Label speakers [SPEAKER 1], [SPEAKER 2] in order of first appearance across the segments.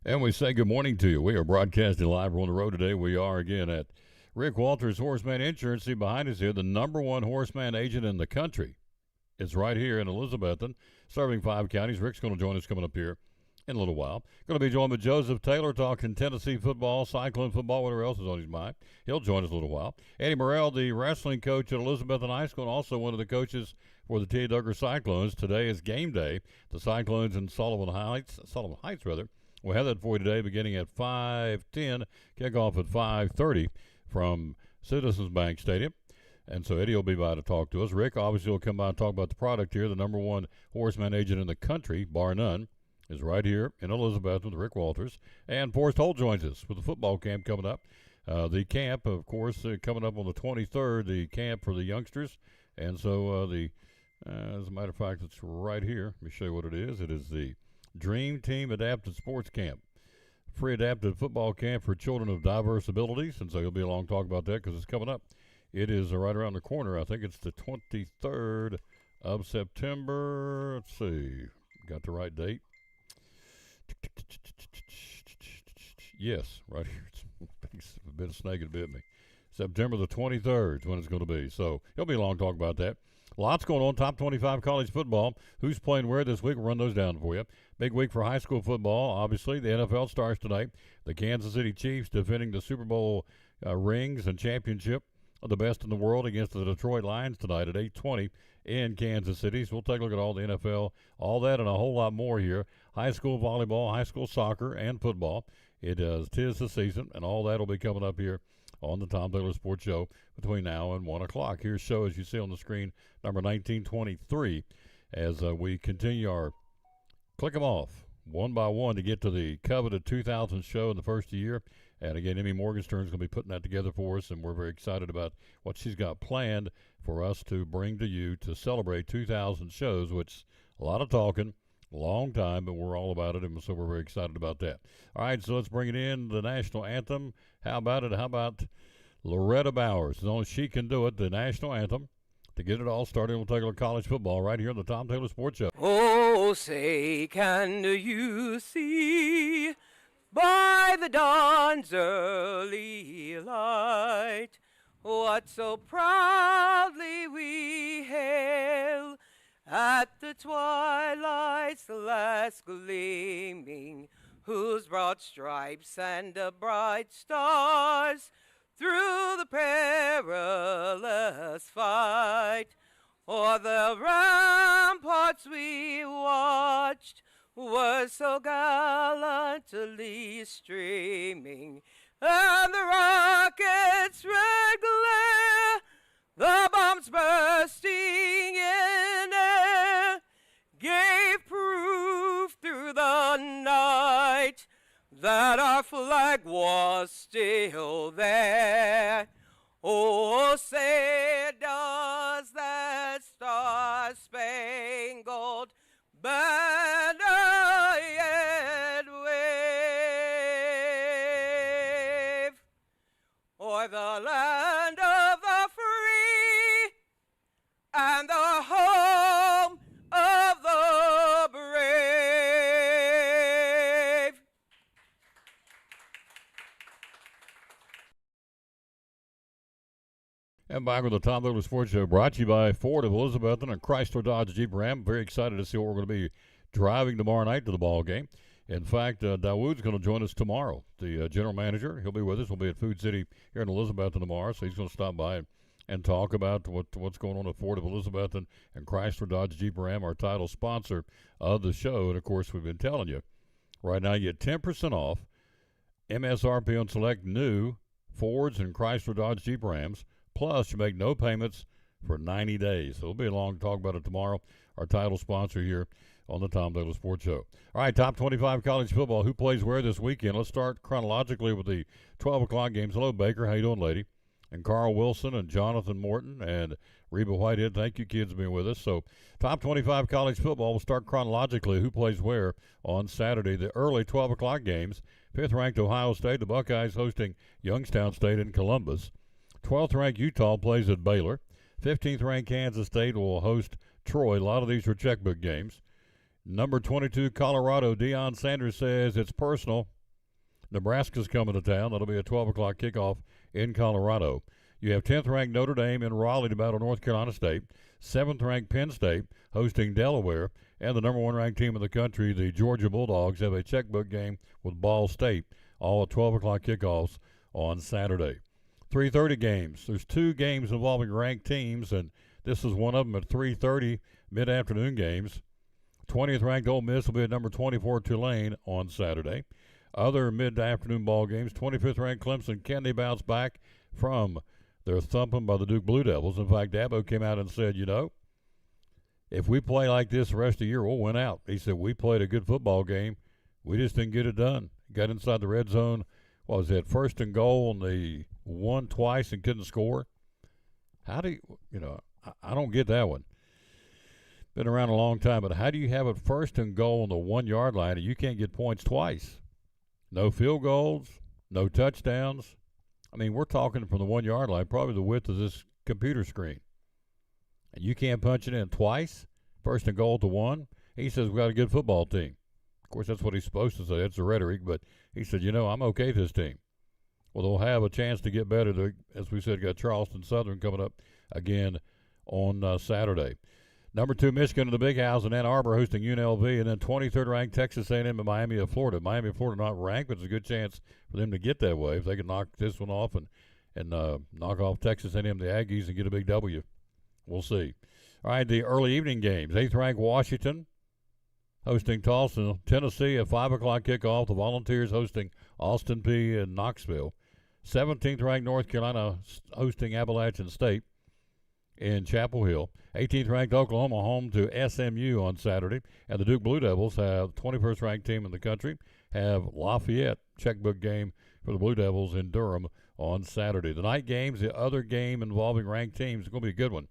[SPEAKER 1] And we say good morning to you. We are broadcasting live. We're on the road today. We are again at Rick Walters Horseman Insurance. See behind us here, the number one horseman agent in the country. It's right here in Elizabethton, serving 5 counties. Rick's going to join us coming up here in a little while. Going to be joined by Joseph Taylor talking Tennessee football, Cyclone football, whatever else is on his mind. He'll join us a little while. Eddie Morrell, the wrestling coach at Elizabethton High School, and also one of the coaches for the T. Duggar Cyclones. Today is game day. The Cyclones in Sullivan Heights, We'll have that for you today beginning at 5:10, kickoff at 5:30 from Citizens Bank Stadium. And so Eddie will be by to talk to us. Rick obviously will come by and talk about the product here. The number one horseman agent in the country, bar none, is right here in Elizabeth with Rick Walters. And Forrest Holt joins us with the football camp coming up. The camp, of course, coming up on the 23rd, the camp for the youngsters. And so as a matter of fact, it's right here. Let me show you what it is. It is the Dream Team Adapted Sports Camp, free adapted football camp for children of diverse abilities. And so you'll be along to talk about that because it's coming up. It is right around the corner. I think it's the 23rd of September. Let's see. Got the right date? Yes, right here. It's a bit of snake and bit me. September the 23rd is when it's going to be. So he'll be along to talk about that. Lots going on. Top 25 college football. Who's playing where this week? We'll run those down for you. Big week for high school football. Obviously, the NFL starts tonight. The Kansas City Chiefs defending the Super Bowl rings and championship of the best in the world against the Detroit Lions tonight at 8:20 in Kansas City. So we'll take a look at all the NFL, all that and a whole lot more here. High school volleyball, high school soccer, and football. Tis the season, and all that will be coming up here on the Tom Taylor Sports Show between now and 1 o'clock. Here's show, as you see on the screen, number 1923, as we continue our click them off one by one to get to the coveted 2000 show in the first year. And again, Emmy Morgenstern's going to be putting that together for us, and we're very excited about what she's got planned for us to bring to you to celebrate 2,000 shows, which a lot of talking, long time, but we're all about it, and so we're very excited about that. All right, so let's bring it in, the national anthem. How about it? How about Loretta Bowers? As long as she can do it, the national anthem. To get it all started, we'll take a look at college football right here on the Tom Taylor Sports Show.
[SPEAKER 2] Oh, say, can you see by the dawn's early light what so proudly we hail at the twilight's last gleaming, whose broad stripes and the bright stars through the perilous fight o'er the ramparts we watched were so gallantly streaming, and the rockets' red glare, the bombs bursting in air, gave proof through the night that our flag was still there. Oh, say does that star-spangled banner yet wave o'er the land of the free and the home of the brave?
[SPEAKER 1] And back with the Tom Taylor Sports Show, brought to you by Ford of Elizabethton and Chrysler Dodge Jeep Ram. Very excited to see what we're going to be driving tomorrow night to the ball game. In fact, Dawood's going to join us tomorrow. The general manager, he'll be with us. We'll be at Food City here in Elizabethton tomorrow, so he's going to stop by and talk about what's going on at Ford of Elizabethton and Chrysler Dodge Jeep Ram, our title sponsor of the show. And, of course, we've been telling you, right now you get 10% off MSRP on select new Fords and Chrysler Dodge Jeep Rams. Plus, you make no payments for 90 days. So we'll be along to talk about it tomorrow. Our title sponsor here on the Tom Taylor Sports Show. All right, top 25 college football. Who plays where this weekend? Let's start chronologically with the 12 o'clock games. Hello, Baker. How you doing, lady? And Carl Wilson and Jonathan Morton and Reba Whitehead. Thank you, kids, for being with us. So top 25 college football. We'll start chronologically. Who plays where on Saturday? The early 12 o'clock games. 5th-ranked Ohio State. The Buckeyes hosting Youngstown State in Columbus. 12th-ranked Utah plays at Baylor. 15th-ranked Kansas State will host Troy. A lot of these are checkbook games. Number 22, Colorado. Deion Sanders says it's personal. Nebraska's coming to town. That'll be a 12 o'clock kickoff in Colorado. You have 10th ranked Notre Dame in Raleigh to battle North Carolina State. 7th ranked Penn State hosting Delaware. And the number 1 ranked team in the country, the Georgia Bulldogs, have a checkbook game with Ball State, all at 12 o'clock kickoffs on Saturday. 3:30 games. There's 2 games involving ranked teams, and this is one of them at 3:30 mid-afternoon games. 20th ranked Ole Miss will be at number 24 Tulane on Saturday. Other mid-afternoon ball games, 25th ranked Clemson, can they bounce back from their thumping by the Duke Blue Devils? In fact, Dabo came out and said, if we play like this the rest of the year, we'll win out. He said, we played a good football game. We just didn't get it done. Got inside the red zone. What was it, 1st and goal, and they won twice and couldn't score? How do I don't get that one. Been around a long time, but how do you have it 1st and goal on the 1 yard line and you can't get points twice? No field goals, no touchdowns. I mean, we're talking from the 1 yard line, probably the width of this computer screen. And you can't punch it in twice, 1st and goal to 1. He says, we got a good football team. Of course, that's what he's supposed to say. That's the rhetoric. But he said, I'm okay with this team. Well, they'll have a chance to get better. As we said, got Charleston Southern coming up again on Saturday. Number 2, Michigan in the Big House in Ann Arbor hosting UNLV. And then 23rd ranked Texas A&M and Miami of Florida. Miami of Florida not ranked, but it's a good chance for them to get that way if they can knock this one off and knock off Texas A&M, the Aggies, and get a big W. We'll see. All right, the early evening games. 8th ranked Washington hosting Tulsa. Tennessee at 5 o'clock kickoff. The Volunteers hosting Austin Peay in Knoxville. 17th ranked North Carolina hosting Appalachian State in Chapel Hill. 18th ranked Oklahoma home to SMU on Saturday. And the Duke Blue Devils, have 21st ranked team in the country, have Lafayette checkbook game for the Blue Devils in Durham on Saturday. The night games, the other game involving ranked teams, is going to be a good one.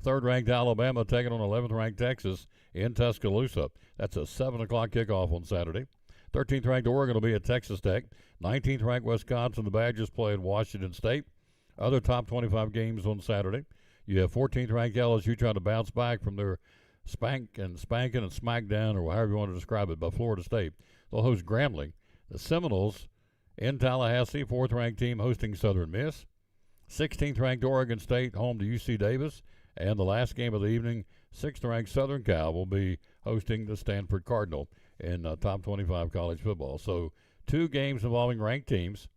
[SPEAKER 1] 3rd ranked Alabama taking on 11th ranked Texas in Tuscaloosa. That's a 7 o'clock kickoff on Saturday. 13th ranked Oregon will be at Texas Tech. 19th ranked Wisconsin, the Badgers play at Washington State. Other top 25 games on Saturday. You have 14th ranked LSU trying to bounce back from their spanking and smackdown, or however you want to describe it, by Florida State. They'll host Grambling. The Seminoles in Tallahassee, 4th ranked team hosting Southern Miss. 16th ranked Oregon State home to UC Davis. And the last game of the evening, 6th ranked Southern Cal will be hosting the Stanford Cardinal in top 25 college football. So 2 games involving ranked teams.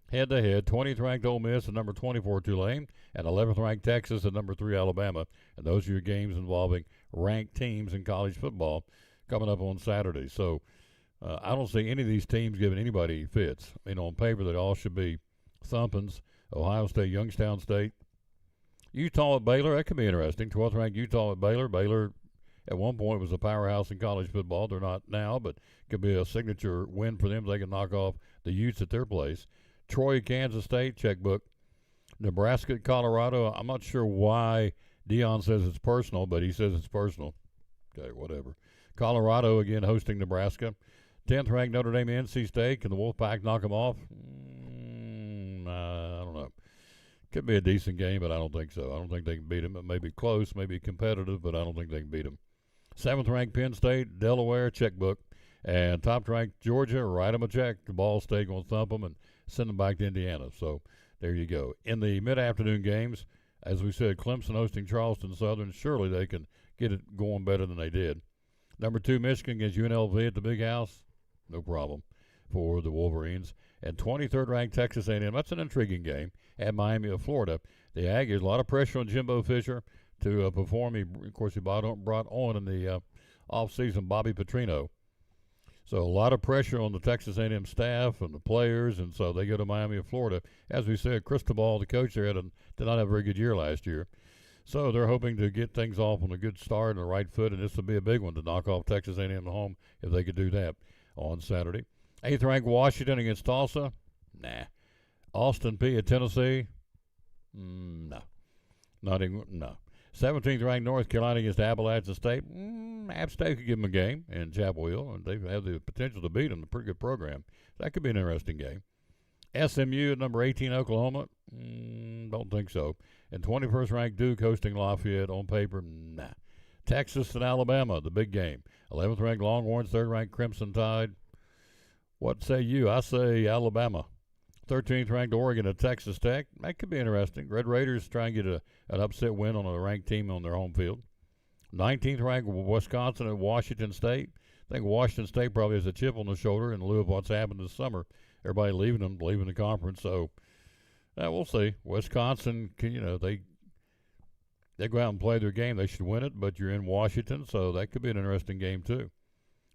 [SPEAKER 1] Head-to-head, 20th ranked Ole Miss and number 24 Tulane, and 11th ranked Texas and number 3 Alabama. And those are your games involving ranked teams in college football coming up on Saturday. So I don't see any of these teams giving anybody fits. On paper, they all should be thumpings. Ohio State, Youngstown State. Utah at Baylor, that could be interesting. 12th ranked Utah at Baylor. Baylor at one point was a powerhouse in college football. They're not now, but could be a signature win for them. They can knock off the Utes at their place. Troy, Kansas State, checkbook. Nebraska at Colorado. I'm not sure why Dion says it's personal, but he says it's personal. Okay, whatever. Colorado, again, hosting Nebraska. 10th ranked Notre Dame, NC State. Can the Wolfpack knock them off? I don't know. Could be a decent game, but I don't think so. I don't think they can beat them. It may be close, maybe competitive, but I don't think they can beat them. 7th ranked Penn State, Delaware, checkbook. And top ranked Georgia, write them a check. The Ball State going to thump them and send them back to Indiana. So there you go. In the mid-afternoon games, as we said, Clemson hosting Charleston Southern. Surely they can get it going better than they did. Number 2, Michigan against UNLV at the Big House. No problem for the Wolverines. And 23rd ranked Texas A&M. That's an intriguing game at Miami of Florida. The Aggies, a lot of pressure on Jimbo Fisher to perform. Of course, he brought on in the offseason Bobby Petrino. So a lot of pressure on the Texas A&M staff and the players, and so they go to Miami of Florida. As we said, Cristobal, the coach there, did not have a very good year last year. So they're hoping to get things off on a good start and the right foot, and this would be a big one to knock off Texas A&M at home if they could do that on Saturday. 8th ranked Washington against Tulsa. Nah. Austin Peay at Tennessee. No. Not even, no. 17th ranked North Carolina against Appalachian State. App State could give them a game in Chapel Hill, and they have the potential to beat them. A pretty good program. That could be an interesting game. SMU at number 18, Oklahoma. Don't think so. And 21st ranked Duke hosting Lafayette on paper. Nah. Texas and Alabama, the big game. 11th ranked Longhorns, 3rd ranked Crimson Tide. What say you? I say Alabama. 13th ranked Oregon at Texas Tech. That could be interesting. Red Raiders try and get an upset win on a ranked team on their home field. 19th ranked Wisconsin at Washington State. I think Washington State probably has a chip on the shoulder in lieu of what's happened this summer. Everybody leaving the conference. So we'll see. Wisconsin, they go out and play their game. They should win it, but you're in Washington, so that could be an interesting game too.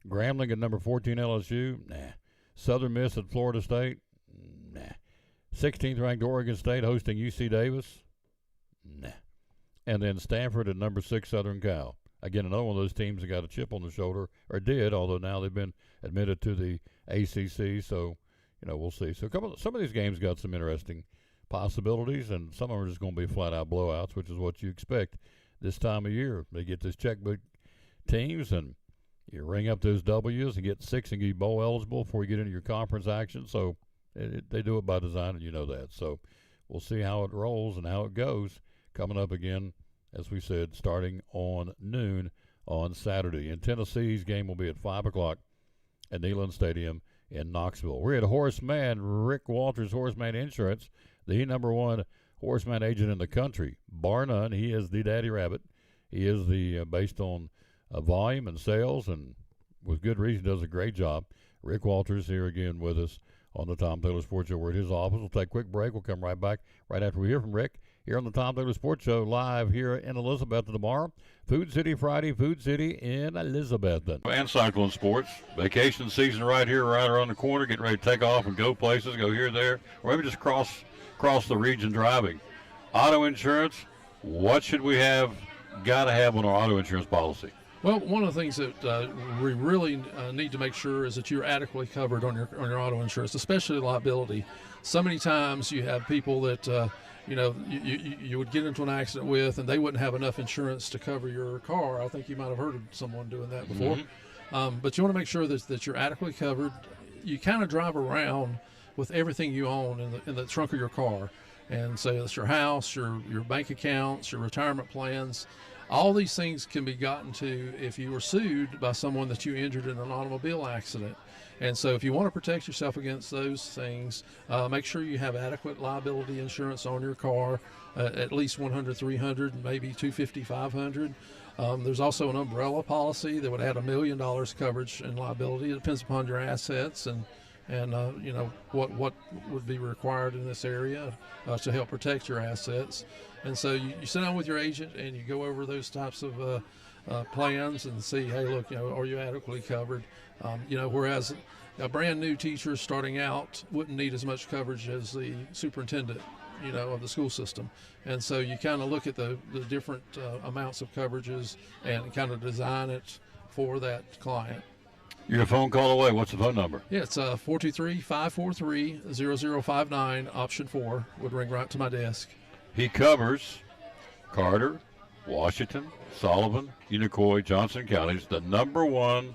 [SPEAKER 1] Grambling at number 14 LSU. Nah. Southern Miss at Florida State. Nah. 16th ranked Oregon State hosting UC Davis. Nah. And then Stanford at number 6 Southern Cal. Again, another one of those teams that got a chip on the shoulder, or did, although now they've been admitted to the ACC. So, we'll see. So some of these games got some interesting possibilities, and some of them are just going to be flat-out blowouts, which is what you expect this time of year. They get this checkbook teams, and you ring up those W's and get 6 and get bowl eligible before you get into your conference action. So they do it by design, and you know that. So we'll see how it rolls and how it goes coming up again, as we said, starting on noon on Saturday. And Tennessee's game will be at 5 o'clock at Neyland Stadium in Knoxville. We're at Horseman, Rick Walters, Horseman Insurance, the #1 horseman agent in the country, bar none. He is the Daddy Rabbit. He is the based on volume and sales, and with good reason does a great job. Rick Walters here again with us on the Tom Taylor Sports Show. We're at his office. We'll take a quick break. We'll come right back right after we hear from Rick here on the Tom Taylor Sports Show, live here in Elizabethton tomorrow. Food City Friday, Food City in Elizabethton. And Cyclone Sports. Vacation season right here, right around the corner. Getting ready to take off and go places, go here, there, or maybe just cross the region driving. Auto insurance, what should we got to have on our auto insurance policy?
[SPEAKER 3] Well, one of the things that we really need to make sure is that you're adequately covered on your auto insurance, especially liability. So many times you have people that you would get into an accident with, and they wouldn't have enough insurance to cover your car. I think you might have heard of someone doing that before. Mm-hmm. But you want to make sure that you're adequately covered. You kind of drive around with everything you own in the trunk of your car, and so it's your house, your bank accounts, your retirement plans. All these things can be gotten to if you were sued by someone that you injured in an automobile accident. And so if you want to protect yourself against those things, make sure you have adequate liability insurance on your car, at least $100, $300, maybe $250, $500. There's also an umbrella policy that would add $1 million coverage and liability. It depends upon your assets and what would be required in this area to help protect your assets. And so you sit down with your agent and you go over those types of plans and see, hey, look, are you adequately covered? Whereas a brand new teacher starting out wouldn't need as much coverage as the superintendent, of the school system. And so you kind of look at the different amounts of coverages and kind of design it for that client.
[SPEAKER 1] You're a phone call away. What's the phone number?
[SPEAKER 3] Yeah, it's 423-543-0059, option 4, would ring right to my desk.
[SPEAKER 1] He covers Carter, Washington, Sullivan, Unicoi, Johnson counties, the #1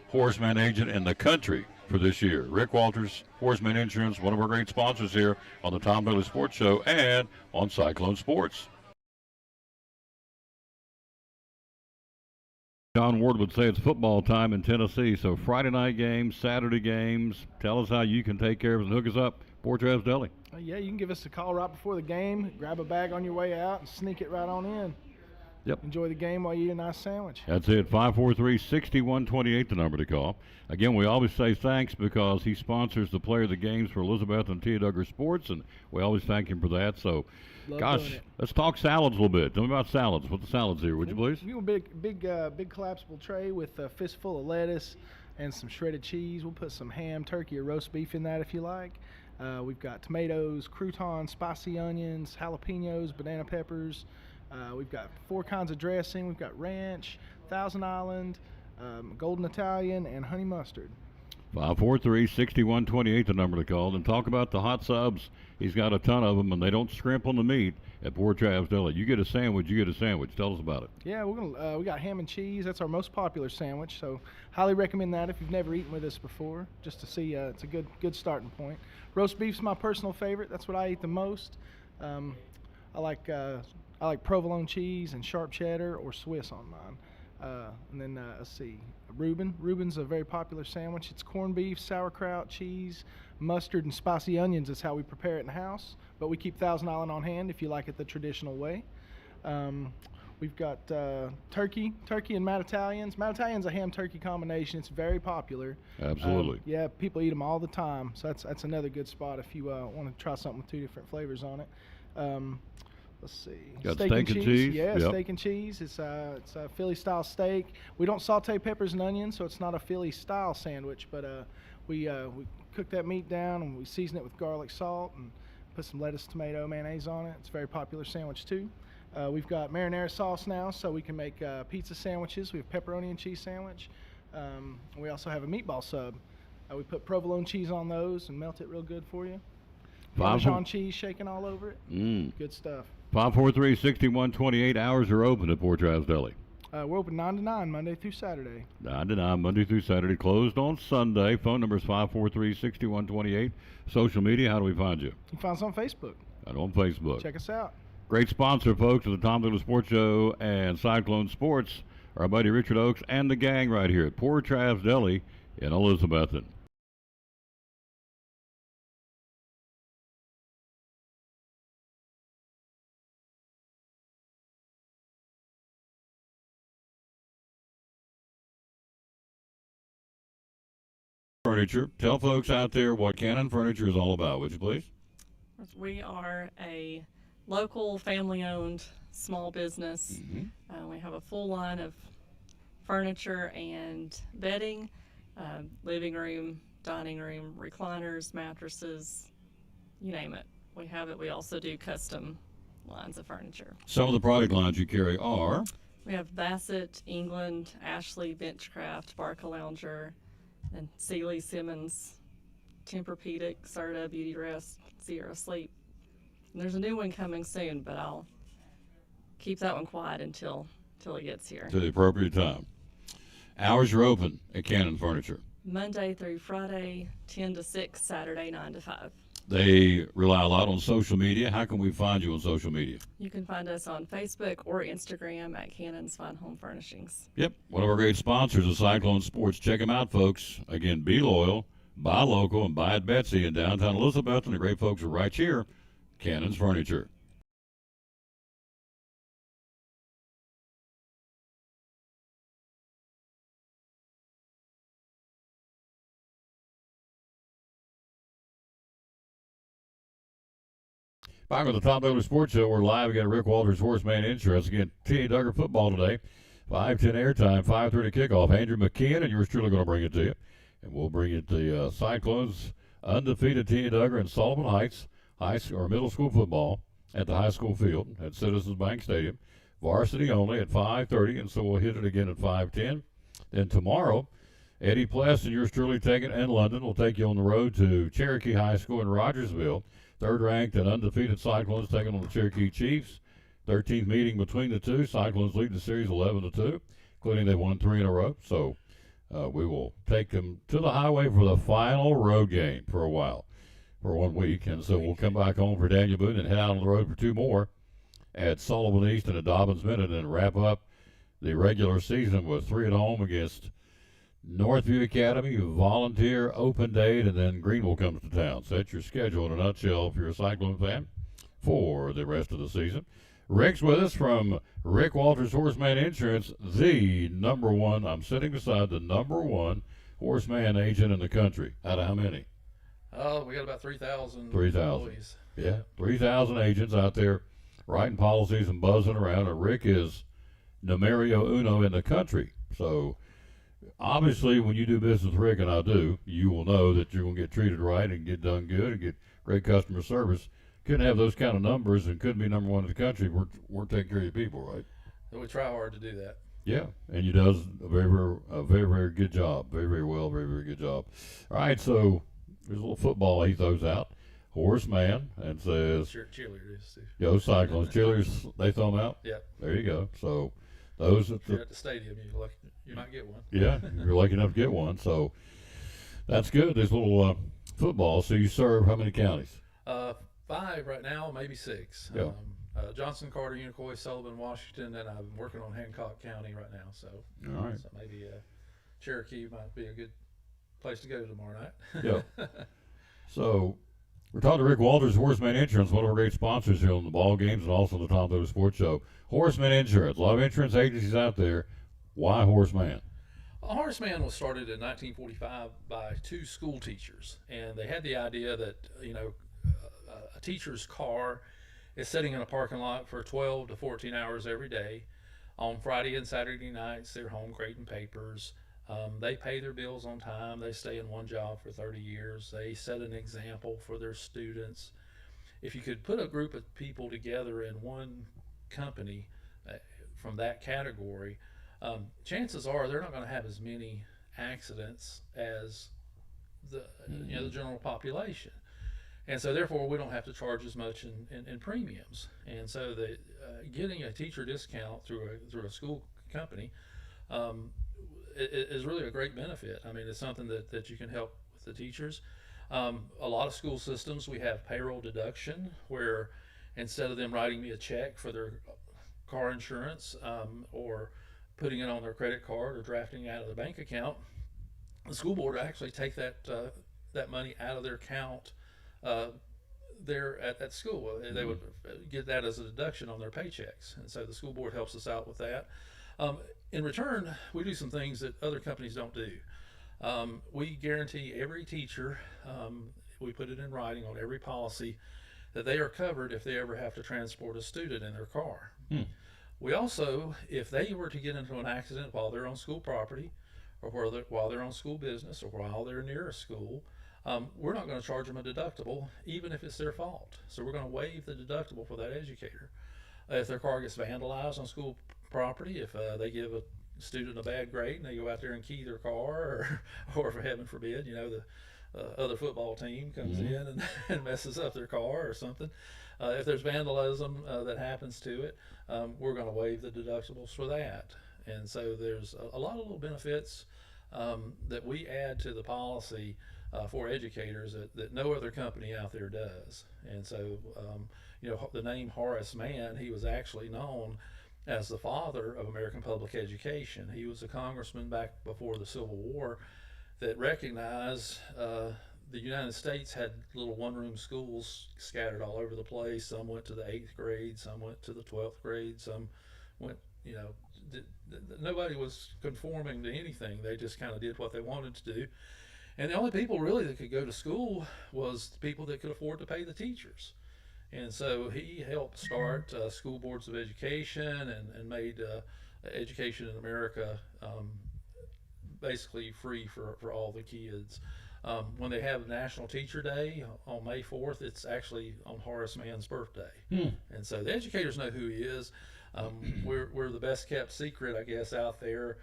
[SPEAKER 1] horseman agent in the country for this year. Rick Walters, Horseman Insurance, one of our great sponsors here on the Tom Taylor Sports Show and on Cyclone Sports. John Ward would say it's football time in Tennessee, so Friday night games, Saturday games. Tell us how you can take care of it and hook us up. Port Travis Deli.
[SPEAKER 4] Yeah, you can give us a call right before the game, grab a bag on your way out, and sneak it right on in.
[SPEAKER 1] Yep.
[SPEAKER 4] Enjoy the game while you eat a nice sandwich.
[SPEAKER 1] That's it. 543-6128, the number to call. Again, we always say thanks because he sponsors the Player of the Games for Elizabeth and Tia Duggar Sports, and we always thank him for that. So, gosh, let's talk salads a little bit. Tell me about salads. Put the salads here, would you please?
[SPEAKER 4] We want a big collapsible tray with a fistful of lettuce and some shredded cheese. We'll put some ham, turkey, or roast beef in that if you like. We've got tomatoes, croutons, spicy onions, jalapenos, banana peppers. We've got 4 kinds of dressing. We've got ranch, Thousand Island, golden Italian, and honey mustard.
[SPEAKER 1] 543-6128, the number to call. And talk about the hot subs. He's got a ton of them, and they don't scrimp on the meat at Port Travis Deli. You get a sandwich, you get a sandwich. Tell us about it.
[SPEAKER 4] Yeah, we got ham and cheese. That's our most popular sandwich, so highly recommend that if you've never eaten with us before, just to see it's a good starting point. Roast beef's my personal favorite. That's what I eat the most. I like provolone cheese and sharp cheddar or Swiss on mine. And then let's see, Reuben. Reuben's a very popular sandwich. It's corned beef, sauerkraut, cheese, mustard, and spicy onions is how we prepare it in the house. But we keep Thousand Island on hand if you like it the traditional way. We've got turkey and Mad Italians. Mad Italian's a ham-turkey combination. It's very popular.
[SPEAKER 1] Absolutely.
[SPEAKER 4] Yeah, people eat them all the time. So that's another good spot if you want to try something with 2 different flavors on it. Let's see.
[SPEAKER 1] Got steak and cheese.
[SPEAKER 4] Yeah,
[SPEAKER 1] Yep.
[SPEAKER 4] steak and cheese. It's a Philly-style steak. We don't saute peppers and onions, so it's not a Philly-style sandwich. But we cook that meat down and we season it with garlic salt and put some lettuce, tomato, mayonnaise on it. It's a very popular sandwich too. We've got marinara sauce now, so we can make pizza sandwiches. We have pepperoni and cheese sandwich. We also have a meatball sub. We put provolone cheese on those and melt it real good for you. Parmesan cheese shaken all over it. Good stuff.
[SPEAKER 1] 543-6128. Hours are open at Port Travis Deli.
[SPEAKER 4] We're open 9 to 9 Monday through Saturday.
[SPEAKER 1] 9 to 9, Monday through Saturday. Closed on Sunday. Phone number is 543-6128. Social media, how do we find you?
[SPEAKER 4] You can find us on Facebook.
[SPEAKER 1] And on Facebook.
[SPEAKER 4] Check us out.
[SPEAKER 1] Great sponsor, folks, of the Tom Douglas Sports Show and Cyclone Sports. Our buddy Richard Oakes and the gang right here at Port Travis Deli in Elizabethton. Furniture. Tell folks out there what Cannon Furniture is all about, would you please?
[SPEAKER 5] We are a local family-owned small business. We have a full line of furniture and bedding, living room, dining room, recliners, mattresses, you name it. We have it. We also do custom lines of furniture.
[SPEAKER 1] Some of the product lines you carry are?
[SPEAKER 5] We have Bassett, England, Ashley, Benchcraft, Barca Lounger, and Sealy, Simmons, Tempur-Pedic, Serta, Beauty Rest, Sierra Sleep. And there's a new one coming soon, but I'll keep that one quiet until it gets here.
[SPEAKER 1] To the appropriate time. Hours are open at Cannon Furniture.
[SPEAKER 5] Monday through Friday, 10 to 6, Saturday, 9 to 5.
[SPEAKER 1] They rely a lot on social media. How can we find you on social media?
[SPEAKER 5] You can find us on Facebook or Instagram at Cannon's Fine Home Furnishings.
[SPEAKER 1] Yep, one of our great sponsors is Cyclone Sports. Check them out, folks. Again, be loyal, buy local, and buy at Betsy in downtown Elizabeth. And the great folks are right here, Cannon's Furniture. Back on the Tom Douglas Sports Show, we're live again at Rick Walters Horseman Insurance. Again, T.A. Duggar football today. 5:10 airtime, 5:30 kickoff. Andrew McKeon and yours truly going to bring it to you. And we'll bring it the Cyclones undefeated T.A. Duggar and Sullivan Heights middle school football at the high school field at Citizens Bank Stadium. Varsity only at 5:30, and so we'll hit it again at 5:10. Then tomorrow, Eddie Pless and yours truly taking and London will take you on the road to Cherokee High School in Rogersville. Third-ranked and undefeated Cyclones taking on the Cherokee Chiefs. 13th meeting between the two. Cyclones lead the series 11-2, including they won 3 in a row. So we will take them to the highway for the final road game for a while, for 1 week. And so we'll come back home for Daniel Boone and head out on the road for 2 more at Sullivan East and at Dobbins Minute, and wrap up the regular season with 3 at home against Northview Academy, Volunteer, Open Date, and then Greenville comes to town. So that's your schedule in a nutshell if you're a Cyclone fan for the rest of the season. Rick's with us from Rick Walters Horseman Insurance, the number one. I'm sitting beside the number one horseman agent in the country. Out of how many?
[SPEAKER 3] We got about 3,000
[SPEAKER 1] 3,000.
[SPEAKER 3] employees.
[SPEAKER 1] Yeah, 3,000 agents out there writing policies and buzzing around. And Rick is numero uno in the country. So obviously, when you do business with Rick, and I do, you will know that you're going to get treated right and get done good and get great customer service. Couldn't have those kind of numbers and couldn't be number one in the country. We're taking care of your people, right?
[SPEAKER 3] We try hard to do that.
[SPEAKER 1] Yeah, and he does a very good job. Very, very well, very, very good job. All right, so there's a little football he throws out. Horseman, and says,
[SPEAKER 3] Cheerleaders too.
[SPEAKER 1] Yo, Cyclones. Cheerleaders, they throw them out?
[SPEAKER 3] Yep.
[SPEAKER 1] There you go. So those
[SPEAKER 3] If you're at the stadium, you might get one.
[SPEAKER 1] Yeah, you're lucky enough to get one. So that's good. There's a little football. So you serve how many counties?
[SPEAKER 3] 5 right now, maybe 6.
[SPEAKER 1] Yeah.
[SPEAKER 3] Johnson, Carter, Unicoi, Sullivan, Washington, and I'm working on Hancock County right now. So,
[SPEAKER 1] All right.
[SPEAKER 3] so maybe Cherokee might be a good place to go tomorrow night.
[SPEAKER 1] Yeah. So we're talking to Rick Walters, Horseman Insurance, one of our great sponsors here on the ball games and also the Tom Doe Sports Show. Horseman Insurance, a lot of insurance agencies out there. Why Horseman?
[SPEAKER 3] Horseman was started in 1945 by two school teachers, and they had the idea that a teacher's car is sitting in a parking lot for 12 to 14 hours every day. On Friday and Saturday nights, they're home grading papers. They pay their bills on time. They stay in one job for 30 years. They set an example for their students. If you could put a group of people together in one company from that category, chances are they're not going to have as many accidents as the the general population, and so therefore we don't have to charge as much in premiums. And so getting a teacher discount through a school company is really a great benefit. I mean, it's something that you can help with the teachers. A lot of school systems, we have payroll deduction, where instead of them writing me a check for their car insurance or putting it on their credit card or drafting it out of their bank account, the school board would actually take that money out of their account there at school. They would get that as a deduction on their paychecks, and so the school board helps us out with that. In return, we do some things that other companies don't do. We guarantee every teacher, we put it in writing on every policy, that they are covered if they ever have to transport a student in their car. We also, if they were to get into an accident while they're on school property, or while they're on school business, or while they're near a school, we're not going to charge them a deductible, even if it's their fault. So we're going to waive the deductible for that educator. If their car gets vandalized on school property, if they give a student a bad grade and they go out there and key their car, or for heaven forbid, the other football team comes in and messes up their car or something. If there's vandalism that happens to it, we're going to waive the deductibles for that. And so there's a lot of little benefits that we add to the policy for educators that no other company out there does. And so, the name Horace Mann, he was actually known as the father of American public education. He was a congressman back before the Civil War that recognized the United States had little one-room schools scattered all over the place. Some went to the 8th grade, some went to the 12th grade, some went, nobody was conforming to anything. They just kind of did what they wanted to do. And the only people really that could go to school was the people that could afford to pay the teachers. And so he helped start school boards of education and made education in America basically free for all the kids. When they have National Teacher Day on May 4th, it's actually on Horace Mann's birthday. And so the educators know who he is. We're the best kept secret, I guess, out there.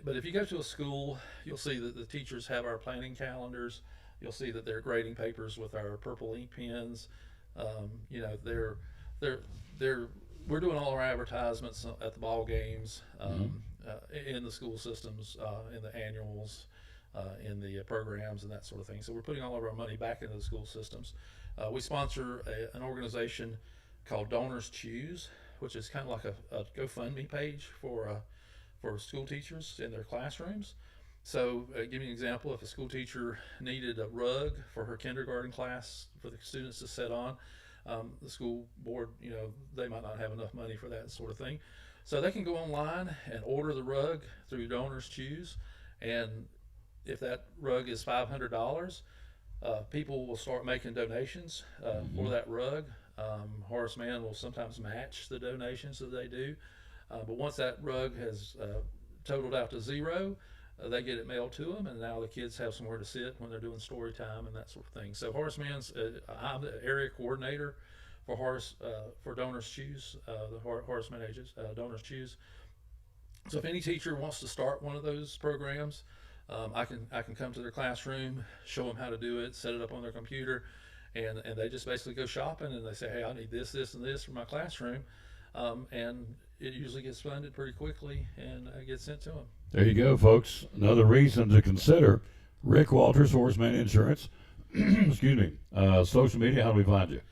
[SPEAKER 3] But if you go to a school, you'll see that the teachers have our planning calendars. You'll see that they're grading papers with our purple ink pens. We're doing all our advertisements at the ball games, in the school systems, in the annuals, in the programs and that sort of thing. So we're putting all of our money back into the school systems. We sponsor an organization called Donors Choose, which is kind of like a GoFundMe page for school teachers in their classrooms. So give me an example. If a school teacher needed a rug for her kindergarten class for the students to sit on, the school board, they might not have enough money for that sort of thing. So they can go online and order the rug through Donors Choose. And if that rug is $500, people will start making donations for that rug. Horace Mann will sometimes match the donations that they do. But once that rug has totaled out to zero, they get it mailed to them, and now the kids have somewhere to sit when they're doing story time and that sort of thing. So Horace Mann's, I'm the area coordinator for Donors Choose, the Horace Mann Ages, Donors Choose. So if any teacher wants to start one of those programs, I can come to their classroom, show them how to do it, set it up on their computer, and they just basically go shopping and they say, hey, I need this, this, and this for my classroom, and it usually gets funded pretty quickly and gets sent to them.
[SPEAKER 1] There you go, folks. Another reason to consider Rick Walters, Horseman Insurance. Excuse me. Social media, how do we find you?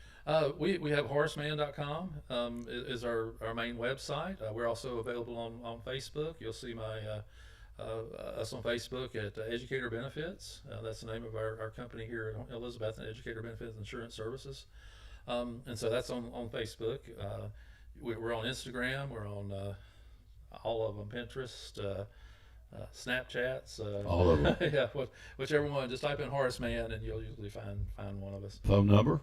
[SPEAKER 3] We have horseman.com is our main website. We're also available on Facebook. You'll see us on Facebook at Educator Benefits. That's the name of our company here at Elizabethton, Educator Benefits Insurance Services. And so that's on Facebook. We're on Instagram. We're on all of them, Pinterest, Snapchats.
[SPEAKER 1] All of them.
[SPEAKER 3] Yeah, whichever one. Just type in Horace Man and you'll usually find one of us.
[SPEAKER 1] Phone number?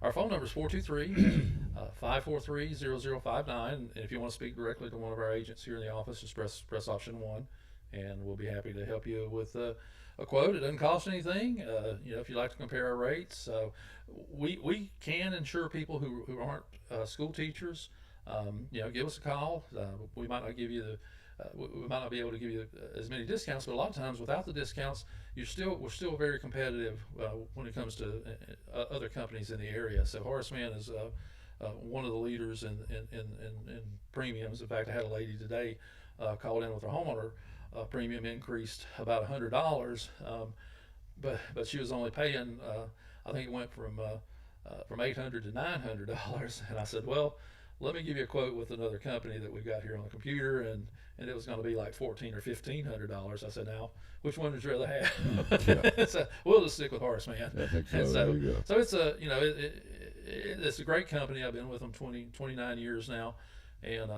[SPEAKER 3] Our phone number is 423-543-0059. And if you want to speak directly to one of our agents here in the office, just press option 1, and we'll be happy to help you with a quote. It doesn't cost anything. If you'd like to compare our rates, we can insure people who aren't school teachers. Give us a call. We might not give you we might not be able to give you as many discounts, but a lot of times without the discounts, we're still very competitive when it comes to other companies in the area. So Horace Mann is one of the leaders in premiums. In fact, I had a lady today called in with her homeowner premium increased about $100, but she was only paying I think it went from $800 to $900, and I said, well, let me give you a quote with another company that we've got here on the computer, and it was going to be like $1,400 or $1,500. I said, now, which one would you rather have?
[SPEAKER 1] Yeah.
[SPEAKER 3] So we'll just stick with Horace Mann.
[SPEAKER 1] I think so.
[SPEAKER 3] And
[SPEAKER 1] There you go.
[SPEAKER 3] so it's it's a great company. I've been with them 29 years now, and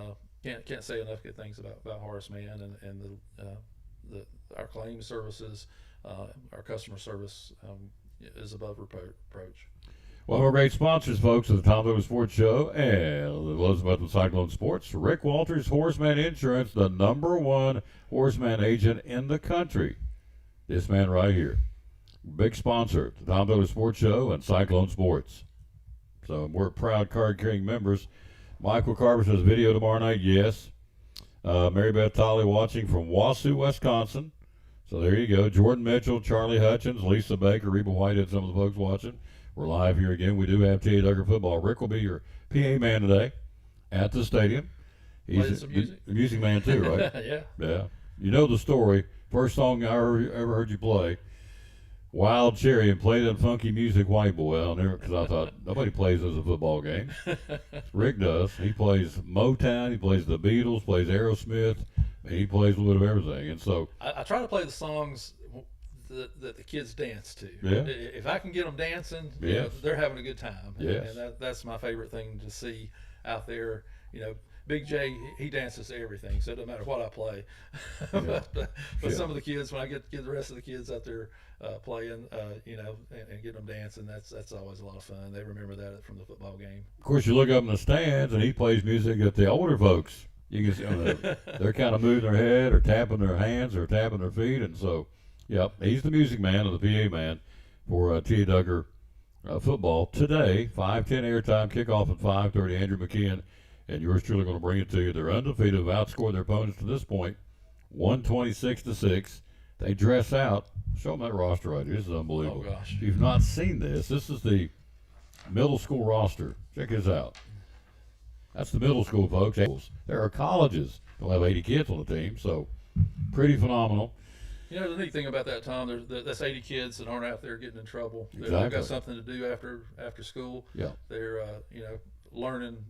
[SPEAKER 3] can't say enough good things about Horace Mann and our claim services, our customer service is above reproach.
[SPEAKER 1] Well, we're great sponsors, folks, of the Tom Douglas Sports Show and Elizabeth Cyclone Sports. Rick Walters, Horseman Insurance, the #1 horseman agent in the country. This man right here. Big sponsor, the Tom Douglas Sports Show and Cyclone Sports. So we're proud card-carrying members. Michael Carver says video tomorrow night, yes. Mary Beth Tolley watching from Wausau, Wisconsin. So there you go. Jordan Mitchell, Charlie Hutchins, Lisa Baker, Reba Whitehead, some of the folks watching. We're live here again. We do have T.A. Duggar football. Rick will be your PA man today at the stadium. He's
[SPEAKER 3] some music.
[SPEAKER 1] the music man too, right?
[SPEAKER 3] Yeah.
[SPEAKER 1] Yeah. You know the story. First song I ever heard you play, Wild Cherry, and play that funky music, White Boy. I'll never, because I thought nobody plays this a football game. Rick does. He plays Motown. He plays the Beatles. Plays Aerosmith. He plays a little bit of everything. And so
[SPEAKER 3] I try to play the songs that the kids dance to.
[SPEAKER 1] Yeah.
[SPEAKER 3] If I can get them dancing,
[SPEAKER 1] Yes.
[SPEAKER 3] They're having a good time.
[SPEAKER 1] Yes.
[SPEAKER 3] And that's my favorite thing to see out there. Big J, he dances to everything, so it doesn't matter what I play. But
[SPEAKER 1] Yeah.
[SPEAKER 3] some of the kids, when I get the rest of the kids out there playing, and get them dancing, that's always a lot of fun. They remember that from the football game.
[SPEAKER 1] of course you look up in the stands and he plays music that the older folks, you can see they're kind of moving their head or tapping their hands or tapping their feet, and so yep, he's the music man or the PA man for T.A. Duggar football today. 5:10 airtime, kickoff at 5:30. Andrew McKeon and yours truly going to bring it to you. They're undefeated, have outscored their opponents to this point, 126-6. They dress out. Show them that roster right here. This is unbelievable.
[SPEAKER 3] Oh, gosh.
[SPEAKER 1] If you've not seen this is the middle school roster. Check this out. That's the middle school, folks. There are colleges. They'll have 80 kids on the team, so pretty phenomenal.
[SPEAKER 3] The neat thing about that, Tom, that's 80 kids that aren't out there getting in trouble. They've
[SPEAKER 1] Exactly.
[SPEAKER 3] got something to do after school.
[SPEAKER 1] Yeah.
[SPEAKER 3] They're learning.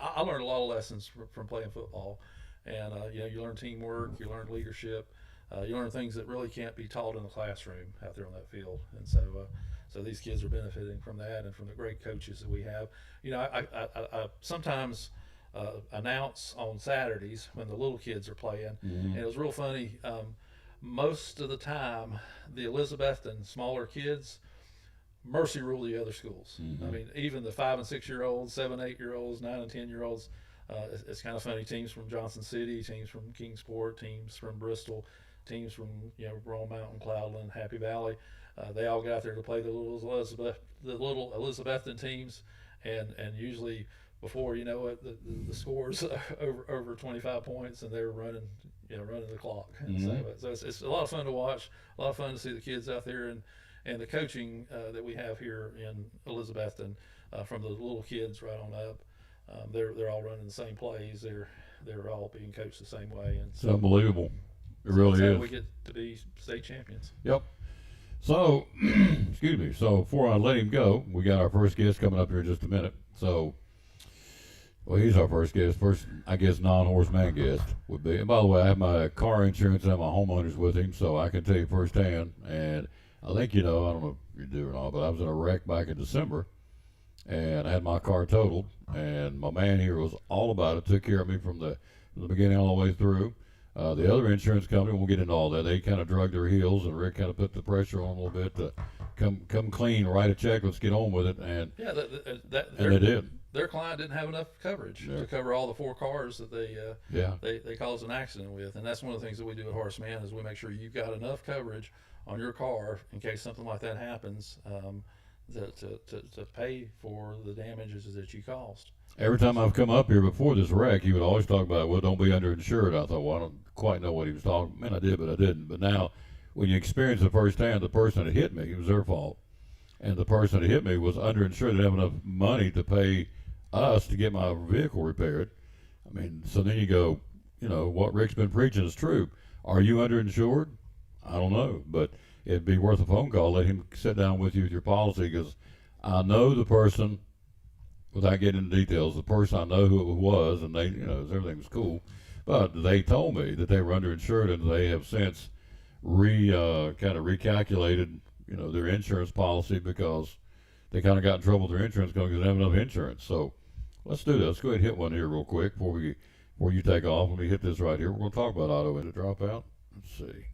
[SPEAKER 3] I learned a lot of lessons from playing football, and you learn teamwork, you learn leadership, you learn things that really can't be taught in the classroom out there on that field. And so these kids are benefiting from that and from the great coaches that we have. I sometimes announce on Saturdays when the little kids are playing, and it was real funny. Most of the time, the Elizabethton smaller kids mercy rule the other schools.
[SPEAKER 1] Mm-hmm.
[SPEAKER 3] I mean, even the 5 and 6 year olds, 7, 8 year olds, 9 and 10 year olds. It's kind of funny. Teams from Johnson City, teams from Kingsport, teams from Bristol, teams from Royal Mountain, Cloudland, Happy Valley. They all get out there to play the little Elizabethton teams, and usually before you know it, the scores over 25 points, and they're running the clock. And so it's a lot of fun to watch, a lot of fun to see the kids out there, and the coaching that we have here in Elizabethton, from the little kids right on up. They're all running the same plays. They're all being coached the same way, and
[SPEAKER 1] It's unbelievable. It really
[SPEAKER 3] that's how
[SPEAKER 1] is.
[SPEAKER 3] we get to be state champions.
[SPEAKER 1] Yep. So, excuse me. So before I let him go, we got our first guest coming up here in just a minute. So, well, he's our first guest. First, I guess, non-horseman guest would be. And by the way, I have my car insurance and my homeowners with him, so I can tell you firsthand. And I think you know, I don't know if you do or not, but I was in a wreck back in December, and I had my car totaled. And my man here was all about it. Took care of me from the beginning all the way through. The other insurance company, we'll get into all that. They kind of drug their heels, and Rick kind of put the pressure on a little bit to come clean, write a check, let's get on with it. And
[SPEAKER 3] yeah,
[SPEAKER 1] and they did.
[SPEAKER 3] Their client didn't have enough coverage to cover all the 4 cars that they caused an accident with, and that's one of the things that we do at Horace Mann is we make sure you've got enough coverage on your car in case something like that happens to pay for the damages that you caused.
[SPEAKER 1] Every time I've come up here before this wreck, he would always talk about, well, don't be underinsured. I thought, well, I don't quite know what he was talking. Man, I did, but I didn't. But now, when you experience it firsthand, the person that hit me, it was their fault, and the person that hit me was underinsured. They didn't have enough money to pay us to get my vehicle repaired. I mean, so then you go, you know, what Rick's been preaching is true. Are you underinsured? I don't know, but it'd be worth a phone call. Let him sit down with you with your policy, because I know the person, without getting into details, the person, I know who it was, and they, you know, everything was cool, but they told me that they were underinsured, and they have since kind of recalculated, you know, their insurance policy, because they kind of got in trouble with their insurance company because they didn't have enough insurance. So let's do this. Let's go ahead and hit one here real quick before you take off. Let me hit this right here. We're going to talk about auto and to drop out. Let's see.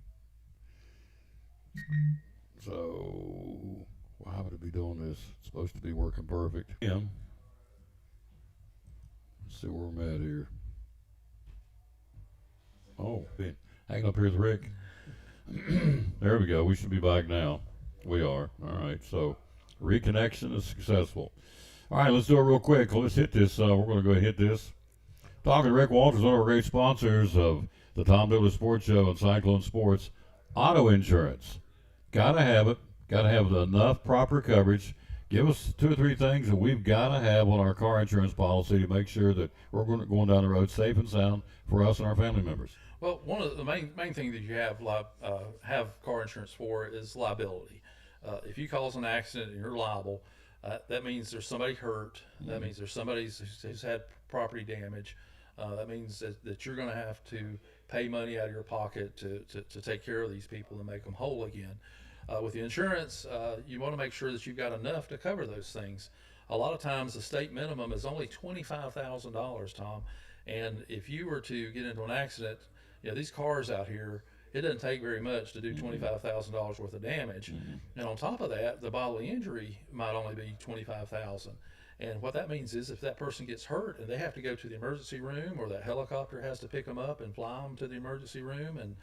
[SPEAKER 1] So why would it be doing this? It's supposed to be working perfect. Let's see where I'm at here. Oh, been hanging up here with Rick. There we go. We should be back now. We are. All right. So reconnection is successful. All right, let's do it real quick. Let's hit this. We're going to go ahead and hit this. Talking to Rick Walters, one of our great sponsors of the Tom Dooley Sports Show and Cyclone Sports. Auto insurance. Got to have it. Got to have enough proper coverage. Give us 2 or 3 things that we've got to have on our car insurance policy to make sure that we're going down the road safe and sound for us and our family members.
[SPEAKER 3] Well, one of the main things that you have car insurance for is liability. If you cause an accident and you're liable, that means there's somebody hurt. That means there's somebody who's had property damage. That means that you're going to have to pay money out of your pocket to take care of these people and make them whole again. With the insurance, you want to make sure that you've got enough to cover those things. A lot of times the state minimum is only $25,000, Tom. And if you were to get into an accident, you know, these cars out here, it doesn't take very much to do $25,000 worth of damage. And on top of that, the bodily injury might only be $25,000. And what that means is if that person gets hurt and they have to go to the emergency room, or that helicopter has to pick them up and fly them to the emergency room, and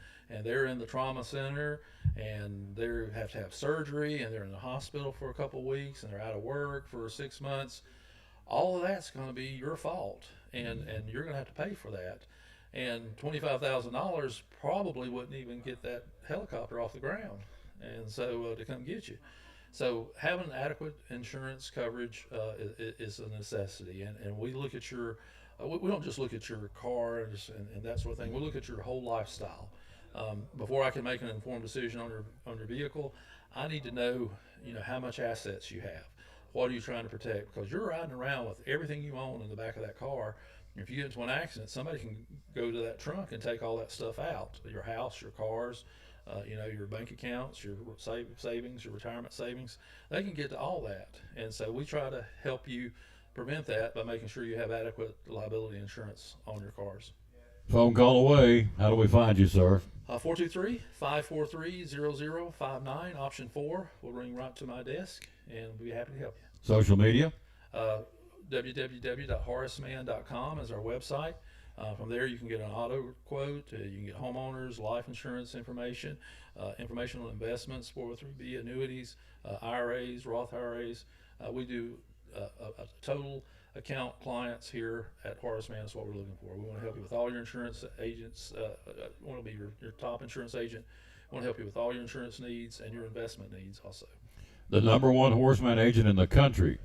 [SPEAKER 3] they're in the trauma center, and they have to have surgery, and they're in the hospital for a couple of weeks, and they're out of work for 6 months, all of that's going to be your fault, and you're going to have to pay for that. And $25,000 probably wouldn't even get that helicopter off the ground, and so to come get you. So having adequate insurance coverage is a necessity, and we look at your, we don't just look at your car and that sort of thing. We look at your whole lifestyle. Before I can make an informed decision on your vehicle, I need to know, you know, how much assets you have. What are you trying to protect? Because you're riding around with everything you own in the back of that car. If you get into an accident, somebody can go to that trunk and take all that stuff out. Your house, your cars, you know, your bank accounts, your savings, your retirement savings. They can get to all that. And so we try to help you prevent that by making sure you have adequate liability insurance on your cars.
[SPEAKER 1] Phone call away. How do we find you, sir?
[SPEAKER 3] 423-543-0059, option 4 will ring right to my desk, and we'll be happy to help you.
[SPEAKER 1] Social media?
[SPEAKER 3] www.horaceman.com is our website. From there, you can get an auto quote, you can get homeowners, life insurance information, information on investments, 403B annuities, IRAs, Roth IRAs. We do a total account clients here at Horace Mann is what we're looking for. We want to help you with all your insurance agents. We want to be your top insurance agent. We want to help you with all your insurance needs and your investment needs also.
[SPEAKER 1] The #1 horseman agent in the country,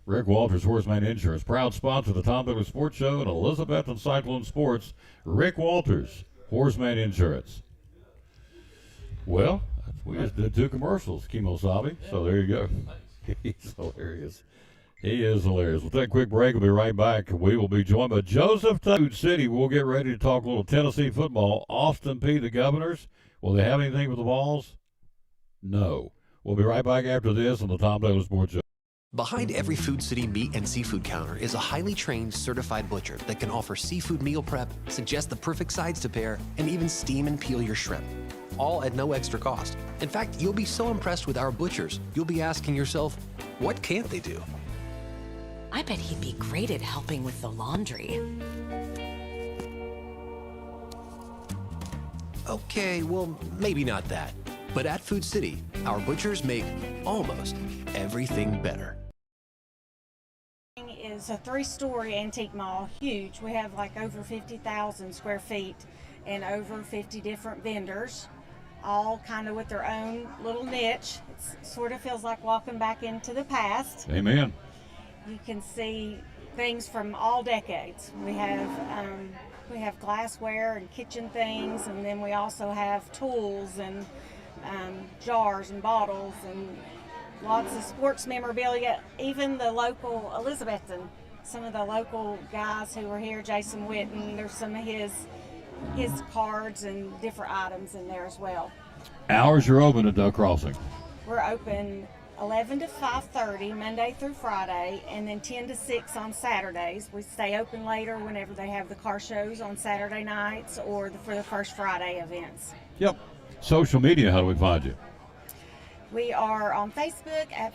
[SPEAKER 1] Rick Walters, Horseman Insurance, proud sponsor of the Tom Dooley Sports Show and Elizabeth and Cyclone Sports. Rick Walters, Horseman Insurance. Well, we We just did 2 commercials, Kimosabe. So there you go. He's hilarious. He is hilarious. We'll take a quick break. We'll be right back. We will be joined by Joseph Food City. We'll get ready to talk a little Tennessee football. Austin P, the Governors. Will they have anything with the Vols? No. We'll be right back after this on the Tom Taylor Sports Show.
[SPEAKER 6] Behind every Food City meat and seafood counter is a highly trained, certified butcher that can offer seafood meal prep, suggest the perfect sides to pair, and even steam and peel your shrimp. All at no extra cost. In fact, you'll be so impressed with our butchers, you'll be asking yourself, what can't they do?
[SPEAKER 7] I bet he'd be great at helping with the laundry.
[SPEAKER 6] Okay, well, maybe not that. But at Food City, our butchers make almost everything better.
[SPEAKER 8] Is a 3-story antique mall, huge. We have like over 50,000 square feet and over 50 different vendors, all kind of with their own little niche. It sort of feels like walking back into the past.
[SPEAKER 1] Amen.
[SPEAKER 8] You can see things from all decades. We have glassware and kitchen things, and then we also have tools and jars and bottles and lots of sports memorabilia. Even the local Elizabethton, some of the local guys who were here, Jason Witten, there's some of his cards and different items in there as well.
[SPEAKER 1] Hours you're open at Duck Crossing?
[SPEAKER 8] We're open 11 to 5:30 Monday through Friday, and then 10 to 6 on Saturdays. We stay open later whenever they have the car shows on Saturday nights or for the First Friday events.
[SPEAKER 1] Yep. Social media, how do we find you?
[SPEAKER 8] We are on Facebook at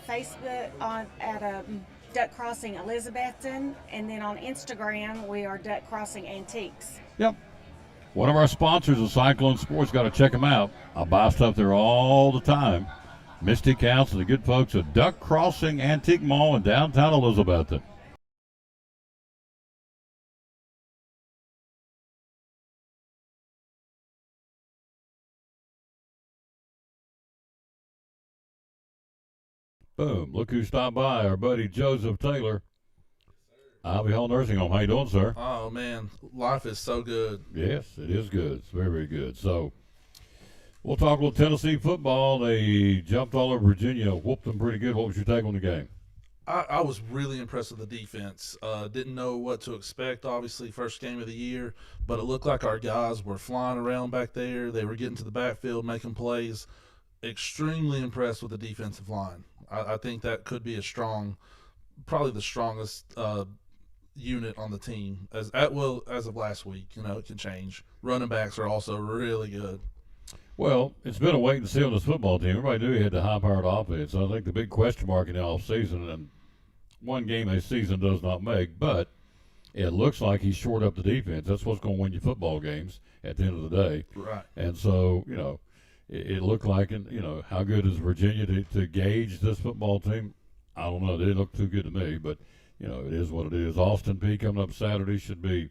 [SPEAKER 8] Duck Crossing Elizabethton, and then on Instagram we are Duck Crossing Antiques.
[SPEAKER 1] Yep. One of our sponsors is Cyclone Sports. Got to check them out. I buy stuff there all the time. Misty Counts and the good folks at Duck Crossing Antique Mall in downtown Elizabethton. Boom. Look who stopped by, our buddy Joseph Taylor. Ivy Hall Nursing Home. How you doing, sir?
[SPEAKER 3] Oh, man, life is so good.
[SPEAKER 1] Yes, it is good. It's very, very good. So we'll talk a little Tennessee football. They jumped all over Virginia, whooped them pretty good. What was your take on the game?
[SPEAKER 3] I was really impressed with the defense. Didn't know what to expect, obviously, first game of the year, but it looked like our guys were flying around back there. They were getting to the backfield, making plays. Extremely impressed with the defensive line. I think that could be probably the strongest unit on the team as of last week. You know, it can change. Running backs are also really good.
[SPEAKER 1] Well, it's been a wait and see on this football team. Everybody knew he had the high-powered offense. I think the big question mark in the offseason, and one game a season does not make, but it looks like he's shored up the defense. That's what's going to win you football games at the end of the day.
[SPEAKER 3] Right.
[SPEAKER 1] And so, you know, it looked like, you know, how good is Virginia to gauge this football team? I don't know. They didn't look too good to me, but, you know, it is what it is. Austin P coming up Saturday should be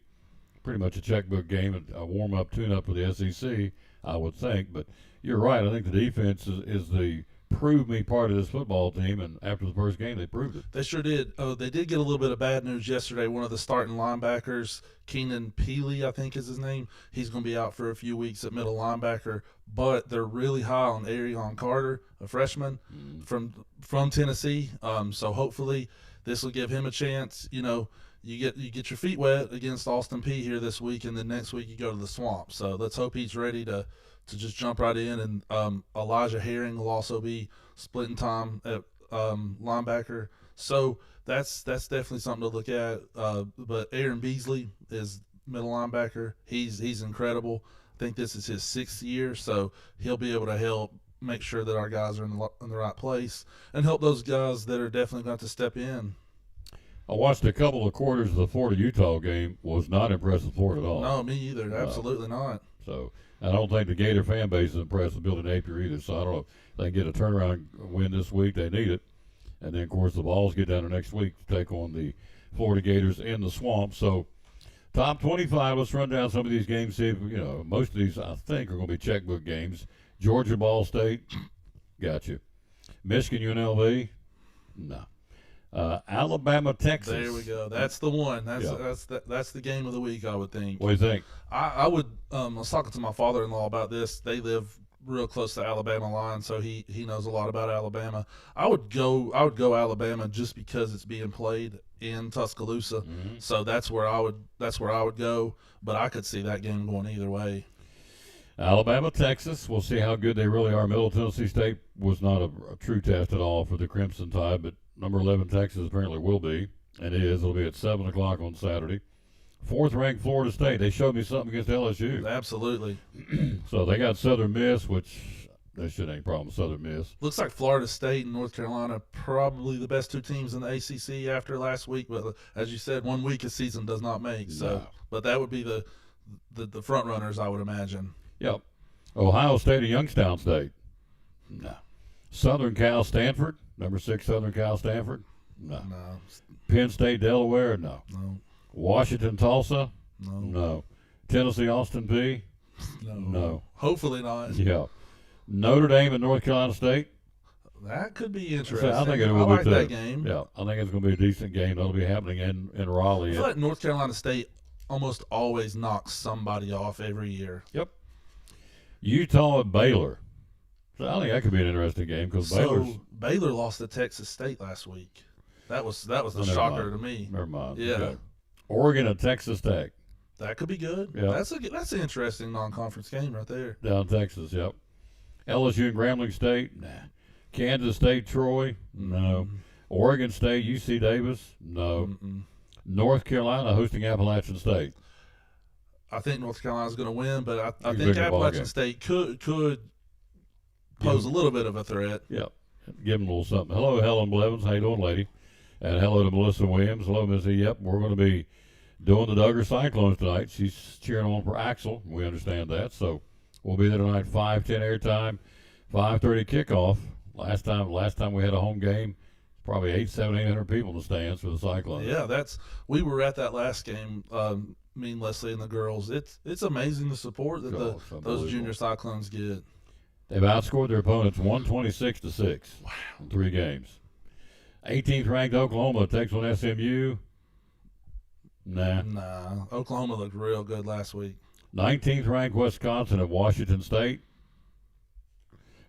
[SPEAKER 1] pretty much a checkbook game, a warm-up, tune-up for the SEC, I would think. But you're right. I think the defense is the prove-me part of this football team, and after the first game, they proved it.
[SPEAKER 3] They sure did. Oh, they did get a little bit of bad news yesterday. One of the starting linebackers, Keenan Peely, I think is his name, he's going to be out for a few weeks at middle linebacker, but they're really high on Arion Carter, a freshman from Tennessee. So hopefully this will give him a chance. You know, you get your feet wet against Austin P here this week, and then next week you go to the Swamp. So let's hope he's ready to just jump right in. And Elijah Herring will also be splitting time at linebacker. So that's definitely something to look at. But Aaron Beasley is middle linebacker. He's incredible. I think this is his 6th year, so he'll be able to help make sure that our guys are in the right place and help those guys that are definitely going to step in.
[SPEAKER 1] I watched a couple of quarters of the Florida-Utah game. Was not impressed with Florida at all.
[SPEAKER 3] No, me either. Absolutely not.
[SPEAKER 1] So I don't think the Gator fan base is impressed with Billy Napier either. So I don't know if they can get a turnaround win this week. They need it. And then, of course, the Vols get down there next week to take on the Florida Gators in the Swamp. So top 25, let's run down some of these games. See if, you know, most of these, I think, are going to be checkbook games. Georgia, Ball State, got you. Michigan, UNLV, no. Alabama, Texas.
[SPEAKER 3] There we go. That's the one. That's the game of the week, I would think.
[SPEAKER 1] What do you think?
[SPEAKER 3] I would. I was talking to my father-in-law about this. They live
[SPEAKER 9] real close to Alabama line, so he knows a lot about Alabama. I would go Alabama just because it's being played in Tuscaloosa. So that's where I would go, but I could see that game going either way.
[SPEAKER 1] Alabama, Texas. We'll see how good they really are. Middle Tennessee State was not a true test at all for the Crimson Tide, but number 11 Texas apparently will be, and it is. It'll be at 7 o'clock on Saturday. 4th-ranked Florida State. They showed me something against LSU.
[SPEAKER 9] Absolutely.
[SPEAKER 1] So they got Southern Miss, which that shit ain't a problem. Southern Miss.
[SPEAKER 9] Looks like Florida State and North Carolina probably the best two teams in the ACC after last week. But as you said, 1 week a season does not make. So, but that would be the front runners, I would imagine.
[SPEAKER 1] Yep. Ohio State and Youngstown State. No. Southern Cal Stanford. Number 6 Southern Cal Stanford. No. Penn State Delaware. No. Washington Tulsa. No. Tennessee Austin Peay. No.
[SPEAKER 9] Hopefully not.
[SPEAKER 1] Yeah. Notre Dame and North Carolina State.
[SPEAKER 9] That could be interesting.
[SPEAKER 1] I think it will
[SPEAKER 9] like
[SPEAKER 1] be
[SPEAKER 9] that game.
[SPEAKER 1] Yeah, I think it's going to be a decent game. That'll be happening in Raleigh.
[SPEAKER 9] I feel like North Carolina State almost always knocks somebody off every year.
[SPEAKER 1] Yep. Utah and Baylor. So I think that could be an interesting game because
[SPEAKER 9] Baylor lost to Texas State last week. That was the shocker to me.
[SPEAKER 1] Never mind.
[SPEAKER 9] Yeah.
[SPEAKER 1] Okay. Oregon and Texas Tech.
[SPEAKER 9] That could be good.
[SPEAKER 1] Yep.
[SPEAKER 9] That's an interesting non-conference game right there.
[SPEAKER 1] Down in Texas, yep. LSU and Grambling State. Nah. Kansas State, Troy. No. Oregon State, UC Davis. No. North Carolina hosting Appalachian State.
[SPEAKER 9] I think North Carolina's going to win, but I think Appalachian State could pose a little bit of a threat.
[SPEAKER 1] Yep. Give them a little something. Hello, Helen Blevins. How you doing, lady? And hello to Melissa Williams. Hello, Missy. Yep, we're going to be doing the Duggar Cyclones tonight. She's cheering on for Axel. We understand that. So we'll be there tonight, 5:10 airtime, 5:30 kickoff. Last time we had a home game, probably 800 people in the stands for the Cyclones.
[SPEAKER 9] Yeah, we were at that last game. Me and Leslie and the girls. It's amazing the support that those junior Cyclones get.
[SPEAKER 1] They've outscored their opponents 126-6. Wow. In 3 games. 18th ranked Oklahoma takes on SMU. Nah.
[SPEAKER 9] Oklahoma looked real good last week.
[SPEAKER 1] 19th ranked Wisconsin at Washington State.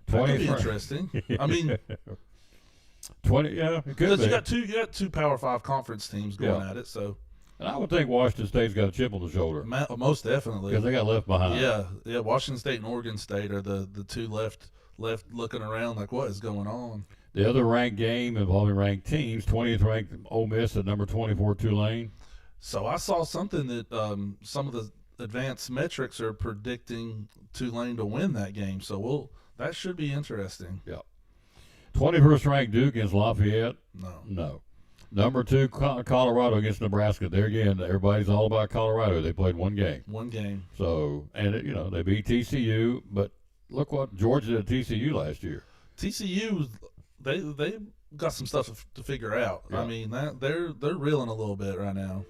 [SPEAKER 9] That could be interesting. I mean,
[SPEAKER 1] 20. Yeah, it could be.
[SPEAKER 9] You got two Power 5 conference teams going at it, so.
[SPEAKER 1] And I would think Washington State's got a chip on the shoulder.
[SPEAKER 9] Most definitely.
[SPEAKER 1] Because they got left behind.
[SPEAKER 9] Yeah. Washington State and Oregon State are the two left looking around like, what is going on?
[SPEAKER 1] The other ranked game involving ranked teams, 20th ranked Ole Miss at number 24 Tulane.
[SPEAKER 9] So I saw something that some of the advanced metrics are predicting Tulane to win that game. So that should be interesting.
[SPEAKER 1] Yeah. 21st ranked Duke against Lafayette. No. Number 2, Colorado against Nebraska. There again, everybody's all about Colorado. They played one game. So, and they beat TCU, but look what Georgia did at TCU last year.
[SPEAKER 9] TCU, they got some stuff to figure out. Yeah. I mean, they're reeling a little bit right now.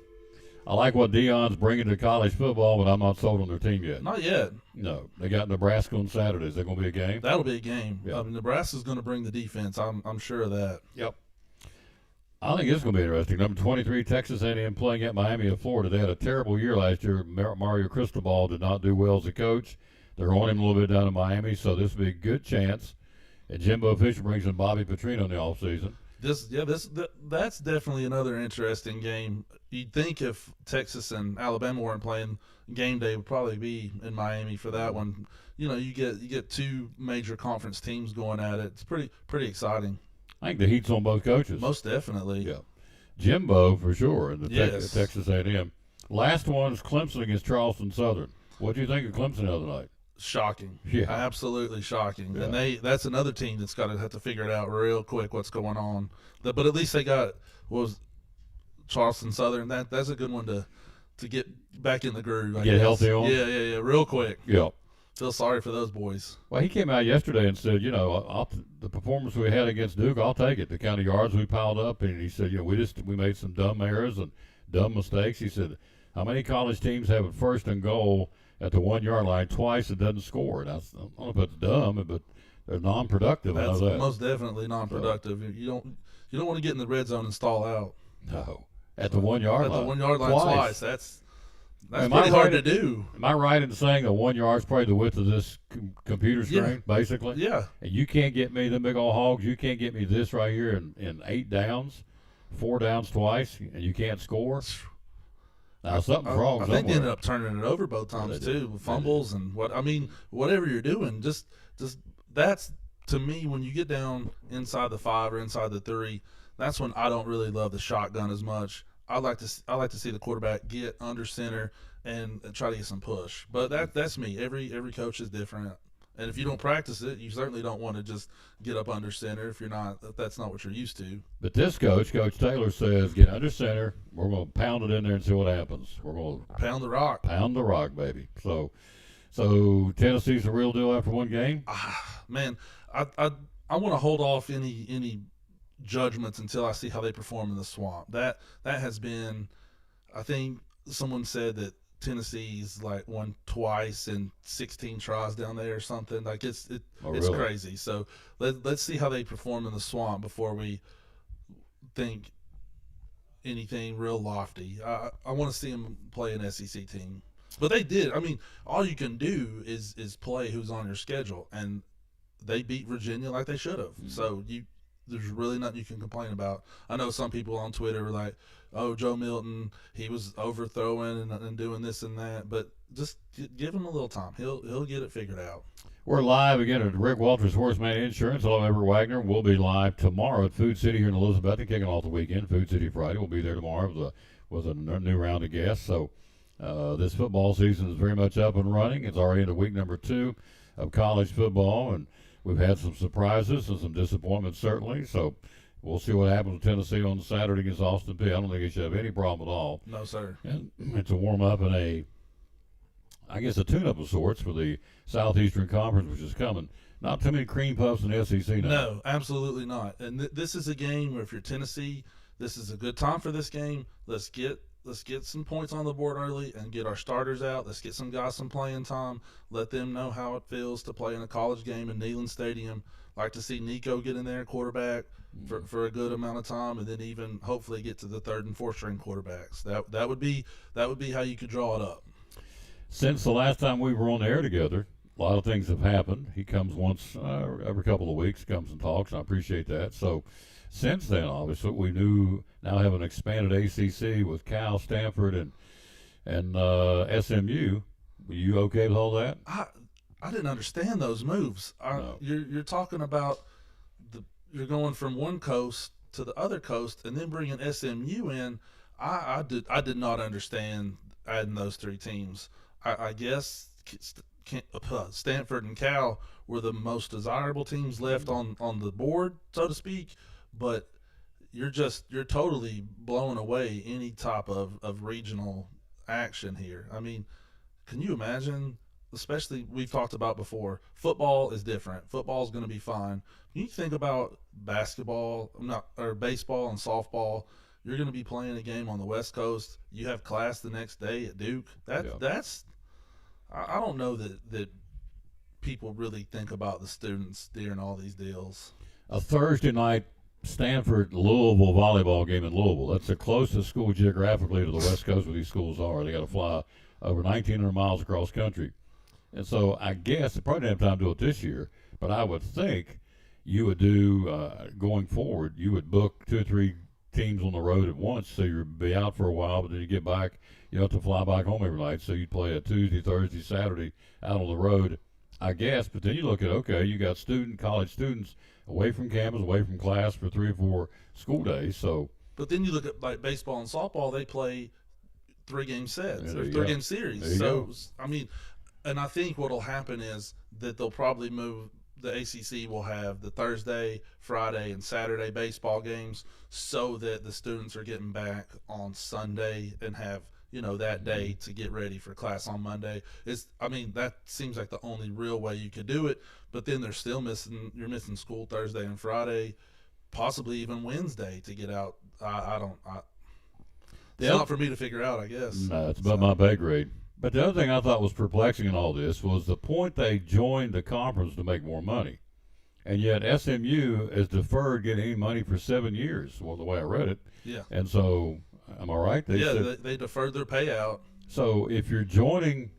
[SPEAKER 1] I like what Deion's bringing to college football, but I'm not sold on their team yet.
[SPEAKER 9] Not yet.
[SPEAKER 1] No, they got Nebraska on Saturday. Is that going to be a game?
[SPEAKER 9] That'll be a game. Yeah. Nebraska's going to bring the defense. I'm sure of that.
[SPEAKER 1] Yep. I think it's going to be interesting. Number 23, Texas A&M playing at Miami of Florida. They had a terrible year last year. Mario Cristobal did not do well as a coach. They're on him a little bit down in Miami, so this will be a good chance. And Jimbo Fisher brings in Bobby Petrino in the offseason.
[SPEAKER 9] That's definitely another interesting game. You'd think if Texas and Alabama weren't playing, game day would probably be in Miami for that one. You get 2 major conference teams going at it. It's pretty exciting.
[SPEAKER 1] I think the heat's on both coaches.
[SPEAKER 9] Most definitely.
[SPEAKER 1] Yeah. Jimbo for sure in the Texas A&M. Last one is Clemson against Charleston Southern. What do you think of Clemson the other night?
[SPEAKER 9] Shocking.
[SPEAKER 1] Yeah.
[SPEAKER 9] Absolutely shocking.
[SPEAKER 1] Yeah.
[SPEAKER 9] And that's another team that's got to have to figure it out real quick what's going on. But at least they got Charleston Southern. That's a good one to get back in the groove. I
[SPEAKER 1] guess. Healthy on?
[SPEAKER 9] Yeah, real quick.
[SPEAKER 1] Yeah.
[SPEAKER 9] Feel sorry for those boys.
[SPEAKER 1] Well, he came out yesterday and said, the performance we had against Duke, I'll take it. The kind of yards we piled up, and he said, we made some dumb errors and dumb mistakes. He said, how many college teams have a 1st and goal at the 1-yard line twice and doesn't score? And I don't know if it's dumb, but they're non-productive.
[SPEAKER 9] That's
[SPEAKER 1] I know that.
[SPEAKER 9] Most definitely non-productive. So, you don't want to get in the red zone and stall out.
[SPEAKER 1] No, at the 1-yard line.
[SPEAKER 9] At the 1-yard line twice. That's
[SPEAKER 1] Am I
[SPEAKER 9] pretty hard
[SPEAKER 1] right
[SPEAKER 9] to do.
[SPEAKER 1] Am I right in saying a 1 yard is probably the width of this computer screen, basically?
[SPEAKER 9] Yeah.
[SPEAKER 1] And you can't get me, them big old hogs, you can't get me this right here in 8 downs, 4 downs twice, and you can't score? Now, something's wrong
[SPEAKER 9] I
[SPEAKER 1] somewhere.
[SPEAKER 9] think they ended up turning it over both times, too, with fumbles and whatever you're doing, just that's, to me, when you get down inside the 5 or inside the 3, that's when I don't really love the shotgun as much. I like to see the quarterback get under center and try to get some push. But that's me. Every coach is different, and if you don't practice it, you certainly don't want to just get up under center if that's not what you're used to.
[SPEAKER 1] But this Coach Taylor says, get under center. We're going to pound it in there and see what happens. We're going to
[SPEAKER 9] pound the rock.
[SPEAKER 1] Pound the rock, baby. So Tennessee's the real deal after one game.
[SPEAKER 9] Man, I want to hold off any judgments until I see how they perform in the Swamp. That has been, I think someone said that Tennessee's like won twice in 16 tries down there or something. Like it's
[SPEAKER 1] really?
[SPEAKER 9] crazy. So let's see how they perform in the Swamp before we think anything real lofty. I want to see them play an SEC team, but they did. I mean, all you can do is play who's on your schedule, and they beat Virginia like they should have. Mm-hmm. So there's really nothing you can complain about. I know some people on Twitter were like, oh, Joe Milton, he was overthrowing and doing this and that. But just give him a little time. He'll get it figured out.
[SPEAKER 1] We're live again at Rick Walters Horseman Insurance. Hello, Everett Wagner. We'll be live tomorrow at Food City here in Elizabeth, kicking off the weekend. Food City Friday. We'll be there tomorrow with a new round of guests. So this football season is very much up and running. It's already into week number 2 of college football, and we've had some surprises and some disappointments, certainly. So we'll see what happens with Tennessee on Saturday against Austin Peay. I don't think it should have any problem at all.
[SPEAKER 9] No, sir.
[SPEAKER 1] And it's a warm-up and I guess a tune-up of sorts for the Southeastern Conference, which is coming. Not too many cream puffs in the SEC now.
[SPEAKER 9] No, absolutely not. And this is a game where if you're Tennessee, this is a good time for this game. Let's get some points on the board early and get our starters out. Let's get some guys some playing time. Let them know how it feels to play in a college game in Neyland Stadium. Like to see Nico get in there quarterback for a good amount of time, and then even hopefully get to the 3rd and 4th string quarterbacks. That would be how you could draw it up.
[SPEAKER 1] Since the last time we were on the air together, a lot of things have happened. He comes once every couple of weeks, comes and talks, and I appreciate that. So since then, obviously, we now have an expanded ACC with Cal, Stanford, and SMU. Were you okay with all that?
[SPEAKER 9] I didn't understand those moves.
[SPEAKER 1] No.
[SPEAKER 9] You're talking about you're going from one coast to the other coast and then bringing SMU in. I did not understand adding those 3 teams. I guess Stanford and Cal were the most desirable teams left on the board, so to speak. But you're totally blowing away any type of regional action here. I mean, can you imagine? Especially, we've talked about before, football is different. Football is going to be fine. When you think about baseball and softball, you're going to be playing a game on the West Coast. You have class the next day at Duke. That's I don't know that people really think about the students during all these deals.
[SPEAKER 1] A Thursday night Stanford-Louisville volleyball game in Louisville. That's the closest school geographically to the West Coast where these schools are. They got to fly over 1,900 miles across country. And so I guess they probably didn't have time to do it this year, but I would think you would do, going forward, you would book 2 or 3 teams on the road at once, so you'd be out for a while, but then you get back, you have to fly back home every night, so you'd play a Tuesday, Thursday, Saturday out on the road, I guess. But then you look at, okay, you got college students away from campus, away from class for 3 or 4 school days. So,
[SPEAKER 9] but then you look at like baseball and softball, they play 3-game sets or 3-game series.
[SPEAKER 1] So,
[SPEAKER 9] I mean, and I think what'll happen is that they'll probably move. The ACC will have the Thursday, Friday, and Saturday baseball games so that the students are getting back on Sunday and have, that day to get ready for class on Monday. That seems like the only real way you could do it, but then you're missing school Thursday and Friday, possibly even Wednesday to get out. It's not for me to figure out, I guess.
[SPEAKER 1] No, it's above my pay grade. But the other thing I thought was perplexing in all this was the point they joined the conference to make more money. And yet SMU has deferred getting any money for 7 years, well, the way I read it.
[SPEAKER 9] Yeah.
[SPEAKER 1] And so, am I right?
[SPEAKER 9] They deferred their payout.
[SPEAKER 1] So if you're joining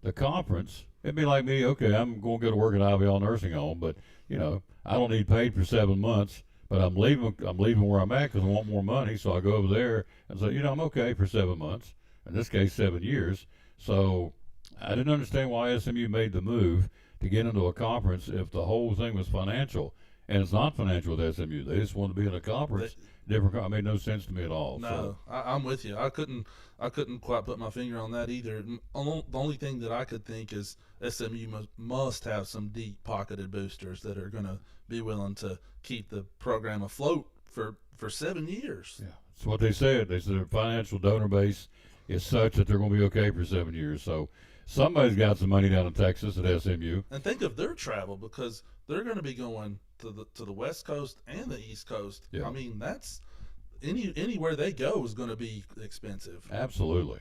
[SPEAKER 1] the conference, it'd be like me. Okay, I'm going to go to work at IVL nursing home, but I don't need paid for 7 months. But I'm leaving. I'm leaving where I'm at because I want more money. So I go over there and say, I'm okay for 7 months. In this case, 7 years. So I didn't understand why SMU made the move to get into a conference if the whole thing was financial. And it's not financial with SMU. They just want to be in a conference. It made no sense to me at all.
[SPEAKER 9] No,
[SPEAKER 1] So.
[SPEAKER 9] I'm with you. I couldn't quite put my finger on that either. The only thing that I could think is SMU must have some deep pocketed boosters that are going to be willing to keep the program afloat for 7 years.
[SPEAKER 1] Yeah, that's what they said. They said their financial donor base is such that they're going to be okay for 7 years. So somebody's got some money down in Texas at SMU.
[SPEAKER 9] And think of their travel, because they're going to be going to the West Coast and the East Coast.
[SPEAKER 1] Yeah.
[SPEAKER 9] I mean, that's anywhere they go is going to be expensive.
[SPEAKER 1] Absolutely.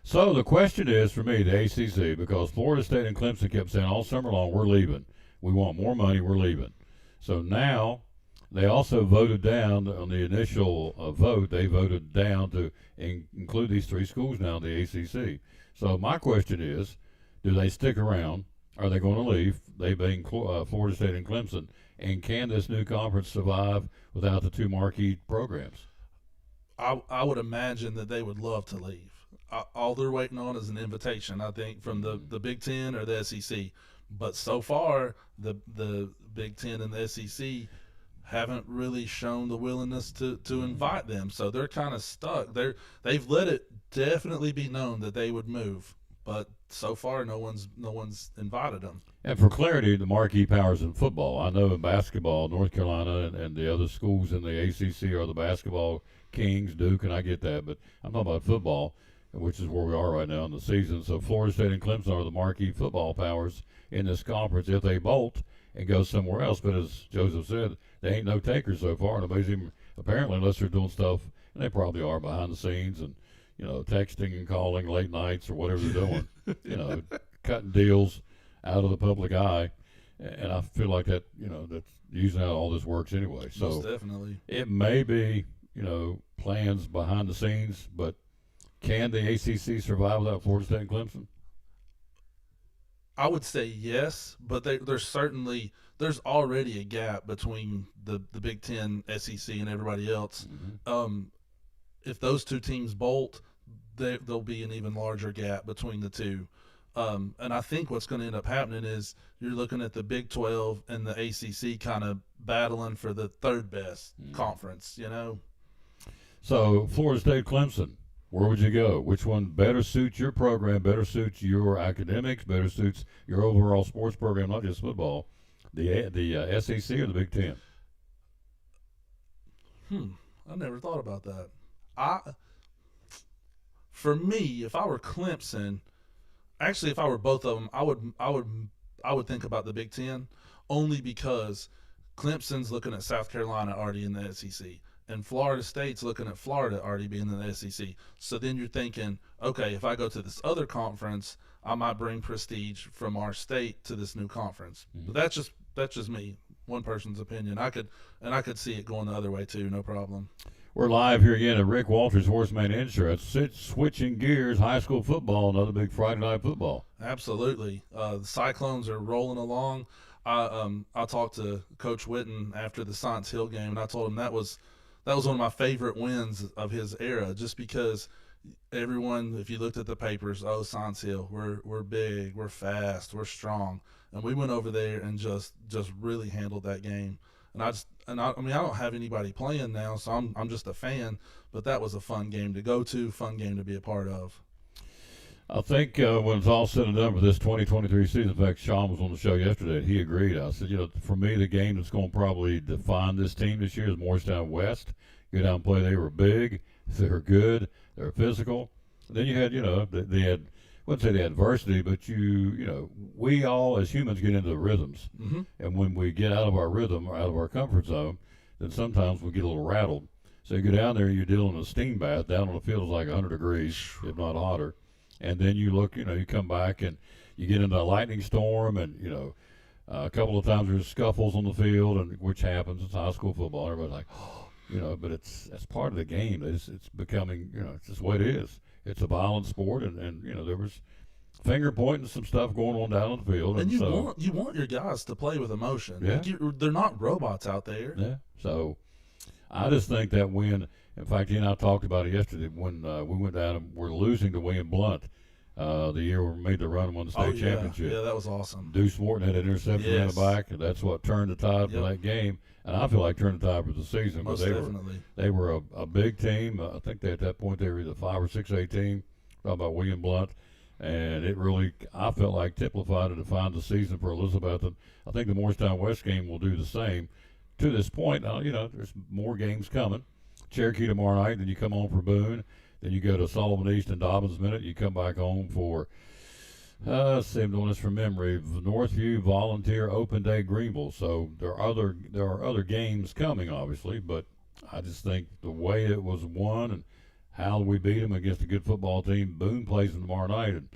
[SPEAKER 1] So the question is for me, the ACC, because Florida State and Clemson kept saying all summer long, we're leaving. We want more money. We're leaving. So now they also voted down on the initial vote. They voted down to include these three schools now in the ACC. So my question is, do they stick around? Are they going to leave? They being Florida State and Clemson. And can this new conference survive without the two marquee programs?
[SPEAKER 9] I would imagine that they would love to leave. All they're waiting on is an invitation, I think, from the Big Ten or the SEC. But so far, the Big Ten and the SEC haven't really shown the willingness to invite them. So they're kind of stuck. They've let it definitely be known that they would move, but so far no one's invited them.
[SPEAKER 1] And for clarity, the marquee powers in football. I know in basketball, North Carolina and the other schools in the ACC are the basketball kings, Duke, and I get that. But I'm talking about football, which is where we are right now in the season. So Florida State and Clemson are the marquee football powers in this conference if they bolt and go somewhere else. But as Joseph said, they ain't no takers so far. Nobody's even, apparently, unless they're doing stuff, and they probably are behind the scenes and, texting and calling late nights or whatever they're doing, cutting deals out of the public eye. And I feel like that, that's usually how all this works anyway. So
[SPEAKER 9] most definitely.
[SPEAKER 1] It may be, plans behind the scenes, but can the ACC survive without Florida State and Clemson?
[SPEAKER 9] I would say yes, but there's already a gap between the Big Ten, SEC, and everybody else.
[SPEAKER 1] Mm-hmm.
[SPEAKER 9] If those two teams bolt, there'll be an even larger gap between the two. And I think what's going to end up happening is you're looking at the Big 12 and the ACC kind of battling for the third best conference,
[SPEAKER 1] So Florida State, Clemson, where would you go? Which one better suits your program, better suits your academics, better suits your overall sports program, not just football? The SEC or the Big Ten?
[SPEAKER 9] I never thought about that. For me, if I were Clemson, actually, if I were both of them, I would think about the Big Ten, only because Clemson's looking at South Carolina already in the SEC, and Florida State's looking at Florida already being in the SEC. So then you're thinking, okay, if I go to this other conference, I might bring prestige from our state to this new conference.
[SPEAKER 1] Mm-hmm.
[SPEAKER 9] But that's just me, one person's opinion. I could see it going the other way too, no problem.
[SPEAKER 1] We're live here again at Rick Walters Horseman Insurance. Switching gears, high school football, another big Friday night football.
[SPEAKER 9] Absolutely. The Cyclones are rolling along. I talked to Coach Witten after the Science Hill game, and I told him that was one of my favorite wins of his era, just because everyone, if you looked at the papers, Science Hill, we're big, we're fast, we're strong, and we went over there and just really handled that game. I don't have anybody playing now, so I'm just a fan. But that was a fun game to go to, fun game to be a part of.
[SPEAKER 1] I think when it's all said and done for this 2023 season, in fact, Sean was on the show yesterday, and he agreed. I said, for me, the game that's going to probably define this team this year is Morristown West. Go down and play. They were big. They were good. They were physical. Then you had, they had, I wouldn't say the adversity, but we all as humans get into the rhythms.
[SPEAKER 9] Mm-hmm.
[SPEAKER 1] And when we get out of our rhythm or out of our comfort zone, then sometimes we get a little rattled. So you go down there and you're dealing with a steam bath. Down on the field is like 100 degrees, if not hotter. And then you look, you come back and you get into a lightning storm, and, a couple of times there's scuffles on the field, and which happens. It's high school football. Everybody's like, but that's part of the game. It's becoming, it's just what it is. it's a violent sport, and there was finger pointing, some stuff going on down on the field,
[SPEAKER 9] and you want your guys to play with emotion.
[SPEAKER 1] Yeah.
[SPEAKER 9] Like they're not robots out there.
[SPEAKER 1] Yeah. So I just think that win. In fact, he and I talked about it yesterday when we went down and we're losing to William Blunt. The year we made the run and won the state championship.
[SPEAKER 9] Yeah, that was awesome.
[SPEAKER 1] Deuce Morton had an interception in the back, and that's what turned the tide for that game. And I feel like turned the tide for the season.
[SPEAKER 9] Most definitely.
[SPEAKER 1] They were a big team. I think at that point they were either 5 or 6A team. Talking about William Blunt. And it really, I felt like, typified and defined the season for Elizabeth. And I think the Morristown West game will do the same. To this point, now, there's more games coming. Cherokee tomorrow night, then you come home for Boone. Then you go to Sullivan East and Dobbins Minute. You come back home for, let's see, I'm doing this from memory, Northview, Volunteer, Open Day, Greenville. So there are other games coming, obviously, but I just think the way it was won and how we beat them against a good football team. Boone plays them tomorrow night, and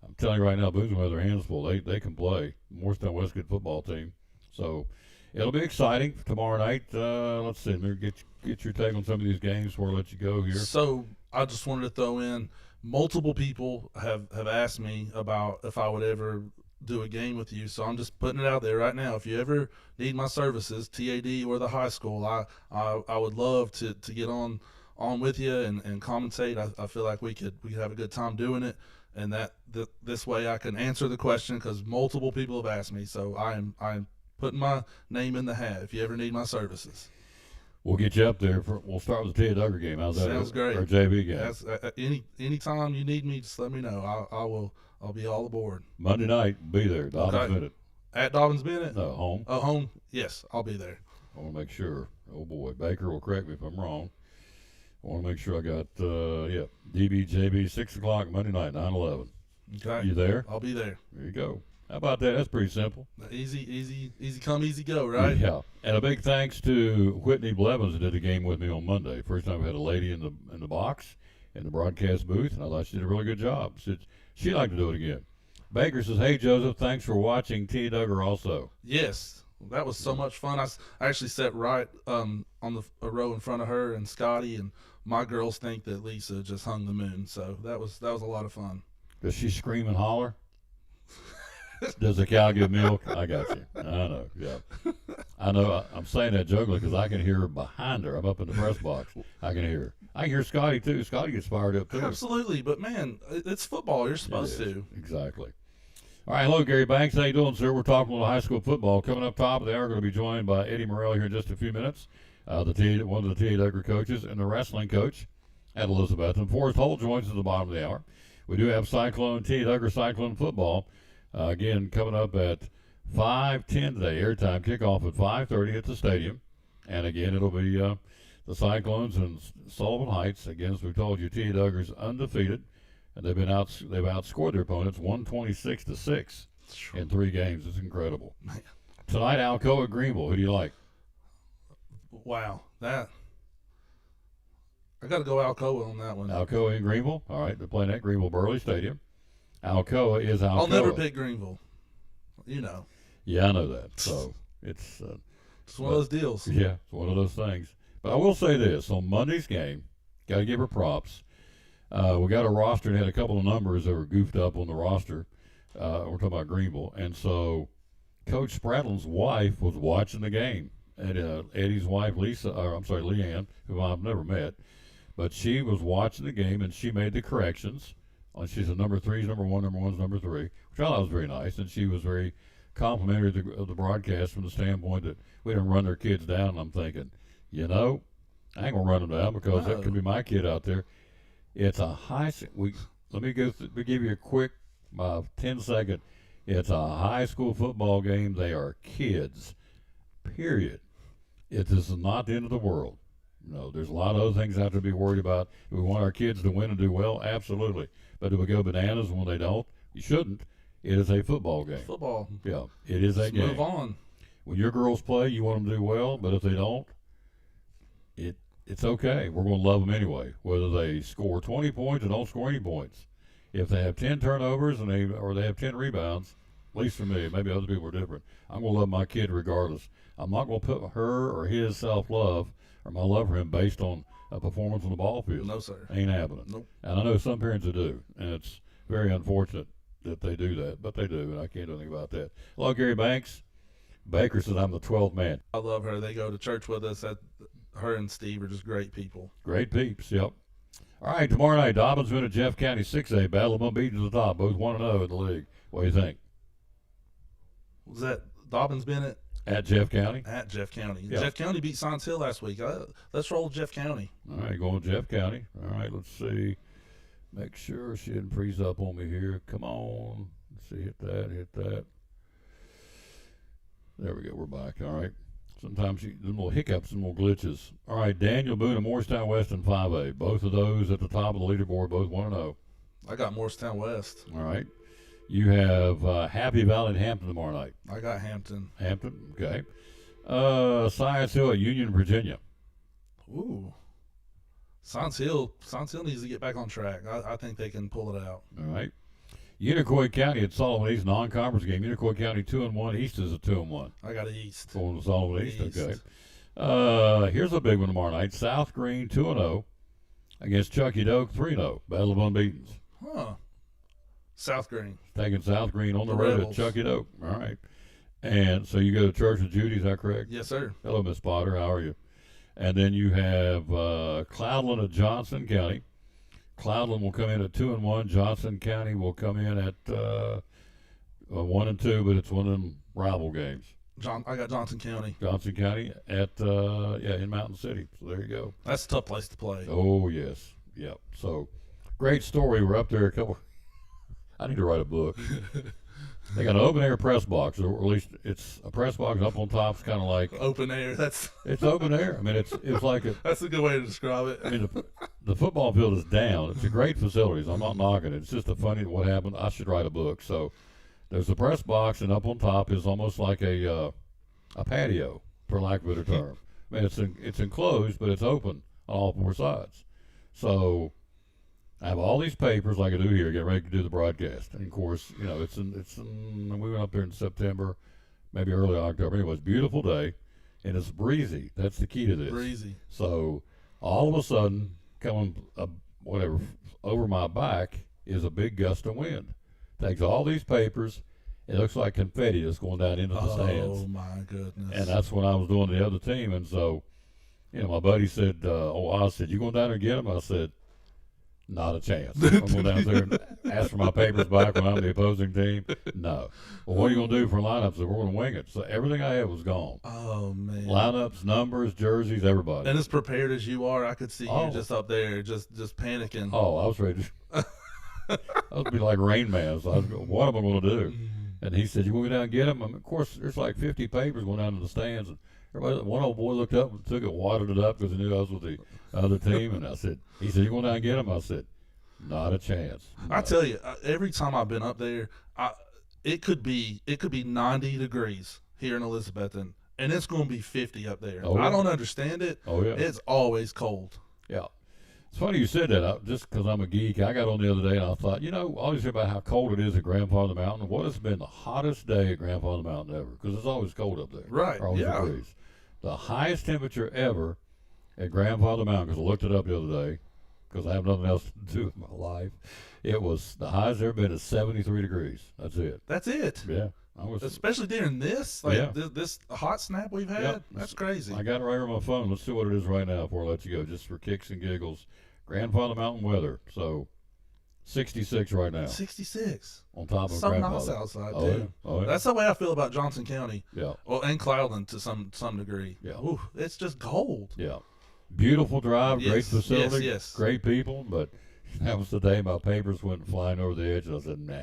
[SPEAKER 1] I'm telling you right now, Boone's going to have their hands full. They can play. Morristown West good football team. So it'll be exciting tomorrow night. Let's see, maybe get your take on some of these games before I let you go here.
[SPEAKER 9] So I just wanted to throw in, multiple people have asked me about if I would ever do a game with you. So I'm just putting it out there right now. If you ever need my services, TAD or the high school, I would love to get on with you and commentate. I feel like we could have a good time doing it, and this way I can answer the question because multiple people have asked me. So I'm putting my name in the hat if you ever need my services.
[SPEAKER 1] We'll get you up there. We'll start with the Tia Duggar game. How's that?
[SPEAKER 9] Sounds great.
[SPEAKER 1] Or JV game.
[SPEAKER 9] Any time you need me, just let me know. I'll be all aboard.
[SPEAKER 1] Monday night, be there. Dobbins Minute.
[SPEAKER 9] At Dobbins Minute?
[SPEAKER 1] No, home.
[SPEAKER 9] Oh, home? Yes, I'll be there.
[SPEAKER 1] I want to make sure. Oh boy, Baker will correct me if I'm wrong. I want to make sure I got DBJB 6 o'clock Monday night, 9/11.
[SPEAKER 9] Okay.
[SPEAKER 1] You there?
[SPEAKER 9] I'll be there.
[SPEAKER 1] There you go. How about that? That's pretty simple.
[SPEAKER 9] Easy come, easy go, right?
[SPEAKER 1] Yeah. And a big thanks to Whitney Blevins, who did a game with me on Monday. First time we had a lady in the box in the broadcast booth, and I thought she did a really good job. She'd like to do it again. Baker says, "Hey Joseph, thanks for watching T. Duggar also."
[SPEAKER 9] Yes, that was so much fun. I actually sat right on a row in front of her and Scotty, and my girls think that Lisa just hung the moon. So that was a lot of fun.
[SPEAKER 1] Does she scream and holler? Does the cow give milk? I got you. I know. Yeah, I know. I'm saying that jokingly because I can hear her behind her. I'm up in the press box. I can hear her. I can hear Scotty too. Scotty gets fired up too.
[SPEAKER 9] Absolutely, but man, it's football. You're supposed to.
[SPEAKER 1] Exactly. All right, hello, Gary Banks. How you doing, sir? We're talking a little high school football. Coming up top of the hour, going to be joined by Eddie Morrell here in just a few minutes, one of the T.A. Duggar coaches and the wrestling coach at Elizabeth. And Forrest Holt joins us at the bottom of the hour. We do have Cyclone T.A. Duggar Cyclone football. Again, coming up at 5:10 today, airtime kickoff at 5:30 at the stadium. And again, it'll be the Cyclones and Sullivan Heights. Again, as we told you, T.A. Duggar's undefeated. And they've outscored their opponents 126-6 in 3 games. It's incredible.
[SPEAKER 9] Man.
[SPEAKER 1] Tonight, Alcoa Greenville. Who do you like?
[SPEAKER 9] Wow, I got to go Alcoa on that one.
[SPEAKER 1] Alcoa in Greenville. All right, they're playing at Greenville Burley Stadium. Alcoa is Alcoa.
[SPEAKER 9] I'll never pick Greenville.
[SPEAKER 1] Yeah, I know that. So it's
[SPEAKER 9] one of those deals.
[SPEAKER 1] Yeah, it's one of those things. But I will say this: on Monday's game, got to give her props. We got a roster and had a couple of numbers that were goofed up on the roster. We're talking about Greenville. And so Coach Spratlin's wife was watching the game. And Eddie's wife, Leanne, who I've never met, but she was watching the game and she made the corrections. She said number 3 is number 1, number 1 is number 3, which I thought was very nice. And she was very complimentary of the broadcast from the standpoint that we don't run their kids down. And I'm thinking, I ain't going to run them down because that could be my kid out there. It's a let me give you a quick 10-second. It's a high school football game. They are kids, period. It is not the end of the world. There's a lot of other things I have to be worried about. Do we want our kids to win and do well? Absolutely. But do we go bananas when they don't? You shouldn't. It is a football game.
[SPEAKER 9] Football.
[SPEAKER 1] Yeah, it is a game.
[SPEAKER 9] Move on.
[SPEAKER 1] When your girls play, you want them to do well, but if they don't, it's okay. We're going to love them anyway, whether they score 20 points or don't score any points. If they have 10 turnovers or they have 10 rebounds, at least for me, maybe other people are different, I'm going to love my kid regardless. I'm not going to put her or his self-love or my love for him based on a performance on the ball field.
[SPEAKER 9] No, sir.
[SPEAKER 1] Ain't happening.
[SPEAKER 9] Nope.
[SPEAKER 1] And I know some parents that do, and it's very unfortunate that they do that, but they do, and I can't do anything about that. Hello, Gary Banks. Baker says I'm the 12th man.
[SPEAKER 9] I love her. They go to church with us. Her and Steve are just great people.
[SPEAKER 1] Great peeps, yep. All right, tomorrow night, Dobbins win at Jeff County 6A. Battle of unbeaten to the top, both 1-0 in the league. What do you think?
[SPEAKER 9] Was that Dobbins Bennett?
[SPEAKER 1] At Jeff County?
[SPEAKER 9] At Jeff County.
[SPEAKER 1] Yeah.
[SPEAKER 9] Jeff County beat Science Hill last week. Let's roll Jeff County.
[SPEAKER 1] All right, going to Jeff County. All right, let's see. Make sure she didn't freeze up on me here. Come on. Let's see, hit that. There we go, we're back. All right. Sometimes there's little hiccups and little glitches. All right, Daniel Boone and Morristown West in 5A. Both of those at the top of the leaderboard, both 1-0.
[SPEAKER 9] I got Morristown West.
[SPEAKER 1] All right. You have Happy Valley and Hampton tomorrow night.
[SPEAKER 9] I got Hampton.
[SPEAKER 1] Hampton, okay. Science Hill at Union, Virginia.
[SPEAKER 9] Ooh. Science Hill needs to get back on track. I think they can pull it out.
[SPEAKER 1] All right. Unicoi County at Solomon East, non-conference game. Unicoi County 2-1. East is a 2-1.
[SPEAKER 9] I got East.
[SPEAKER 1] Going to Solomon East, okay. Here's a big one tomorrow night. South Green 2-0 against Chucky Doak 3-0. Battle of unbeatens.
[SPEAKER 9] Huh. South Green.
[SPEAKER 1] Taking South Green on the
[SPEAKER 9] The
[SPEAKER 1] road
[SPEAKER 9] Rebels.
[SPEAKER 1] at Chucky Doak. All right. And so you go to church with Judy, is that correct?
[SPEAKER 9] Yes, sir.
[SPEAKER 1] Hello, Miss Potter. How are you? And then you have Cloudland at Johnson County. Cloudland will come in at 2-1. Johnson County will come in at 1-2, but it's one of them rival games.
[SPEAKER 9] I got Johnson County.
[SPEAKER 1] Johnson County at in Mountain City. So there you go.
[SPEAKER 9] That's a tough place to play.
[SPEAKER 1] Oh yes, yep. So great story. We're up there a couple. I need to write a book. They got an open air press box, or at least it's a press box up on top. It's kind of like
[SPEAKER 9] Open air.
[SPEAKER 1] it's open air. I mean, it's like a.
[SPEAKER 9] That's a good way to describe it.
[SPEAKER 1] I mean, the football field is down. It's a great facility. I'm not knocking it. It's just a funny what happened. I should write a book. So there's a press box, and up on top is almost like a patio, for lack of a better term. I mean, it's enclosed, but it's open on all four sides. So I have all these papers like I do here, get ready to do the broadcast. And of course, you know, we went up there in September, maybe early October. Anyway, it's a beautiful day, and it's breezy. That's the key to this.
[SPEAKER 9] Breezy.
[SPEAKER 1] So all of a sudden, coming over my back is a big gust of wind. Takes all these papers. It looks like confetti that's going down into the stands.
[SPEAKER 9] Oh my goodness!
[SPEAKER 1] And that's what I was doing to the other team. And so, you know, my buddy said, I said, you going down there and get them? I said, not a chance. I'm going down there and ask for my papers back when I'm the opposing team. No. Well, what are you going to do for lineups? So we're going to wing it. So everything I had was gone.
[SPEAKER 9] Oh man!
[SPEAKER 1] Lineups, numbers, jerseys, everybody.
[SPEAKER 9] And as prepared as you are, I could see
[SPEAKER 1] Oh.
[SPEAKER 9] you just up there, just panicking.
[SPEAKER 1] Oh, I was ready. I was be like Rain Man. So I was going, what am I going to do? And he said, you want to go down and get them? I mean, of course, there's like 50 papers going down to the stands. And one old boy looked up and took it, wadded it up because he knew I was with the other team. And he said, you going down and get them? I said, not a chance. No.
[SPEAKER 9] I tell you, every time I've been up there, it could be 90 degrees here in Elizabethton, and it's going to be 50 up there.
[SPEAKER 1] Oh, yeah.
[SPEAKER 9] I don't understand it.
[SPEAKER 1] Oh, yeah.
[SPEAKER 9] It's always cold.
[SPEAKER 1] Yeah. It's funny you said that. Just because I'm a geek, I got on the other day and I thought, you know, I always hear about how cold it is at Grandfather Mountain. What has been the hottest day at Grandfather Mountain ever? Because it's always cold up there.
[SPEAKER 9] Right,
[SPEAKER 1] Always
[SPEAKER 9] yeah.
[SPEAKER 1] degrees. The highest temperature ever at Grandfather Mountain, because I looked it up the other day, because I have nothing else to do with my life. It was the highest ever been is 73 degrees. That's it.
[SPEAKER 9] That's it.
[SPEAKER 1] Yeah.
[SPEAKER 9] Especially during this hot snap we've had.
[SPEAKER 1] Yep.
[SPEAKER 9] That's crazy.
[SPEAKER 1] I got it right here on my phone. Let's see what it is right now before I let you go, just for kicks and giggles. Grandfather Mountain weather. So 66 right now.
[SPEAKER 9] 66.
[SPEAKER 1] On top of
[SPEAKER 9] so
[SPEAKER 1] Grandfather.
[SPEAKER 9] nice outside
[SPEAKER 1] Oh,
[SPEAKER 9] too.
[SPEAKER 1] yeah. Oh, yeah.
[SPEAKER 9] That's the way I feel about Johnson County.
[SPEAKER 1] Yeah.
[SPEAKER 9] Well, and Cloudland to some degree.
[SPEAKER 1] Yeah.
[SPEAKER 9] Ooh, it's just cold.
[SPEAKER 1] Yeah. Beautiful drive,
[SPEAKER 9] Yes,
[SPEAKER 1] great facility,
[SPEAKER 9] yes.
[SPEAKER 1] great people, but that was the day my papers went flying over the edge, and I said, nah,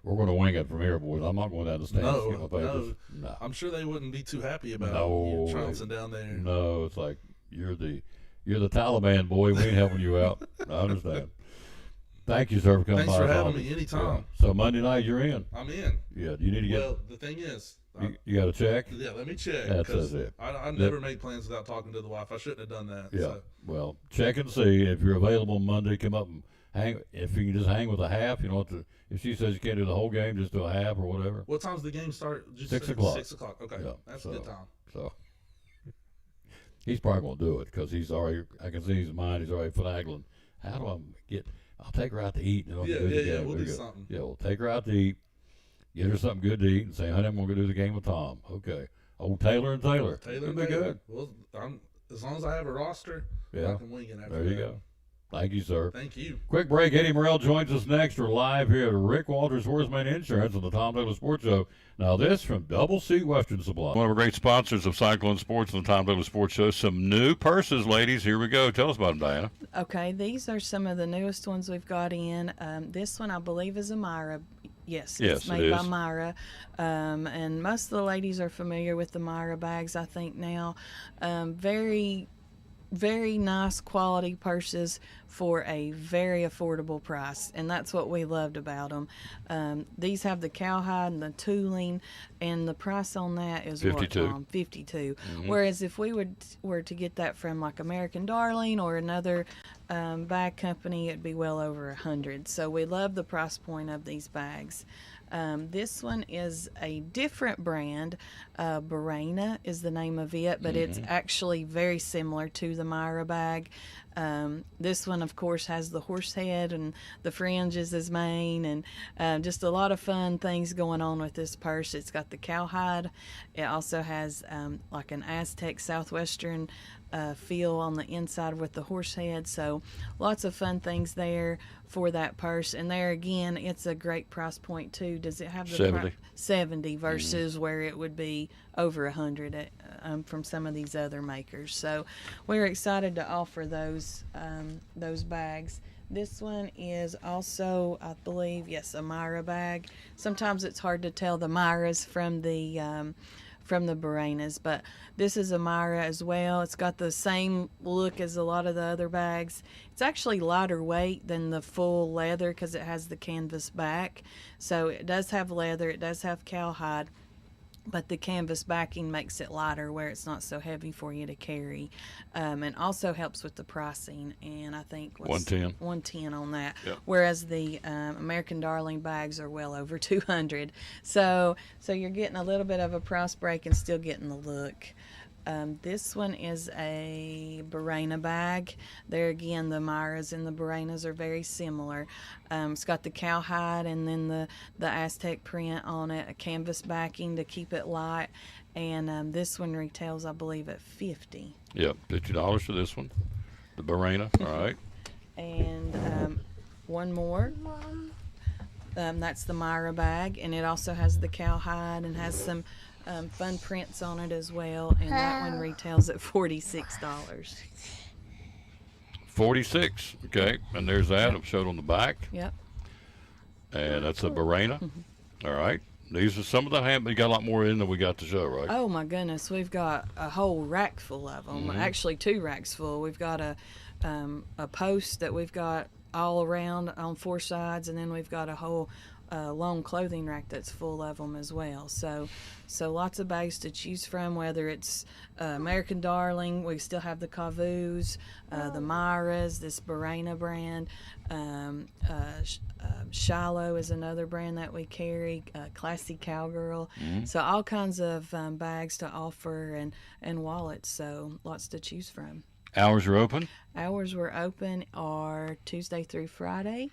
[SPEAKER 1] we're going to wing it from here, boys. I'm not going down the stands to get my papers.
[SPEAKER 9] No.
[SPEAKER 1] No.
[SPEAKER 9] I'm sure they wouldn't be too happy about
[SPEAKER 1] No.
[SPEAKER 9] you trouncing down there.
[SPEAKER 1] No, it's like, you're the Taliban, boy. We ain't helping you out. I understand. Thank you, sir, for coming
[SPEAKER 9] Thanks
[SPEAKER 1] by.
[SPEAKER 9] for having me anytime.
[SPEAKER 1] Yeah. So Monday night, you're in.
[SPEAKER 9] I'm in.
[SPEAKER 1] Yeah, you need to get.
[SPEAKER 9] Well, the thing is,
[SPEAKER 1] You got to check.
[SPEAKER 9] yeah, let me check.
[SPEAKER 1] That's
[SPEAKER 9] 'cause
[SPEAKER 1] it.
[SPEAKER 9] I never make plans without talking to the wife. I shouldn't have done that.
[SPEAKER 1] Yeah.
[SPEAKER 9] So.
[SPEAKER 1] Well, check and see if you're available Monday. Come up and hang. If you can just hang with a half, you know what? If she says you can't do the whole game, just do a half or whatever.
[SPEAKER 9] What time's the game start? Just
[SPEAKER 1] 6 o'clock.
[SPEAKER 9] 6 o'clock. Okay,
[SPEAKER 1] Yeah,
[SPEAKER 9] that's
[SPEAKER 1] so-
[SPEAKER 9] a good time.
[SPEAKER 1] So, He's probably going to do it because he's already. I can see his mind. He's already finagling. How do I get? I'll take her out to eat. And
[SPEAKER 9] Yeah. We'll do something.
[SPEAKER 1] Yeah, we'll take her out to eat. Get her something good to eat, and say, "Honey, I'm going to go do the game with Tom." Okay. Old Taylor and Taylor.
[SPEAKER 9] Taylor
[SPEAKER 1] It'll be good.
[SPEAKER 9] Well, as long as I have a roster,
[SPEAKER 1] Yeah.
[SPEAKER 9] I can wing it after
[SPEAKER 1] There you go. Thank you, sir.
[SPEAKER 9] Thank you.
[SPEAKER 1] Quick break. Eddie Morrell joins us next. We're live here at Rick Walters Horseman Insurance on the Tom Douglas Sports Show. Now this from Double C Western Supply. One of our great sponsors of Cyclone Sports and the Tom Douglas Sports Show. Some new purses, ladies. Here we go. Tell us about them, Diana.
[SPEAKER 10] Okay, these are some of the newest ones we've got in. This one I believe is a Myra. Yes, it's made by Myra. And most of the ladies are familiar with the Myra bags, I think, now. Very nice quality purses for a very affordable price, and that's what we loved about them. These have the cowhide and the tooling, and the price on that is
[SPEAKER 1] $52.
[SPEAKER 10] $52. Whereas if we were to get that from like American Darling or another bag company, it'd be well over $100. So we love the price point of these bags. This one is a different brand. Barena is the name of it, but it's actually very similar to the Myra bag. This one, of course, has the horse head and the fringes as mane, and just a lot of fun things going on with this purse. It's got the cowhide. It also has like an Aztec Southwestern feel on the inside with the horse head, so lots of fun things there for that purse. And there again, it's a great price point too. Does it have the 70 versus where it would be over 100 from some of these other makers? So we're excited to offer those bags. This one is also, I believe, yes, a Myra bag. Sometimes it's hard to tell the Myras from the Barenas, but this is a Myra as well. It's got the same look as a lot of the other bags. It's actually lighter weight than the full leather because it has the canvas back. So it does have leather, it does have cowhide, but the canvas backing makes it lighter where it's not so heavy for you to carry, and also helps with the pricing. And I think $110 on that. Yep. Whereas the American Darling bags are well over $200. So you're getting a little bit of a price break and still getting the look. This one is a Barena bag. There again, the Myras and the Barenas are very similar. It's got the cowhide and then the Aztec print on it, a canvas backing to keep it light. And this one retails, I believe, at $50.
[SPEAKER 1] Yep, $50 for this one. The Barena, all right.
[SPEAKER 10] And one more. That's the Myra bag, and it also has the cowhide and has some fun prints on it as well, and that one retails at $46.
[SPEAKER 1] 46, okay, and there's that. It showed on the back.
[SPEAKER 10] Yep.
[SPEAKER 1] And that's a Barena. All right. These are some of the we got a lot more in than we got to show, right?
[SPEAKER 10] Oh my goodness, we've got a whole rack full of them. Actually, 2 racks full. We've got a post that we've got all around on 4 sides, and then we've got a whole long clothing rack that's full of them as well. So lots of bags to choose from, whether it's American Darling, we still have the Cavus, the Myras, this Barena brand, Shiloh is another brand that we carry, Classy Cowgirl. So all kinds of bags to offer, and wallets, so lots to choose from.
[SPEAKER 1] Hours are open?
[SPEAKER 10] Hours we're open are Tuesday through Friday.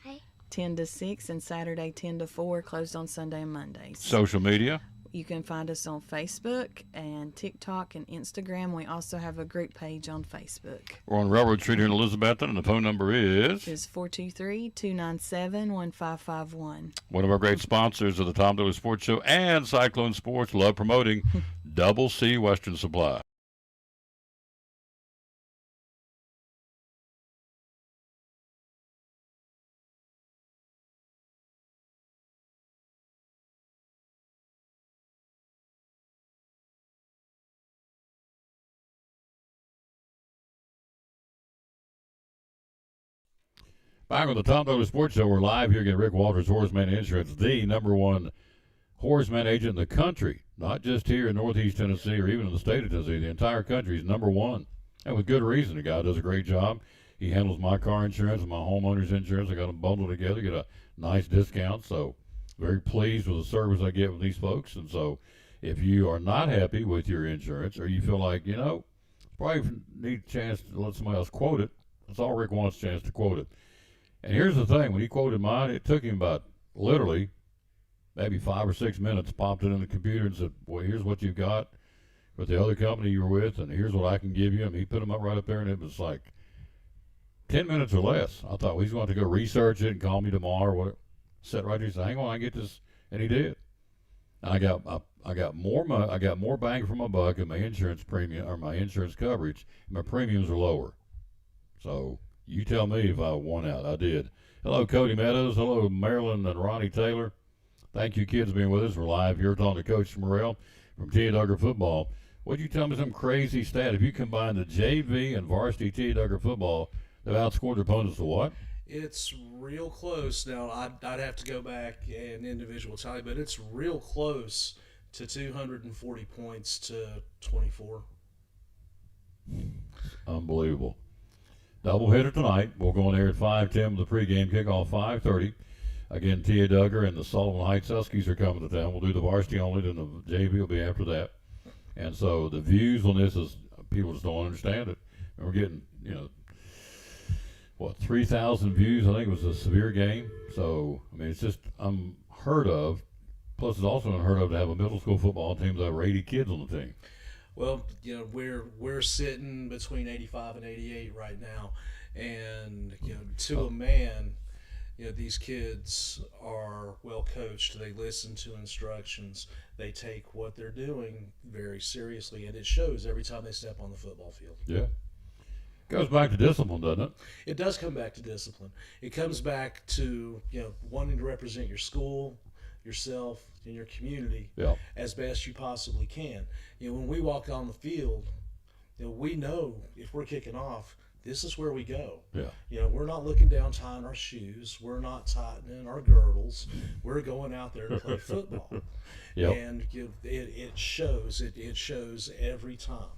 [SPEAKER 10] 10 to 6, and Saturday 10 to 4, closed on Sunday and Mondays.
[SPEAKER 1] Social media?
[SPEAKER 10] You can find us on Facebook and TikTok and Instagram. We also have a group page on Facebook.
[SPEAKER 1] We're on Railroad Street here in Elizabethton, and the phone number is
[SPEAKER 10] 423-297-1551.
[SPEAKER 1] One of our great sponsors of the Tom Douglas Sports Show and Cyclone Sports, love promoting Double C Western Supply. Back on the Tom Douglas Sports Show, we're live here again. Rick Walters, Horseman Insurance, the #1 horseman agent in the country, not just here in Northeast Tennessee or even in the state of Tennessee. The entire country is #1, and with good reason. The guy does a great job. He handles my car insurance and my homeowner's insurance. I got them bundled together, get a nice discount. So very pleased with the service I get with these folks. And so if you are not happy with your insurance, or you feel like, Probably need a chance to let somebody else quote it. That's all Rick wants, a chance to quote it. And here's the thing: when he quoted mine, it took him about literally maybe 5 or 6 minutes. Popped it in the computer and said, "Well, here's what you've got with the other company you were with, and here's what I can give you." And he put them up right up there, and it was like 10 minutes or less. I thought, well, he's going to have to go research it and call me tomorrow. Or whatever. Sat right there and said, "Hang on, I get this," and he did. I got more bang for my buck in my insurance premium or my insurance coverage. And my premiums are lower. So you tell me if I won out. I did. Hello, Cody Meadows. Hello, Marilyn and Ronnie Taylor. Thank you, kids, for being with us. We're live here talking to Coach Morrell from THYE football. What'd you tell me some crazy stat? If you combine the JV and varsity THYE football, they've outscored their opponents to what?
[SPEAKER 11] It's real close. Now, I'd have to go back and individual tally, but it's real close to 240 points to 24.
[SPEAKER 1] Unbelievable. Doubleheader tonight. We'll go on air at 5:10 with the pregame kickoff 5:30. Again, Tia Duggar and the Sullivan Heights Huskies are coming to town. We'll do the varsity only, then the JV will be after that. And so the views on this is people just don't understand it. And we're getting, 3,000 views. I think it was a severe game. So, I mean, it's just unheard of. Plus, it's also unheard of to have a middle school football team with over 80 kids on the team.
[SPEAKER 11] Well, we're sitting between 85 and 88 right now, and to a man, these kids are well coached. They listen to instructions. They take what they're doing very seriously, and it shows every time they step on the football field.
[SPEAKER 1] Yeah. Goes back to discipline, doesn't it?
[SPEAKER 11] It does come back to discipline. It comes back to wanting to represent your school, yourself, and your community as best you possibly can. When we walk on the field, we know if we're kicking off, this is where we go.
[SPEAKER 1] Yeah.
[SPEAKER 11] We're not looking down tying our shoes. We're not tightening our girdles. We're going out there to play football. And it shows. It shows every time.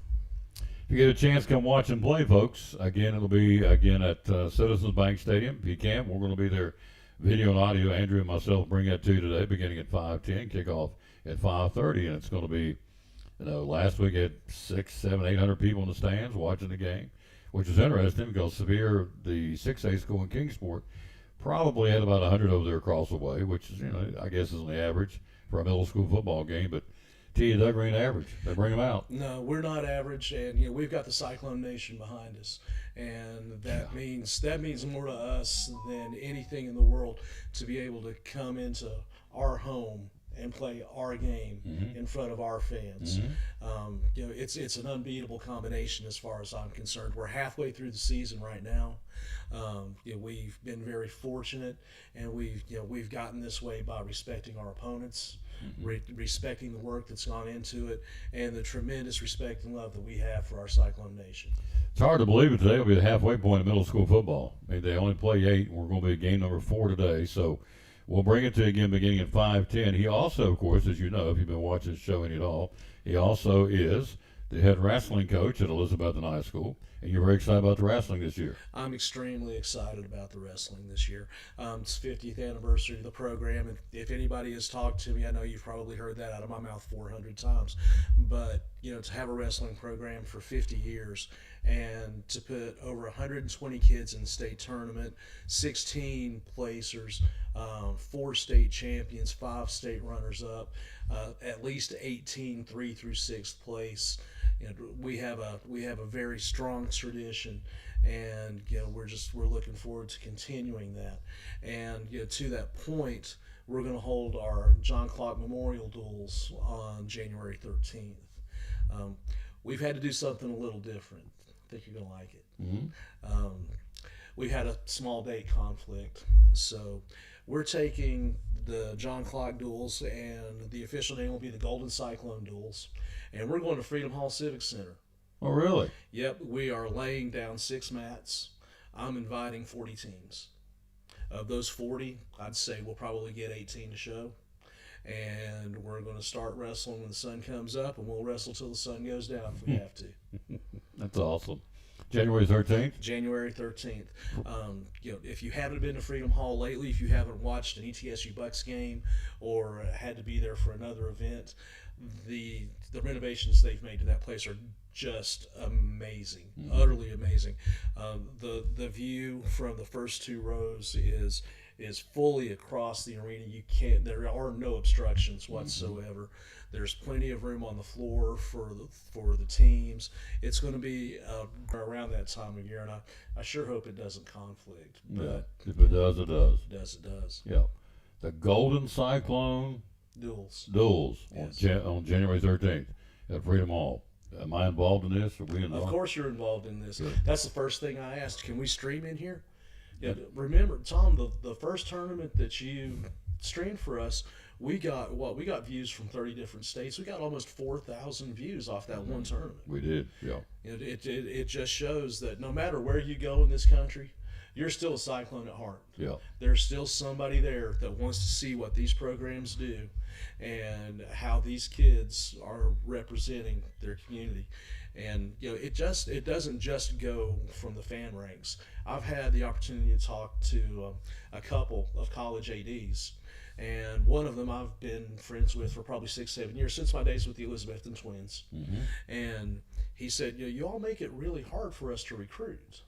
[SPEAKER 1] If you get a chance, come watch and play, folks. Again, it'll be at Citizens Bank Stadium. If you can, we're going to be there, video and audio. Andrew and myself bring that to you today, beginning at 5:10, kickoff at 5:30, and it's going to be, last week had 600, 700, 800 people in the stands watching the game, which is interesting because Sevier, the 6A school in Kingsport, probably had about 100 over there across the way, which is, I guess is the average for a middle school football game, but THYE ain't average. They bring them out.
[SPEAKER 11] No, we're not average, and we've got the Cyclone Nation behind us, and that means more to us than anything in the world to be able to come into our home and play our game in front of our fans. It's an unbeatable combination as far as I'm concerned. We're halfway through the season right now. We've been very fortunate, and we've gotten this way by respecting our opponents, respecting the work that's gone into it, and the tremendous respect and love that we have for our Cyclone Nation.
[SPEAKER 1] It's hard to believe it. Today will be the halfway point of middle school football. I mean, they only play 8, and we're going to be at game number 4 today. So we'll bring it to you again beginning at 5:10. He also, of course, as you know, if you've been watching the show any at all, he also is the head wrestling coach at Elizabethton High School. And you're very excited about the wrestling this year.
[SPEAKER 11] I'm extremely excited about the wrestling this year. It's 50th anniversary of the program, and if anybody has talked to me, I know you've probably heard that out of my mouth 400 times. But to have a wrestling program for 50 years and to put over 120 kids in the state tournament, 16 placers, 4 state champions, 5 state runners-up, at least 18 3 through 6th place. We have a very strong tradition, and we're looking forward to continuing that. And to that point, we're going to hold our John Clark Memorial Duels on January 13th. We've had to do something a little different. I think you're going to like it. We had a small date conflict, so we're taking the John Clark Duels, and the official name will be the Golden Cyclone Duels, and we're going to Freedom Hall Civic Center.
[SPEAKER 1] Oh, really?
[SPEAKER 11] Yep, we are laying down 6 mats. I'm inviting 40 teams. Of those 40, I'd say we'll probably get 18 to show, and we're going to start wrestling when the sun comes up, and we'll wrestle till the sun goes down if we have to.
[SPEAKER 1] That's awesome. January 13th?
[SPEAKER 11] January 13th. If you haven't been to Freedom Hall lately, if you haven't watched an ETSU Bucks game or had to be there for another event, the renovations they've made to that place are just amazing, utterly amazing. The view from the first 2 rows is fully across the arena. There are no obstructions whatsoever. There's plenty of room on the floor for the teams. It's going to be around that time of year, and I sure hope it doesn't conflict. But
[SPEAKER 1] yeah. If it does, it does.
[SPEAKER 11] It does.
[SPEAKER 1] Yeah. The Golden Cyclone
[SPEAKER 11] Duels.
[SPEAKER 1] Yes. on January 13th at Freedom Hall. Am I involved in this? Are we involved?
[SPEAKER 11] Of course you're involved in this.
[SPEAKER 1] Good.
[SPEAKER 11] That's the first thing I asked. Can we stream in here? Yeah. Remember, Tom, the first tournament that you streamed for us, we got views from 30 different states. We got almost 4,000 views off that one tournament.
[SPEAKER 1] We did, yeah.
[SPEAKER 11] It just shows that no matter where you go in this country, you're still a Cyclone at heart.
[SPEAKER 1] Yeah.
[SPEAKER 11] There's still somebody there that wants to see what these programs do and how these kids are representing their community. And it doesn't just go from the fan ranks. I've had the opportunity to talk to a couple of college ADs, and one of them I've been friends with for probably 6-7 years, since my days with the Elizabethton Twins. And he said, you all make it really hard for us to recruit.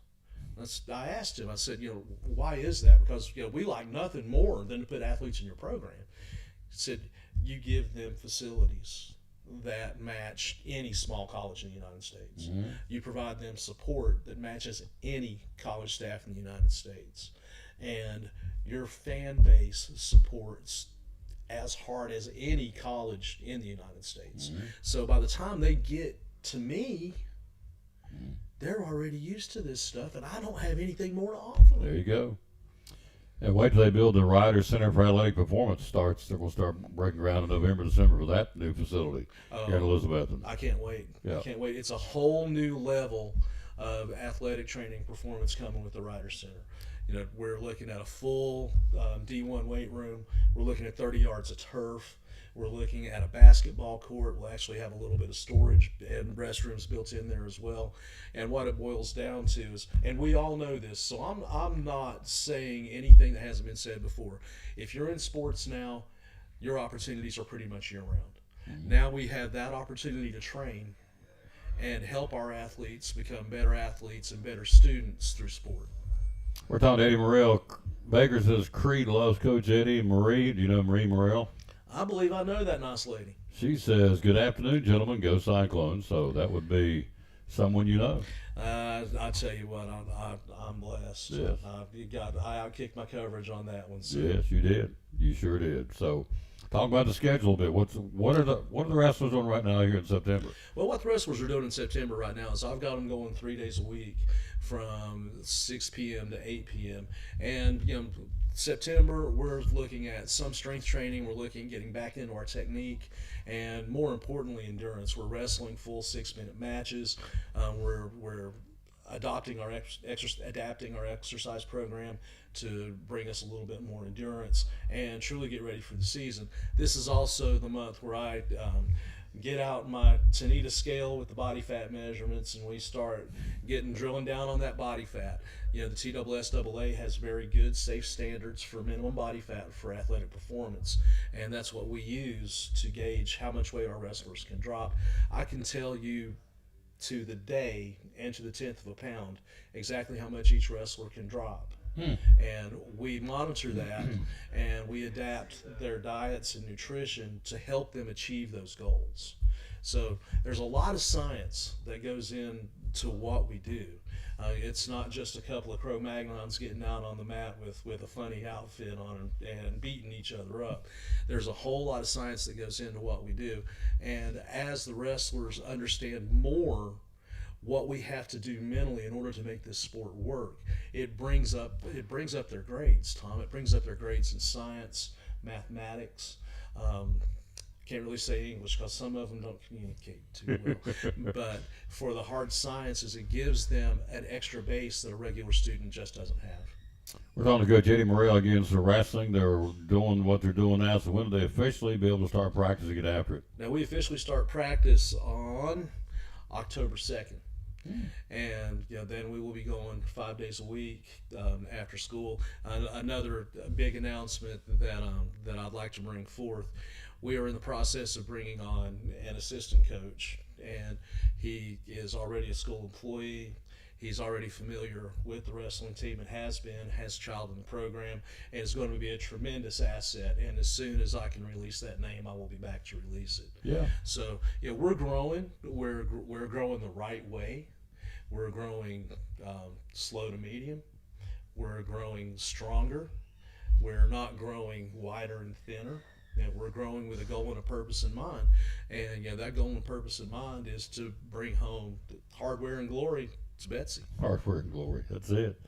[SPEAKER 11] I asked him, I said, why is that? Because we like nothing more than to put athletes in your program. He said, you give them facilities that match any small college in the United States. You provide them support that matches any college staff in the United States. And your fan base supports as hard as any college in the United States. So by the time they get to me, they're already used to this stuff, and I don't have anything more to offer.
[SPEAKER 1] There you go. And wait till they build the Ryder Center for Athletic Performance starts. They're going to start breaking ground in November, December for that new facility here in Elizabethton.
[SPEAKER 11] I can't wait.
[SPEAKER 1] Yeah.
[SPEAKER 11] I can't wait. It's a whole new level of athletic training performance coming with the Ryder Center. We're looking at a full D1 weight room. We're looking at 30 yards of turf. We're looking at a basketball court. We'll actually have a little bit of storage and restrooms built in there as well. And what it boils down to is, and we all know this, so I'm not saying anything that hasn't been said before. If you're in sports now, your opportunities are pretty much year-round. Now we have that opportunity to train and help our athletes become better athletes and better students through sport.
[SPEAKER 1] We're talking to Eddie Morrell. Baker says Creed loves Coach Eddie. Marie, do you know Marie Morrell?
[SPEAKER 11] I believe I know that nice lady.
[SPEAKER 1] She says, good afternoon, gentlemen, go Cyclones. So that would be someone you know.
[SPEAKER 11] I tell you what, I'm blessed.
[SPEAKER 1] Yes.
[SPEAKER 11] I outkicked my coverage on that one. So.
[SPEAKER 1] Yes, you did. You sure did. So talk about the schedule a bit. What are the wrestlers doing right now here in September?
[SPEAKER 11] Well, what the wrestlers are doing in September right now is I've got them going 3 days a week from 6 p.m. to 8 p.m. And, September, we're looking at some strength training. We're looking at getting back into our technique and, more importantly, endurance. We're wrestling full 6-minute matches. We're adapting our exercise program to bring us a little bit more endurance and truly get ready for the season. This is also the month where I get out my Tanita scale with the body fat measurements, and we start drilling down on that body fat. The TSSAA has very good, safe standards for minimum body fat for athletic performance, and that's what we use to gauge how much weight our wrestlers can drop. I can tell you to the day and to the 10th of a pound exactly how much each wrestler can drop. And we monitor that, and we adapt their diets and nutrition to help them achieve those goals. So there's a lot of science that goes into what we do. It's not just a couple of Cro-Magnons getting out on the mat with a funny outfit on and beating each other up. There's a whole lot of science that goes into what we do. And as the wrestlers understand more what we have to do mentally in order to make this sport work, it brings up their grades, Tom. It brings up their grades in science, mathematics. Can't really say English because some of them don't communicate too well. But for the hard sciences, it gives them an extra base that a regular student just doesn't have.
[SPEAKER 1] We're talking to Coach Eddie Morrell again. So wrestling, they're doing what they're doing now. So when do they officially be able to start practice and get after it?
[SPEAKER 11] Now, we officially start practice on October 2nd. And then we will be going 5 days a week after school. Another big announcement that I'd like to bring forth: we are in the process of bringing on an assistant coach and he is already a school employee. He's already familiar with the wrestling team and has a child in the program, and is going to be a tremendous asset. And as soon as I can release that name, I will be back to release it.
[SPEAKER 1] Yeah.
[SPEAKER 11] So, we're growing. We're growing the right way. We're growing slow to medium. We're growing stronger. We're not growing wider and thinner. We're growing with a goal and a purpose in mind. And that goal and purpose in mind is to bring home hardware and glory. It's Betsy.
[SPEAKER 1] Hardware and glory. That's it.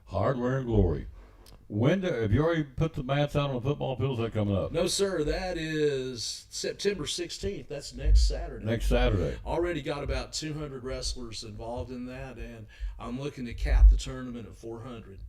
[SPEAKER 1] Hardware and glory. Have you already put the mats out on the football field? Is that coming up?
[SPEAKER 11] No, sir. That is September 16th. That's next Saturday.
[SPEAKER 1] Next Saturday.
[SPEAKER 11] Already got about 200 wrestlers involved in that, and I'm looking to cap the tournament at 400.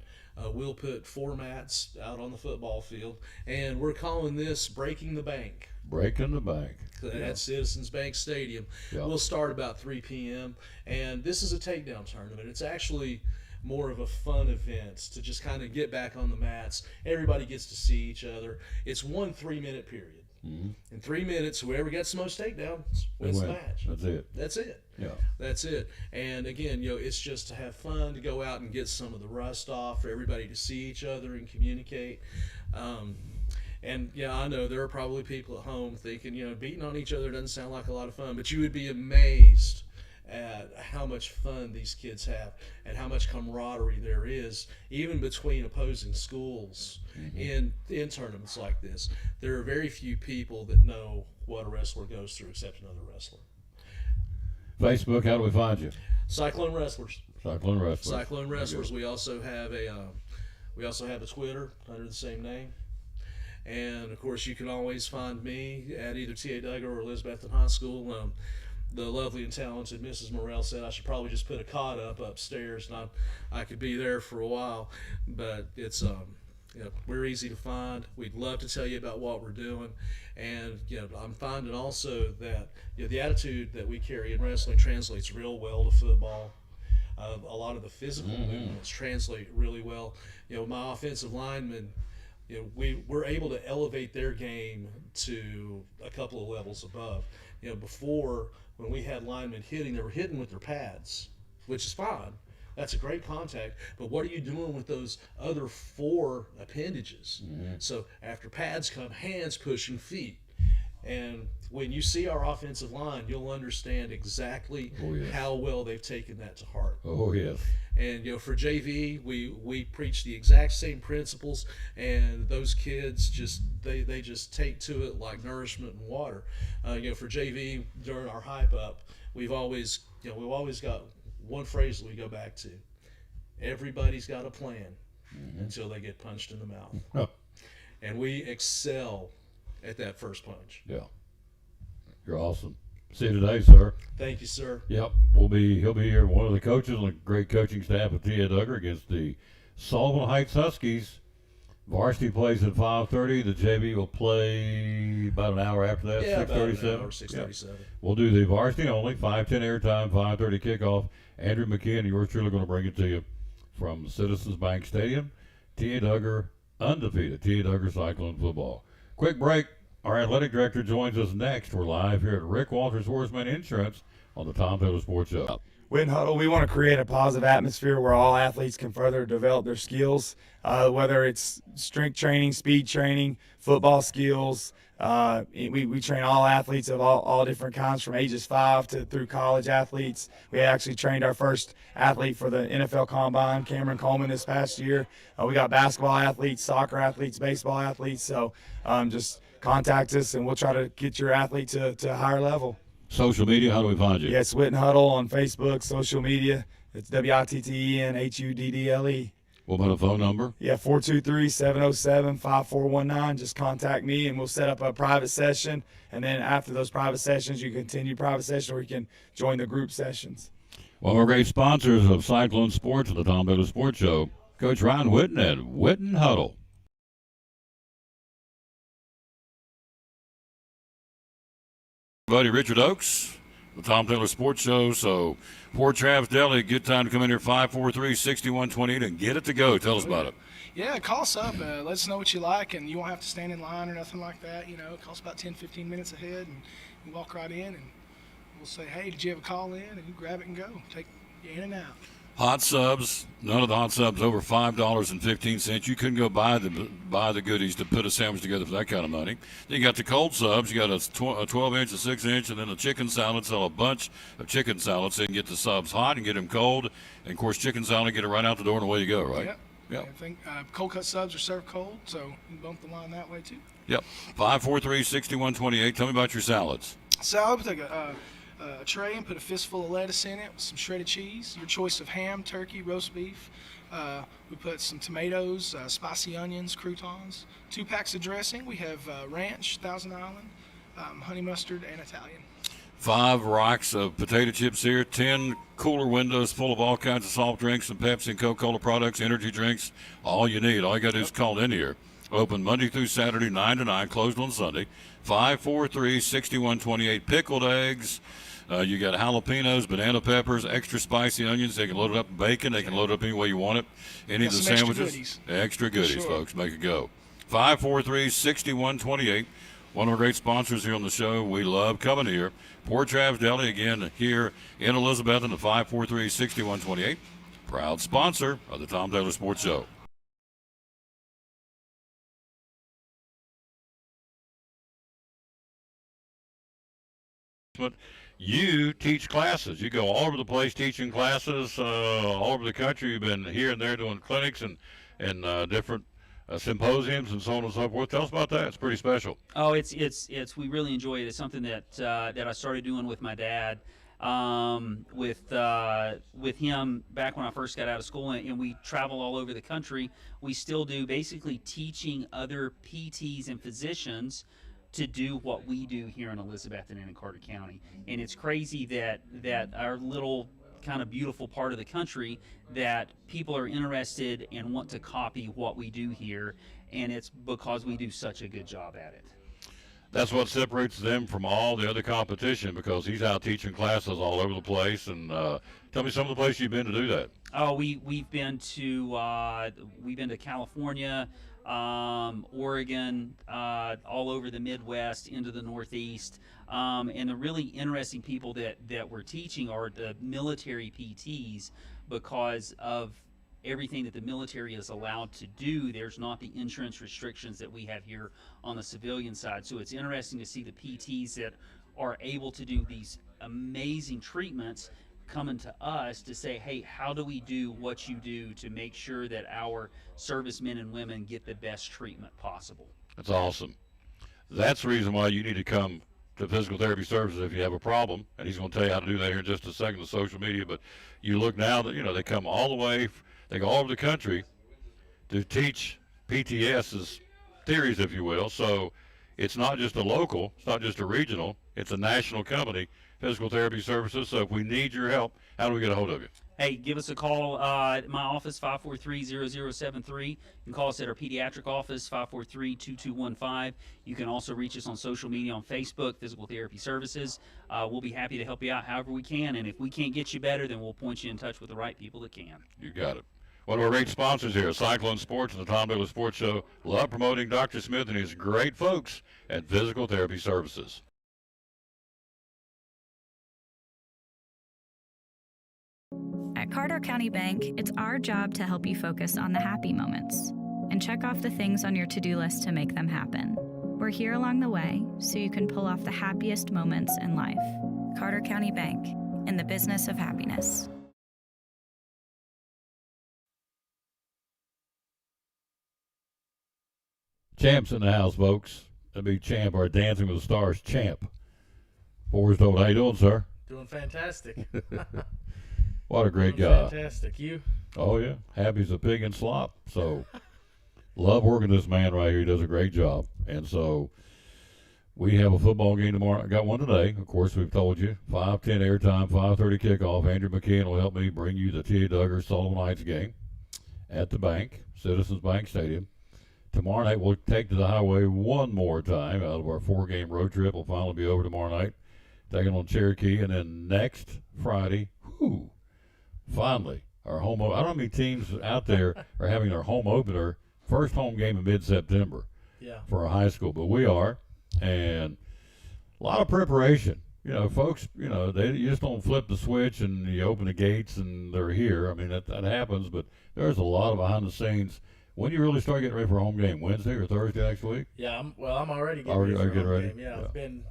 [SPEAKER 11] We'll put 4 mats out on the football field, and we're calling this Breaking the Bank.
[SPEAKER 1] Breaking the Bank.
[SPEAKER 11] At Citizens Bank Stadium.
[SPEAKER 1] Yeah.
[SPEAKER 11] We'll start about 3 p.m. And this is a takedown tournament. It's actually more of a fun event to just kind of get back on the mats. Everybody gets to see each other. It's 1 3-minute period.
[SPEAKER 1] Mm-hmm.
[SPEAKER 11] In 3 minutes, whoever gets the most takedowns wins the match.
[SPEAKER 1] That's it.
[SPEAKER 11] That's it.
[SPEAKER 1] Yeah.
[SPEAKER 11] That's it. And again, it's just to have fun, to go out and get some of the rust off, for everybody to see each other and communicate. And I know there are probably people at home thinking, beating on each other doesn't sound like a lot of fun, but you would be amazed at how much fun these kids have and how much camaraderie there is, even between opposing schools.
[SPEAKER 1] Mm-hmm.
[SPEAKER 11] in tournaments like this. There are very few people that know what a wrestler goes through except another wrestler.
[SPEAKER 1] Facebook, how do we find you?
[SPEAKER 11] Cyclone Wrestlers.
[SPEAKER 1] Cyclone Wrestlers.
[SPEAKER 11] Cyclone Wrestlers. We also have a Twitter under the same name. And of course, you can always find me at either THYE or Elizabethton High School. The lovely and talented Mrs. Morrell said I should probably just put a cot upstairs, and I could be there for a while. But it's we're easy to find. We'd love to tell you about what we're doing, and I'm finding also that the attitude that we carry in wrestling translates real well to football. A lot of the physical movements translate really well. My offensive linemen, we're able to elevate their game to a couple of levels above. Before, when we had linemen hitting, they were hitting with their pads, which is fine. That's a great contact. But what are you doing with those other 4 appendages?
[SPEAKER 1] Mm-hmm.
[SPEAKER 11] So after pads come hands pushing feet. And when you see our offensive line, you'll understand exactly how well they've taken that to heart.
[SPEAKER 1] Oh, yes.
[SPEAKER 11] And for JV, we preach the exact same principles, and those kids they just take to it like nourishment and water. For JV, during our hype up, we've always got one phrase that we go back to: everybody's got a plan until they get punched in the mouth. And we excel at that first punch.
[SPEAKER 1] Yeah. You're awesome. See you today, sir.
[SPEAKER 11] Thank you, sir.
[SPEAKER 1] Yep. He'll be here, one of the coaches on the great coaching staff of THYE against the Sullivan Heights Huskies. Varsity plays at 5:30. The JV will play about an hour after that, 6:37.
[SPEAKER 11] 6:37.
[SPEAKER 1] Yep. We'll do the varsity only, 5:10 airtime, 5:30 kickoff. Andrew McKeon and yours truly going to bring it to you from Citizens Bank Stadium. THYE undefeated. THYE Cyclone football. Quick break. Our athletic director joins us next. We're live here at Rick Walters Horseman Insurance on the Tom Taylor Sports Show.
[SPEAKER 12] Win Huddle, we want to create a positive atmosphere where all athletes can further develop their skills, whether it's strength training, speed training, football skills. We train all athletes of all different kinds, from ages 5 through college athletes. We actually trained our first athlete for the NFL Combine, Cameron Coleman, this past year. We got basketball athletes, soccer athletes, baseball athletes. So just contact us, and we'll try to get your athlete to a higher level.
[SPEAKER 1] Social media, how do we find you?
[SPEAKER 12] Yeah, it's Witten Huddle on Facebook, social media. It's WITTENHUDDLE.
[SPEAKER 1] What about a phone number?
[SPEAKER 12] Yeah, 423-707-5419. Just contact me, and we'll set up a private session. And then after those private sessions, you continue private session, or you can join the group sessions.
[SPEAKER 1] Well, we're great sponsors of Cyclone Sports and the Tom Taylor Sports Show. Coach Ryan Witten at Witten Huddle. Buddy Richard Oakes, the Tom Taylor Sports Show. So, Port Travis Deli, good time to come in here, 543-6128, and get it to go. Tell us about it.
[SPEAKER 4] Yeah, call us up. Let us know what you like, and you won't have to stand in line or nothing like that. Call us about 10, 15 minutes ahead, and you walk right in, and we'll say, hey, did you have a call in? And you grab it and go. Take you in and out.
[SPEAKER 1] Hot subs, none of the hot subs over $5.15. You couldn't go buy the goodies to put a sandwich together for that kind of money. Then you got the cold subs. You got a 12-inch, a 6-inch, and then a chicken salad. Sell a bunch of chicken salads so you can get the subs hot and get them cold. And, of course, chicken salad, get it right out the door and away you go, right?
[SPEAKER 4] Yep.
[SPEAKER 1] Yep.
[SPEAKER 4] I think cold cut subs are served cold, so you can bump the line that way too.
[SPEAKER 1] Yep. 543-6128. Tell me about your salads.
[SPEAKER 4] Salad, take a tray and put a fistful of lettuce in it with some shredded cheese, your choice of ham, turkey, roast beef. We put some tomatoes, spicy onions, croutons, 2 packs of dressing. We have ranch, Thousand Island, honey mustard, and Italian.
[SPEAKER 1] 5 racks of potato chips here, 10 cooler windows full of all kinds of soft drinks, some Pepsi and Coca-Cola products, energy drinks, all you need. All you got to do is call in here. Open Monday through Saturday, 9 to 9, closed on Sunday. 543-6128. Pickled eggs. You got jalapenos, banana peppers, extra spicy onions. They can load it up with bacon. They can load it up any way you want it. Any of the sandwiches. Extra goodies, folks. Make it go. 543-6128. One of our great sponsors here on the show. We love coming here. Port Travis Deli, again, here in Elizabethton at 543-6128. Proud sponsor of the Tom Taylor Sports Show. You teach classes. You go all over the place teaching classes, all over the country. You've been here and there doing clinics and different symposiums and so on and so forth. Tell us about that. It's pretty special.
[SPEAKER 13] Oh, it's we really enjoy it. It's something that I started doing with my dad, with him back when I first got out of school, and we travel all over the country. We still do, basically teaching other PTs and physicians to do what we do here in Elizabethton and in Carter County. And it's crazy that our little kind of beautiful part of the country, that people are interested and want to copy what we do here, and it's because we do such a good job at it.
[SPEAKER 1] That's what separates them from all the other competition, because he's out teaching classes all over the place. And tell me some of the places you've been to do that.
[SPEAKER 13] Oh, we've been to California, Oregon, all over the Midwest, into the Northeast. And the really interesting people that we're teaching are the military PTs, because of everything that the military is allowed to do. There's not the insurance restrictions that we have here on the civilian side. So it's interesting to see the PTs that are able to do these amazing treatments coming to us to say, hey, how do we do what you do to make sure that our servicemen and women get the best treatment possible?
[SPEAKER 1] That's awesome. That's the reason why you need to come to Physical Therapy Services if you have a problem, and he's going to tell you how to do that here in just a second, the social media. But you look now that, they come all the way, they go all over the country to teach PTS's theories, if you will. So it's not just a local, it's not just a regional, it's a national company, Physical Therapy Services. So if we need your help, how do we get a hold of you?
[SPEAKER 13] Hey, give us a call at my office, 543-0073. You can call us at our pediatric office, 543-2215. You can also reach us on social media on Facebook, Physical Therapy Services. We'll be happy to help you out however we can, and if we can't get you better, then we'll point you in touch with the right people that can.
[SPEAKER 1] You got it. One of our great sponsors here, Cyclone Sports and the Tom Taylor Sports Show. Love promoting Dr. Smith and his great folks at Physical Therapy Services.
[SPEAKER 14] At Carter County Bank, it's our job to help you focus on the happy moments and check off the things on your to-do list to make them happen. We're here along the way so you can pull off the happiest moments in life. Carter County Bank, in the business of happiness.
[SPEAKER 1] Champ's in the house, folks. That'd be Champ, our Dancing with the Stars champ. Forrest Holt, how you doing, sir?
[SPEAKER 15] Doing fantastic.
[SPEAKER 1] What a great guy.
[SPEAKER 15] Fantastic. You?
[SPEAKER 1] Oh, yeah. Happy as a pig in slop. So, love working this man right here. He does a great job. And so, we have a football game tomorrow. I got one today. Of course, we've told you. 5:10 airtime, 5:30 kickoff. Andrew McKeon will help me bring you the T.A. Duggar Sullivan Heights game at the bank, Citizens Bank Stadium. Tomorrow night, we'll take to the highway one more time out of our 4-game road trip. We'll finally be over tomorrow night, taking on Cherokee. And then next Friday, finally, our home. I don't know how many teams out there are having their home opener, first home game in mid-September for a high school, but we are, and a lot of preparation. folks, you just don't flip the switch and you open the gates and they're here. I mean, that happens, but there's a lot of behind the scenes. When you really start getting ready for a home game, Wednesday or Thursday next week?
[SPEAKER 15] Yeah, I'm already getting ready for a home game. Yeah,
[SPEAKER 1] yeah.
[SPEAKER 15] I've been,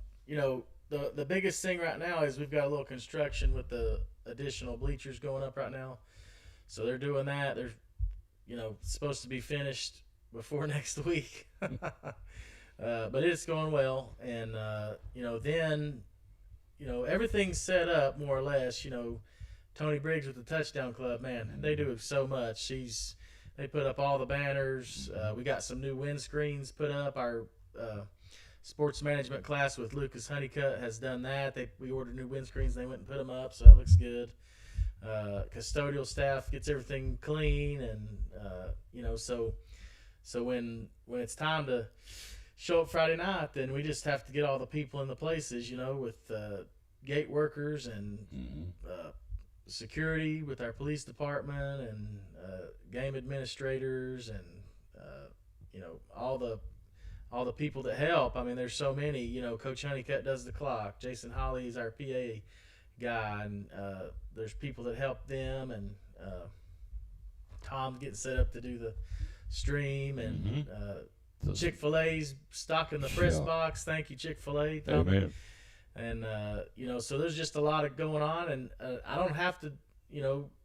[SPEAKER 15] the biggest thing right now is we've got a little construction with the additional bleachers going up right now. So they're doing that. They're, supposed to be finished before next week. But it's going well. And, then, everything's set up more or less. Tony Briggs with the Touchdown Club, man, they do so much. They put up all the banners. We got some new windscreens put up. Our sports management class with Lucas Honeycutt has done that. We ordered new windscreens. They went and put them up, so that looks good. Custodial staff gets everything clean, and so when it's time to show up Friday night, then we just have to get all the people in the places, with gate workers and security with our police department and game administrators and all the people that help. I mean, there's so many. Coach Honeycutt does the clock. Jason Holly is our PA guy, and there's people that help them, and Tom's getting set up to do the stream, and Chick-fil-A's stocking the press box. Thank you, Chick-fil-A.
[SPEAKER 1] Amen.
[SPEAKER 15] And so there's just a lot of going on, and I don't have to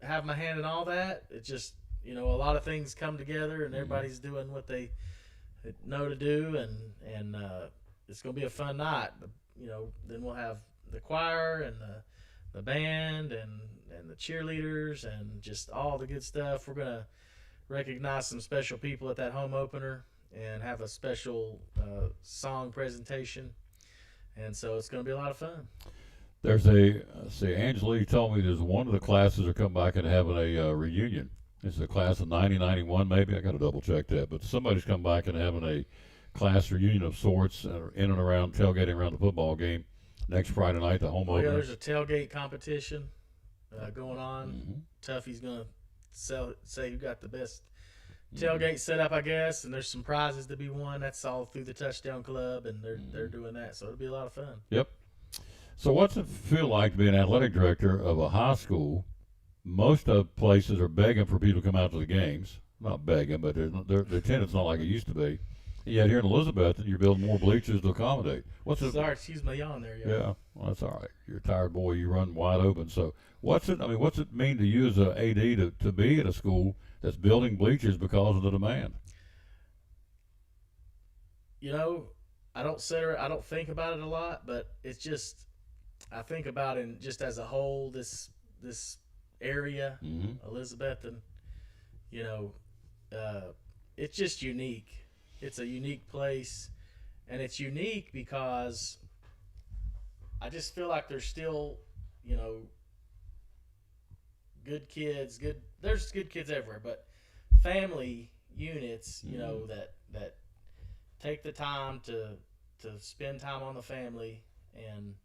[SPEAKER 15] have my hand in all that. It's just a lot of things come together, and everybody's doing what they know to do, and it's gonna be a fun night. Then we'll have the choir and the band and the cheerleaders and just all the good stuff. We're gonna recognize some special people at that home opener and have a special song presentation, and so it's gonna be a lot of fun.
[SPEAKER 1] There's Angela told me there's one of the classes are coming back and having a reunion. It's a class of 90-91 maybe. I got to double check that, but somebody's come back and having a class reunion of sorts in and around tailgating around the football game next Friday night, the home opener.
[SPEAKER 15] Yeah, there's a tailgate competition going on. Tuffy's gonna say who got the best tailgate set up, I guess, and there's some prizes to be won. That's all through the Touchdown Club, and they're doing that, so it'll be a lot of fun.
[SPEAKER 1] Yep. So what's it feel like to be an athletic director of a high school? Most of places are begging for people to come out to the games. Not begging, but their attendance not like it used to be. Yet here in Elizabethton, you're building more bleachers to accommodate.
[SPEAKER 15] Sorry, excuse my yawn there.
[SPEAKER 1] Yeah, well, that's all right. You're a tired boy. You run wide open. So what's it mean to you as an AD to be at a school that's building bleachers because of the demand?
[SPEAKER 15] I don't think about it a lot, but it's just I think about it just as a whole. This area, Elizabethton, it's just unique. It's a unique place, and it's unique because I just feel like there's still, good kids. There's good kids everywhere, but family units, that take the time to spend time on the family and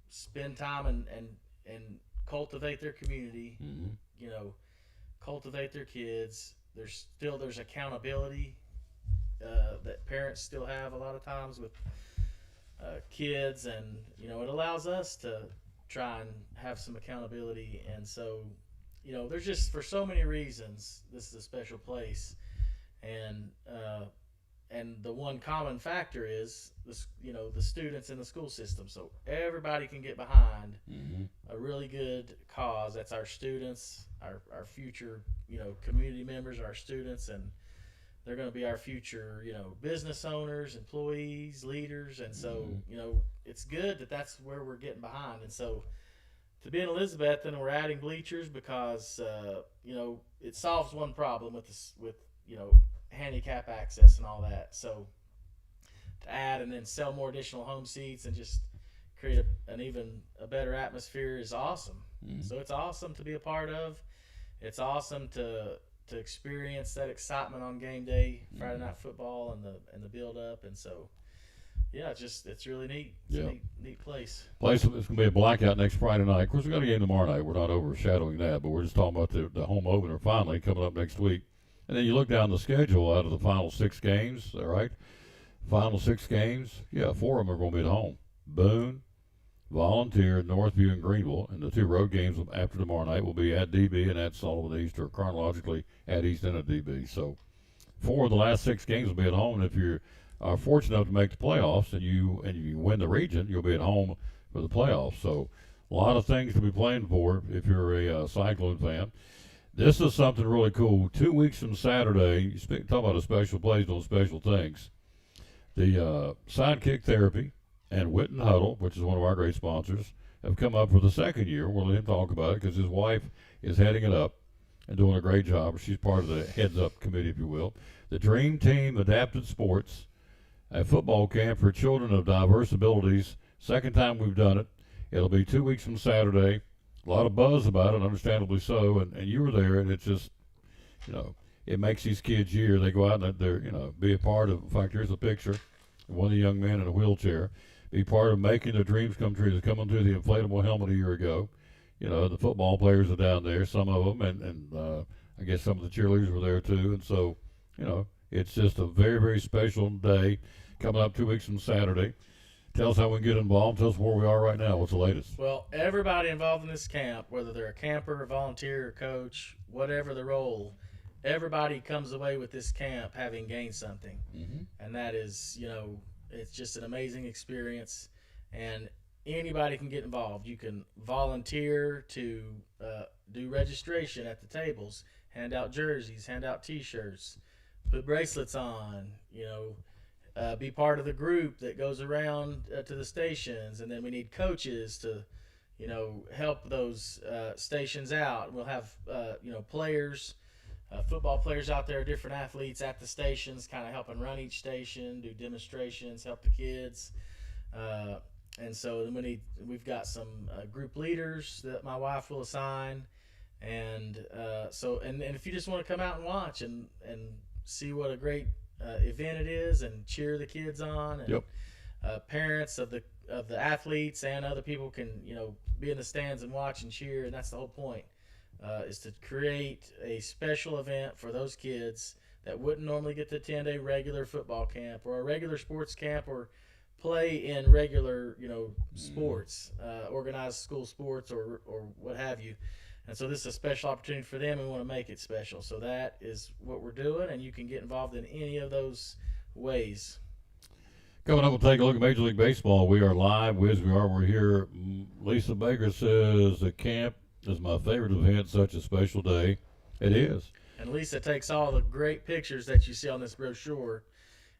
[SPEAKER 15] spend time and cultivate their community, cultivate their kids. There's accountability that parents still have a lot of times with kids, and it allows us to try and have some accountability. And so there's just, for so many reasons, this is a special place, and the one common factor is the students in the school system. So everybody can get behind a really good cause. That's our students, our future, community members, our students, and they're going to be our future, business owners, employees, leaders. And so, it's good that that's where we're getting behind. And so to be in Elizabethton, we're adding bleachers because, it solves one problem with handicap access and all that. So to add and then sell more additional home seats and just create an even better atmosphere is awesome. So it's awesome to be a part of. It's awesome to experience that excitement on game day, Friday night football, and the build up. And so it's really neat. It's a neat place.
[SPEAKER 1] It's going to be a blackout next Friday night. Of course, we got a game tomorrow night. We're not overshadowing that, but we're just talking about the home opener finally coming up next week. And then you look down the schedule out of the final 6 games, all right? Final 6 games, 4 of them are going to be at home. Boone, Volunteer, Northview, and Greenville. And the 2 road games after tomorrow night will be at DB and at Sullivan East, or chronologically at East and at DB. So 4 of the last 6 games will be at home. And if you're fortunate enough to make the playoffs and you win the region, you'll be at home for the playoffs. So a lot of things to be playing for if you're a Cyclone fan. This is something really cool. 2 weeks from Saturday, talk about a special place doing special things. The Sidekick Therapy and Witten Huddle, which is one of our great sponsors, have come up for the 2nd year. We'll let him talk about it because his wife is heading it up and doing a great job. She's part of the heads-up committee, if you will. The Dream Team Adapted Sports, a football camp for children of diverse abilities. 2nd time we've done it. It'll be 2 weeks from Saturday. A lot of buzz about it, understandably so, and you were there, and it's just, it makes these kids' year. They go out and they're, be a part of. In fact, here's a picture of one of the young men in a wheelchair. Be part of making their dreams come true. They're coming through the inflatable helmet a year ago. The football players are down there, some of them, and I guess some of the cheerleaders were there too. And so, it's just a very, very special day coming up 2 weeks from Saturday. Tell us how we can get involved. Tell us where we are right now. What's the latest?
[SPEAKER 15] Well, everybody involved in this camp, whether they're a camper, a volunteer, or coach, whatever the role, everybody comes away with this camp having gained something.
[SPEAKER 1] Mm-hmm.
[SPEAKER 15] And that is, it's just an amazing experience. And anybody can get involved. You can volunteer to do registration at the tables, hand out jerseys, hand out T-shirts, put bracelets on, be part of the group that goes around to the stations, and then we need coaches to, help those stations out. We'll have, players, football players out there, different athletes at the stations, kind of helping run each station, do demonstrations, help the kids. And so then we've got some group leaders that my wife will assign, and and if you just want to come out and watch and see what a great event it is and cheer the kids on, and parents of the athletes and other people can be in the stands and watch and cheer, and that's the whole point, is to create a special event for those kids that wouldn't normally get to attend a regular football camp or a regular sports camp or play in regular sports, organized school sports or what have you. And so this is a special opportunity for them, and we want to make it special. So that is what we're doing, and you can get involved in any of those ways.
[SPEAKER 1] Coming up, we'll take a look at Major League Baseball. We are live. We're here. Lisa Baker says the camp is my favorite event, such a special day. It is.
[SPEAKER 15] And Lisa takes all the great pictures that you see on this brochure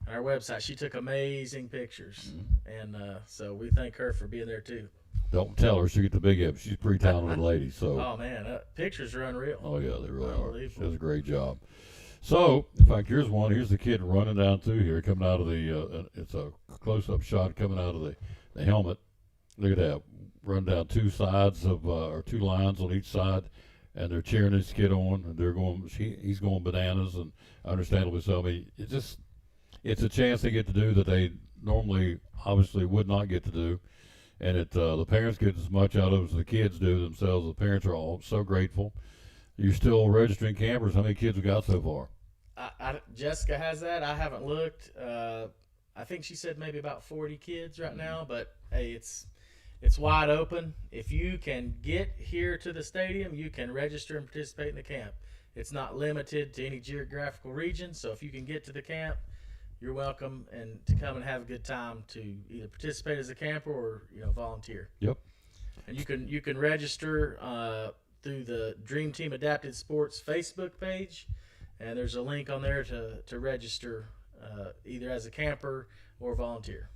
[SPEAKER 15] on our website. She took amazing pictures, and so we thank her for being there too.
[SPEAKER 1] Don't tell her. She'll get the big head. She's a pretty talented lady. So.
[SPEAKER 15] Oh, man. Pictures are unreal.
[SPEAKER 1] Oh, yeah, they really are. She does a great job. So, in fact, here's one. Here's the kid running down through here, coming out of the it's a close-up shot coming out of the helmet. Look at that. Run down 2 sides of, or 2 lines on each side, and they're cheering this kid on, and he's going bananas, and understandably so. I mean, it's a chance they get to do that they normally, obviously, would not get to do. And the parents get as much out of it as the kids do themselves. The parents are all so grateful. You're still registering campers. How many kids have got so far?
[SPEAKER 15] Jessica has that. I haven't looked. I think she said maybe about 40 kids right now. But hey, it's wide open. If you can get here to the stadium, you can register and participate in the camp. It's not limited to any geographical region. So if you can get to the camp, you're welcome, and to come and have a good time to either participate as a camper or volunteer.
[SPEAKER 1] Yep.
[SPEAKER 15] And you can register through the Dream Team Adapted Sports Facebook page, and there's a link on there to register either as a camper or volunteer.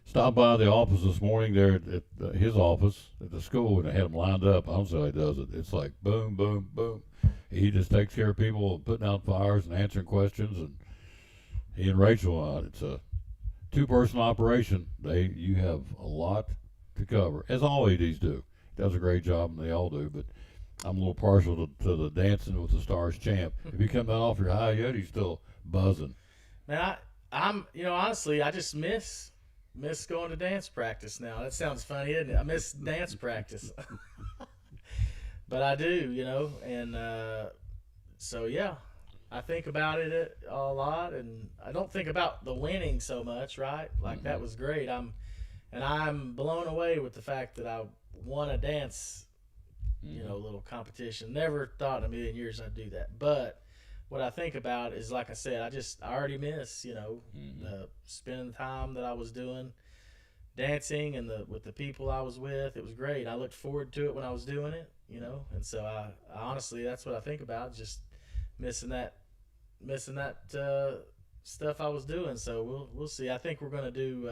[SPEAKER 1] Stopped by the office this morning there at his office at the school, and they had them lined up. I don't know how he does it. It's like boom, boom, boom. He just takes care of people, putting out fires and answering questions, and he and Rachel, it's a 2-person operation. You have a lot to cover, as all ADs do. He does a great job, and they all do. But I'm a little partial to the Dancing with the Stars champ. If you come down off your high yet, he's still buzzing.
[SPEAKER 15] Man, I'm honestly, I just miss going to dance practice now. That sounds funny, isn't it? I miss dance practice, but I do, and so yeah. I think about it a lot, and I don't think about the winning so much, right? Like that was great. I'm and I'm blown away with the fact that I won a dance, little competition. Never thought in a million years I'd do that. But what I think about is, like I said, I already miss, spending the time that I was doing dancing and with the people I was with. It was great. I looked forward to it when I was doing it, and so I honestly, that's what I think about, just missing that stuff I was doing. So we'll see. I think we're going to do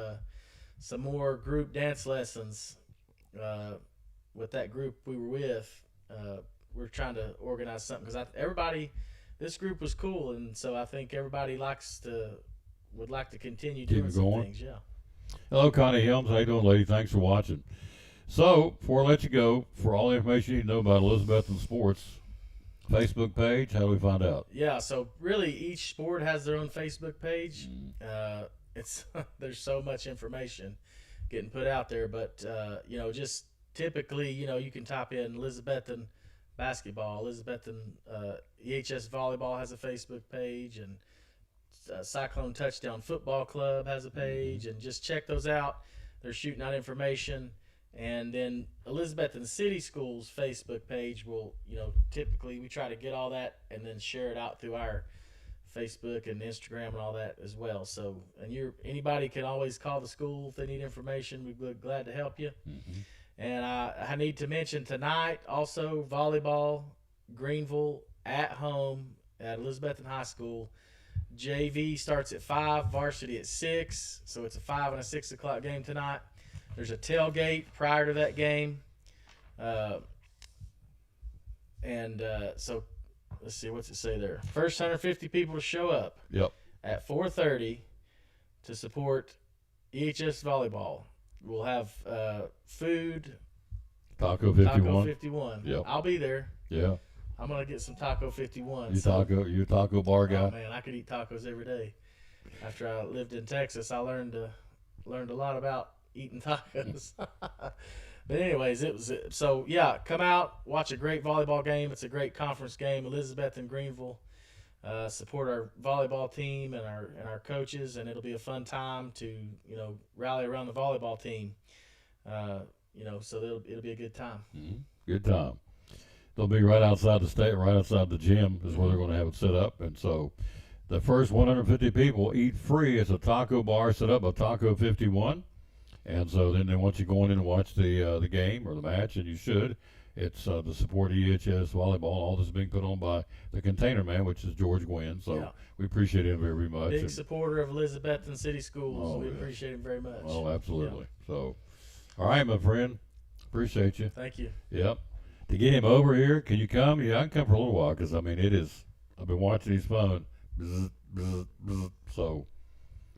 [SPEAKER 15] some more group dance lessons with that group we were with. We're trying to organize something because this group was cool, and so I think everybody would like to continue doing some things. Yeah.
[SPEAKER 1] Hello, Connie Helms. How you doing, lady? Thanks for watching. So, before I let you go, for all the information you need to know about Elizabethton sports, Facebook page, how do we find out?
[SPEAKER 15] Yeah, so really each sport has their own Facebook page. There's so much information getting put out there, but just typically, you can type in Elizabethton basketball, Elizabethton EHS volleyball has a Facebook page, and Cyclone Touchdown Football Club has a page, and just check those out. They're shooting out information. And then Elizabethton City Schools Facebook page will, typically we try to get all that and then share it out through our Facebook and Instagram and all that as well. So, and anybody can always call the school if they need information. We'd be glad to help you. And I need to mention tonight also volleyball, Greenville at home at Elizabethton High School. JV starts at 5, varsity at 6. So it's a 5 and a 6 o'clock game tonight. There's a tailgate prior to that game. So let's see, what's it say there? First 150 people to show up at 4:30 to support EHS volleyball. We'll have food.
[SPEAKER 1] Taco 51.
[SPEAKER 15] Taco 51.
[SPEAKER 1] Yep.
[SPEAKER 15] I'll be there.
[SPEAKER 1] Yeah.
[SPEAKER 15] I'm going to get some Taco 51.
[SPEAKER 1] You a taco bar guy?
[SPEAKER 15] Oh, man, I could eat tacos every day. After I lived in Texas, I learned a lot about eating tacos. But anyways, come out, watch a great volleyball game. It's a great conference game. Elizabethton Greenville. Support our volleyball team and our coaches, and it'll be a fun time to rally around the volleyball team. So it'll be a good time.
[SPEAKER 1] Good time. They'll be right outside the state, right outside the gym is where they're going to have it set up. And so the first 150 people eat free. It's a taco bar set up, a Taco 51. And so then once you go in and watch the game or the match, and you should, it's the support EHS volleyball. All this is being put on by the Container Man, which is George Gwynn. So we appreciate him very much.
[SPEAKER 15] Big supporter of Elizabethton City Schools. We appreciate him very much.
[SPEAKER 1] Oh, absolutely. Yeah. So, all right, my friend. Appreciate you.
[SPEAKER 15] Thank you.
[SPEAKER 1] Yep. To get him over here, can you come? Yeah, I can come for a little while because, I've been watching his phone. Bzz, bzz, bzz. So,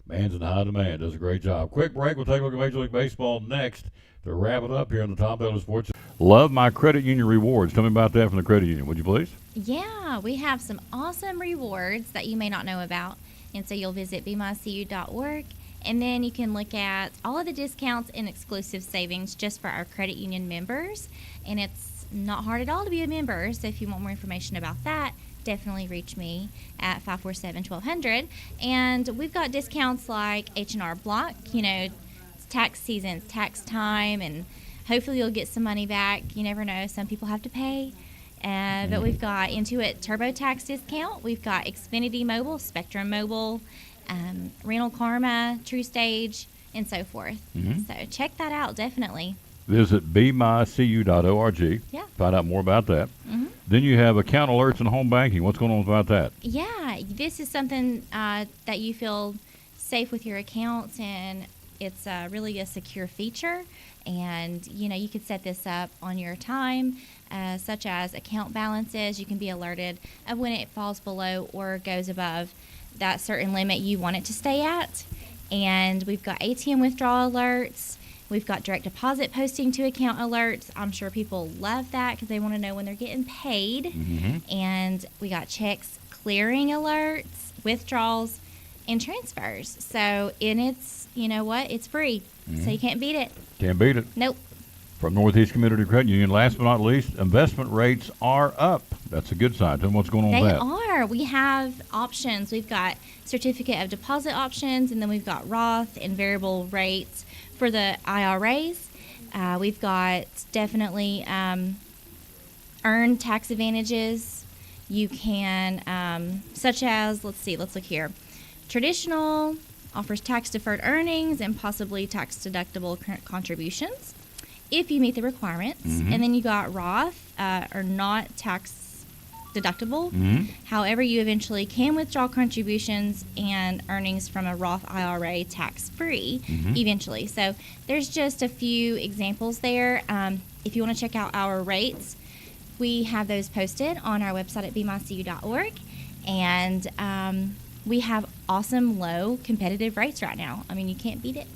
[SPEAKER 1] man's in high demand. Does a great job. Quick break. We'll take a look at Major League Baseball next to wrap it up here on the Tom Taylor Sports. Love my credit union rewards. Tell me about that from the credit union, would you please?
[SPEAKER 16] Yeah, we have some awesome rewards that you may not know about. And so you'll visit bemycu.org, and then you can look at all of the discounts and exclusive savings just for our credit union members. And it's not hard at all to be a member. So if you want more information about that, definitely reach me at 547-1200. And we've got discounts like H&R Block. It's tax season, it's tax time, and hopefully you'll get some money back. You never know. Some people have to pay. But we've got Intuit TurboTax discount. We've got Xfinity Mobile, Spectrum Mobile, Rental Karma, TrueStage, and so forth. So check that out, definitely.
[SPEAKER 1] Visit bemycu.org.
[SPEAKER 16] Yeah.
[SPEAKER 1] Find out more about that. Then you have account alerts and home banking. What's going on about that?
[SPEAKER 16] Yeah, this is something that you feel safe with your accounts, and it's really a secure feature. And, you could set this up on your time, such as account balances. You can be alerted of when it falls below or goes above that certain limit you want it to stay at. And we've got ATM withdrawal alerts. We've got direct deposit posting to account alerts. I'm sure people love that because they want to know when they're getting paid. And we got checks clearing alerts, withdrawals, and transfers. So, and it's, it's free. So you can't beat it.
[SPEAKER 1] Can't beat it.
[SPEAKER 16] Nope.
[SPEAKER 1] From Northeast Community Credit Union, last but not least, investment rates are up. That's a good sign. Tell me what's going on with that.
[SPEAKER 16] They are. We have options. We've got certificate of deposit options, and then we've got Roth and variable rates for the IRAs, we've got definitely earned tax advantages. You can, such as, let's look here. Traditional offers tax deferred earnings and possibly tax deductible contributions if you meet the requirements. And then you got Roth, or not tax deductible. However, you eventually can withdraw contributions and earnings from a Roth IRA tax-free eventually. So there's just a few examples there. If you want to check out our rates, we have those posted on our website at bemycu.org. And we have awesome low competitive rates right now. I mean, you can't beat it.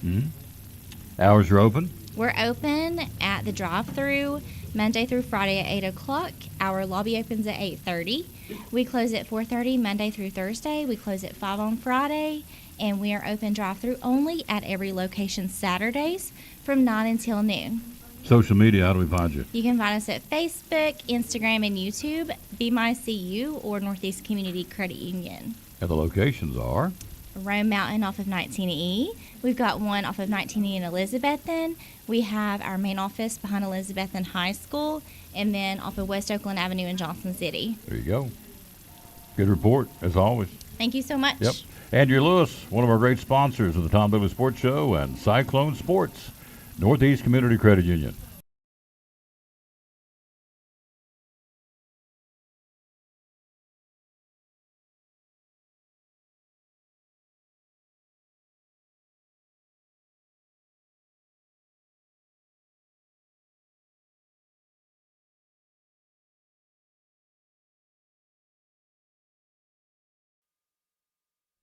[SPEAKER 1] Hours are open?
[SPEAKER 16] We're open at the drive-thru Monday through Friday at 8 o'clock. Our lobby opens at 8:30. We close at 4:30 Monday through Thursday. We close at 5 on Friday. And we are open drive-thru only at every location Saturdays from 9 until noon.
[SPEAKER 1] Social media, how do we find you?
[SPEAKER 16] You can find us at Facebook, Instagram, and YouTube, BMyCU, or Northeast Community Credit Union.
[SPEAKER 1] And the locations are?
[SPEAKER 16] Rome Mountain off of 19E. We've got one off of 19E in Elizabethton. We have our main office behind Elizabethton High School, and then off of West Oakland Avenue in Johnson City.
[SPEAKER 1] There you go. Good report, as always.
[SPEAKER 16] Thank you so much.
[SPEAKER 1] Yep. Andrew Lewis, one of our great sponsors of the Tom Davis Sports Show and Cyclone Sports, Northeast Community Credit Union.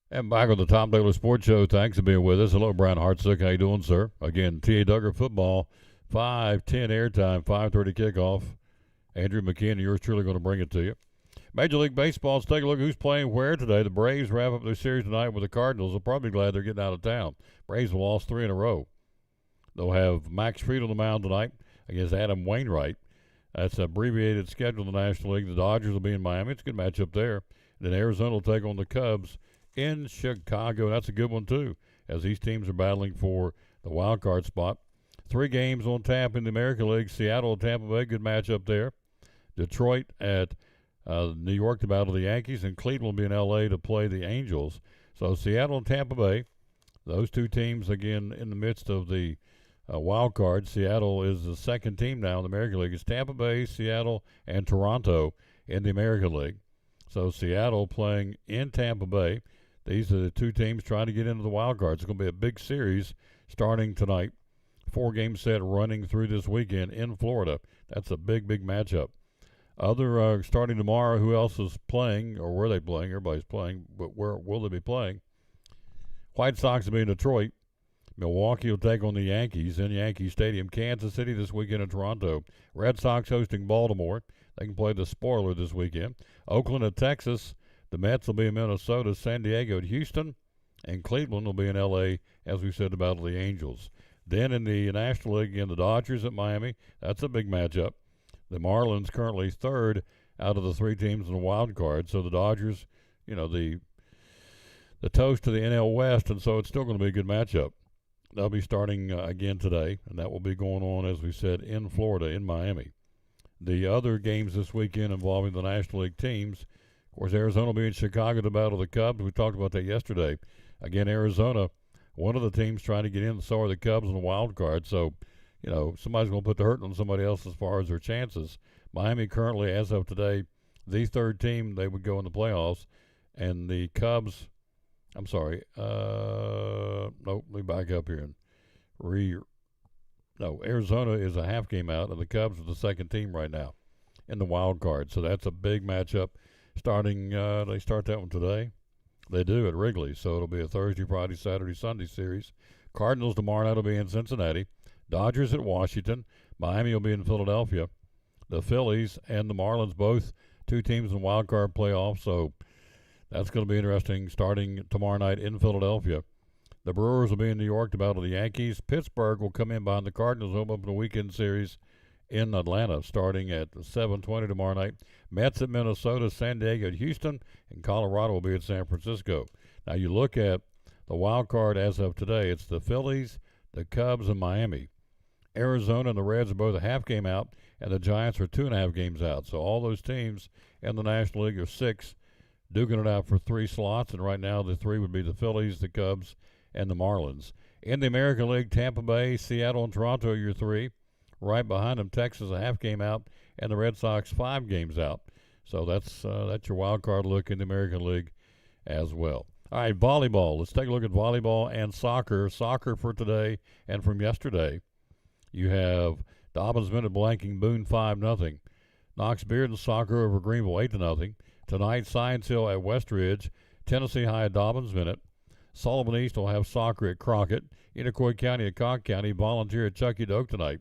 [SPEAKER 1] And back on the Tom Daly Sports Show. Thanks for being with us. Hello, Brian Hartsook. How you doing, sir? Again, T.A. Duggar football, 5:10 airtime, 5:30 kickoff. Andrew McKeon, yours truly going to bring it to you. Major League Baseball, let's take a look at who's playing where today. The Braves wrap up their series tonight with the Cardinals. They're probably glad they're getting out of town. Braves have lost 3 in a row. They'll have Max Fried on the mound tonight against Adam Wainwright. That's an abbreviated schedule in the National League. The Dodgers will be in Miami. It's a good matchup there. Then Arizona will take on the Cubs in Chicago. That's a good one, too, as these teams are battling for the wild card spot. 3 games on tap in the American League. Seattle and Tampa Bay, good matchup there. Detroit at New York to battle the Yankees, and Cleveland will be in L.A. to play the Angels. So Seattle and Tampa Bay, those 2 teams, again, in the midst of the wild card. Seattle is the second team now in the American League. It's Tampa Bay, Seattle, and Toronto in the American League. So Seattle playing in Tampa Bay. These are the 2 teams trying to get into the wild card. It's going to be a big series starting tonight. 4-game set running through this weekend in Florida. That's a big, big matchup. Other starting tomorrow, who else is playing, or were they playing? Everybody's playing, but where will they be playing? White Sox will be in Detroit. Milwaukee will take on the Yankees in Yankee Stadium. Kansas City this weekend in Toronto. Red Sox hosting Baltimore. They can play the spoiler this weekend. Oakland at Texas. The Mets will be in Minnesota. San Diego at Houston. And Cleveland will be in L.A., as we said, to battle the Angels. Then in the National League, again, the Dodgers at Miami. That's a big matchup. The Marlins currently 3rd out of the 3 teams in the wild card. So the Dodgers, the toast to the NL West, and so it's still going to be a good matchup. They'll be starting again today, and that will be going on, as we said, in Florida, in Miami. The other games this weekend involving the National League teams, of course, Arizona will be in Chicago to battle the Cubs. We talked about that yesterday. Again, Arizona, one of the teams trying to get in, so are the Cubs in the wild card. So, somebody's going to put the hurt on somebody else as far as their chances. Miami currently, as of today, the 3rd team, they would go in the playoffs. And the Cubs, let me back up here Arizona is a half game out, and the Cubs are the 2nd team right now in the wild card. So that's a big matchup. Starting, they start that one today. They do at Wrigley, so it'll be a Thursday, Friday, Saturday, Sunday series. Cardinals tomorrow night will be in Cincinnati. Dodgers at Washington. Miami will be in Philadelphia. The Phillies and the Marlins, both 2 teams in wild card playoffs, so that's going to be interesting starting tomorrow night in Philadelphia. The Brewers will be in New York to battle the Yankees. Pittsburgh will come in behind the Cardinals, home up in a weekend series in Atlanta, starting at 7:20 tomorrow night. Mets at Minnesota, San Diego at Houston, and Colorado will be at San Francisco. Now you look at the wild card as of today. It's the Phillies, the Cubs and Miami. Arizona and the Reds are both a half game out, and the Giants are 2.5 games out. So all those teams in the National League are 6, duking it out for 3 slots, and right now the 3 would be the Phillies, the Cubs, and the Marlins. In the American League, Tampa Bay, Seattle, and Toronto are your 3. Right behind them, Texas a half game out, and the Red Sox 5 games out. So that's your wild card look in the American League as well. All right, volleyball. Let's take a look at volleyball and soccer. Soccer for today and from yesterday. You have Dobbins Bennett blanking Boone 5-0. Knox Bearden soccer over Greenville 8-0. Tonight, Science Hill at Westridge, Tennessee High at Dobbins Bennett. Sullivan East will have soccer at Crockett. Iroquois County at Cocke County. Volunteer at Chucky Doak tonight.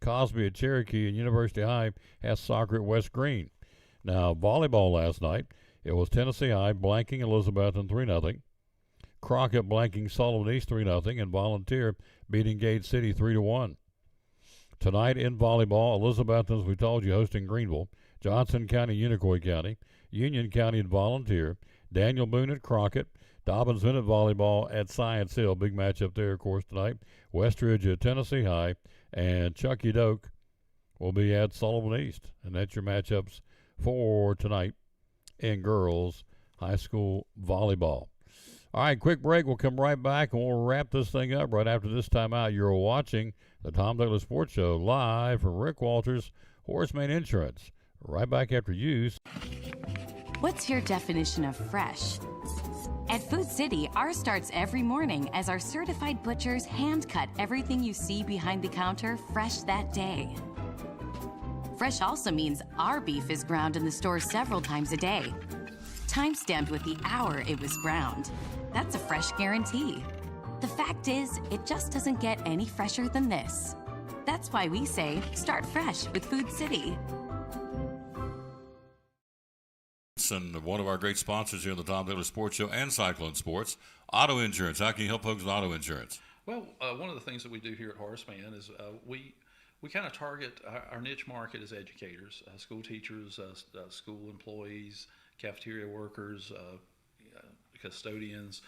[SPEAKER 1] Cosby at Cherokee, and University High has soccer at West Green. Now, volleyball last night, it was Tennessee High blanking Elizabethton 3-0. Crockett blanking Sullivan East 3-0, and Volunteer beating Gate City 3-1. Tonight in volleyball, Elizabethton, as we told you, hosting Greenville. Johnson County, Iroquois County. Union County at Volunteer. Daniel Boone at Crockett. Dobbins Bennett volleyball at Science Hill. Big matchup there, of course, tonight. Westridge at Tennessee High. And Chucky Doak will be at Sullivan East. And that's your matchups for tonight in girls high school volleyball. All right, quick break. We'll come right back, and we'll wrap this thing up right after this timeout. You're watching the Tom Douglas Sports Show live from Rick Walters, Horseman Insurance. Right back after you.
[SPEAKER 17] What's your definition of fresh? At Food City, ours starts every morning as our certified butchers hand cut everything you see behind the counter fresh that day. Fresh also means our beef is ground in the store several times a day, time-stamped with the hour it was ground. That's a fresh guarantee. The fact is, it just doesn't get any fresher than this. That's why we say, start fresh with Food City.
[SPEAKER 1] And one of our great sponsors here on the Tom Douglas Sports Show and Cyclone Sports, auto insurance. How can you help folks with auto insurance?
[SPEAKER 3] Well, one of the things that we do here at Horseman is we kind of target our niche market as educators, school teachers, school employees, cafeteria workers, custodians,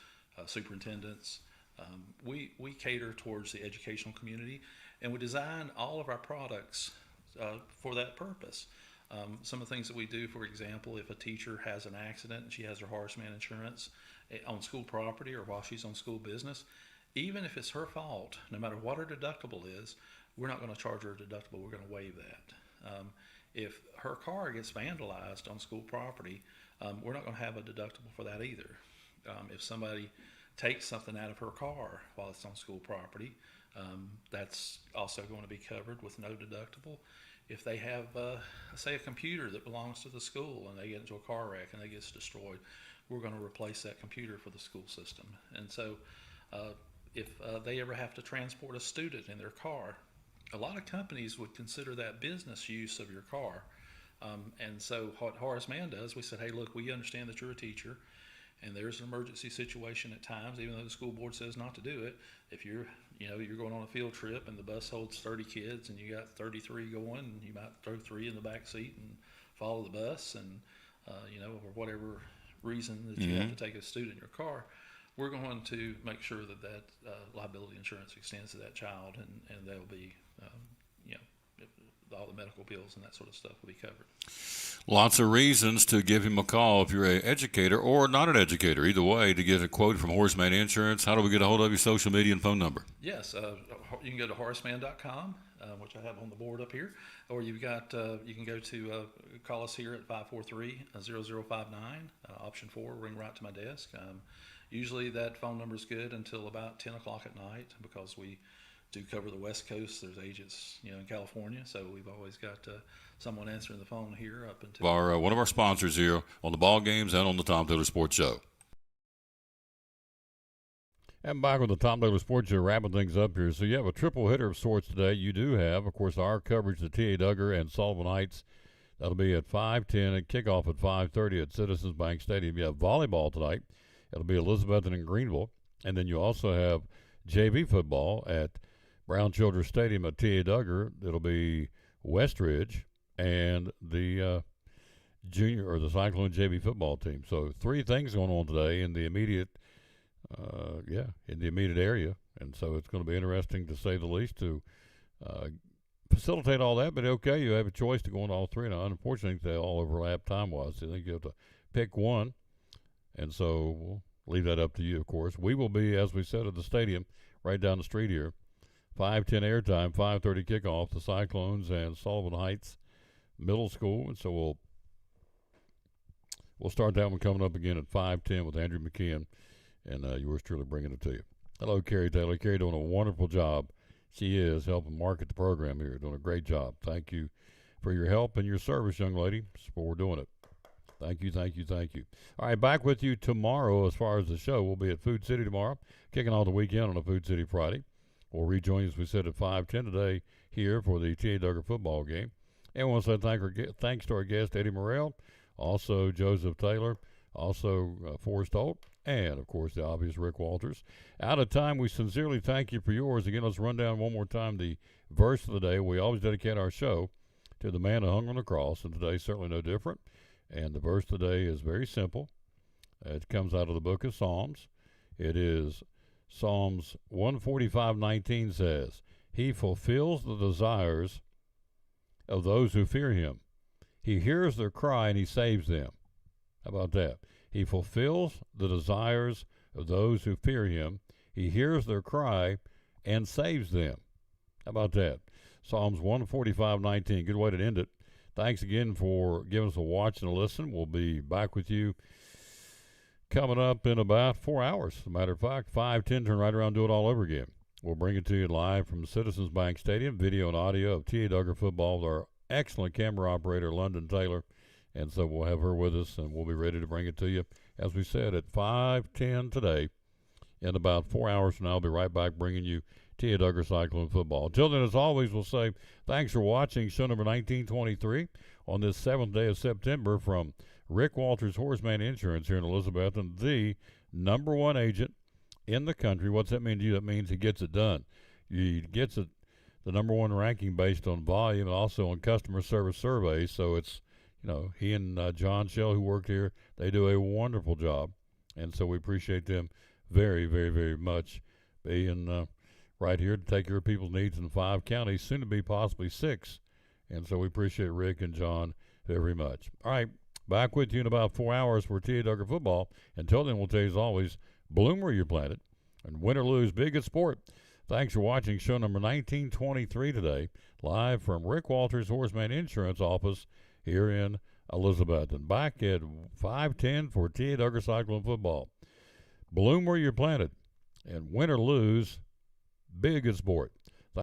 [SPEAKER 3] superintendents. We cater towards the educational community, and we design all of our products for that purpose. Some of the things that we do, for example, if a teacher has an accident and she has her Horseman insurance on school property or while she's on school business, even if it's her fault, no matter what her deductible is, we're not going to charge her a deductible. We're going to waive that. If her car gets vandalized on school property, we're not going to have a deductible for that either. If somebody takes something out of her car while it's on school property, that's also going to be covered with no deductible. If they have, say, a computer that belongs to the school and they get into a car wreck and it gets destroyed, we're going to replace that computer for the school system. And so if they ever have to transport a student in their car, a lot of companies would consider that business use of your car. And so what Horace Mann does, we said, hey, look, we understand that you're a teacher and there's an emergency situation at times, even though the school board says not to do it. If you're going on a field trip and the bus holds 30 kids and you got 33 going, and you might throw 3 in the back seat and follow the bus, and for whatever reason that you have to take a student in your car, we're going to make sure that liability insurance extends to that child, and they'll be, all the medical bills and that sort of stuff will be covered.
[SPEAKER 1] Lots of reasons to give him a call if you're an educator or not an educator. Either way, to get a quote from Horseman Insurance. How do we get a hold of your social media and phone number?
[SPEAKER 3] Yes, you can go to horseman.com, which I have on the board up here, or you can go to call us here at 543-0059, option 4, ring right to my desk. Usually that phone number is good until about 10 o'clock at night because we do cover the West Coast. There's agents, in California, so we've always got someone answering the phone here up until
[SPEAKER 1] one of our sponsors here on the ball games and on the Tom Douglas Sports Show. And back with the Tom Douglas Sports Show, wrapping things up here. So you have a triple hitter of sorts today. You do have, of course, our coverage of T.A. Duggar and Sullivan Heights. That'll be at 5:10 and kickoff at 5:30 at Citizens Bank Stadium. You have volleyball tonight. It'll be Elizabethton and Greenville. And then you also have JV football at Brown Children's Stadium at T.A. Duggar. It'll be Westridge and the junior or the Cyclone JV football team. So 3 things going on today in the immediate area And so it's going to be interesting, to say the least, to facilitate all that. But okay, you have a choice to go on all three. Now, unfortunately, they all overlap time-wise. So I think you have to pick one. And so we'll leave that up to you, of course. We will be, as we said, at the stadium right down the street here. 5:10 airtime, 5:30 kickoff, the Cyclones and Sullivan Heights Middle School. And so we'll start that one coming up again at 5:10 with Andrew McKeon and yours truly bringing it to you. Hello, Carrie Taylor. Carrie doing a wonderful job. She is helping market the program here, doing a great job. Thank you for your help and your service, young lady, for doing it. Thank you, thank you, thank you. All right, back with you tomorrow as far as the show. We'll be at Food City tomorrow, kicking off the weekend on a Food City Friday. We'll rejoin, as we said, at 5:10 today here for the T.A. Duggar football game. And we want to say thanks to our guest, Eddie Morrell, also Joseph Taylor, also Forrest Holt, and, of course, the obvious Rick Walters. Out of time, we sincerely thank you for yours. Again, let's run down one more time the verse of the day. We always dedicate our show to the man who hung on the cross, and today's certainly no different. And the verse today is very simple. It comes out of the book of Psalms. It is Psalms 145:19 says, "He fulfills the desires of those who fear him. He hears their cry and he saves them." How about that? He fulfills the desires of those who fear him. He hears their cry and saves them. How about that? Psalms 145:19. Good way to end it. Thanks again for giving us a watch and a listen. We'll be back with you coming up in about 4 hours. As a matter of fact, 5:10, turn right around and do it all over again. We'll bring it to you live from Citizens Bank Stadium, video and audio of T.A. Duggar football with our excellent camera operator, London Taylor. And so we'll have her with us, and we'll be ready to bring it to you, as we said, at 5:10 today. In about 4 hours from now, I'll be right back bringing you T.A. Duggar Cyclone football. Until then, as always, we'll say thanks for watching show number 1923 on this 7th day of September from Rick Walters Horseman Insurance here in Elizabeth, and the #1 agent in the country. What's that mean to you? That means he gets it done. He gets it, the #1 ranking based on volume and also on customer service surveys. So it's, he and John Shell, who worked here, they do a wonderful job. And so we appreciate them very, very, very much being right here to take care of people's needs in 5 counties, soon to be possibly 6. And so we appreciate Rick and John very much. All right, back with you in about 4 hours for T.A. Duggar football. Until then, we'll tell you as always, bloom where you're planted, and win or lose, be a good sport. Thanks for watching show number 1923 today, live from Rick Walters Horseman Insurance office here in Elizabeth. And back at 5:10 for T.A. Duggar Cyclone football. Bloom where you're planted, and win or lose, be a good sport.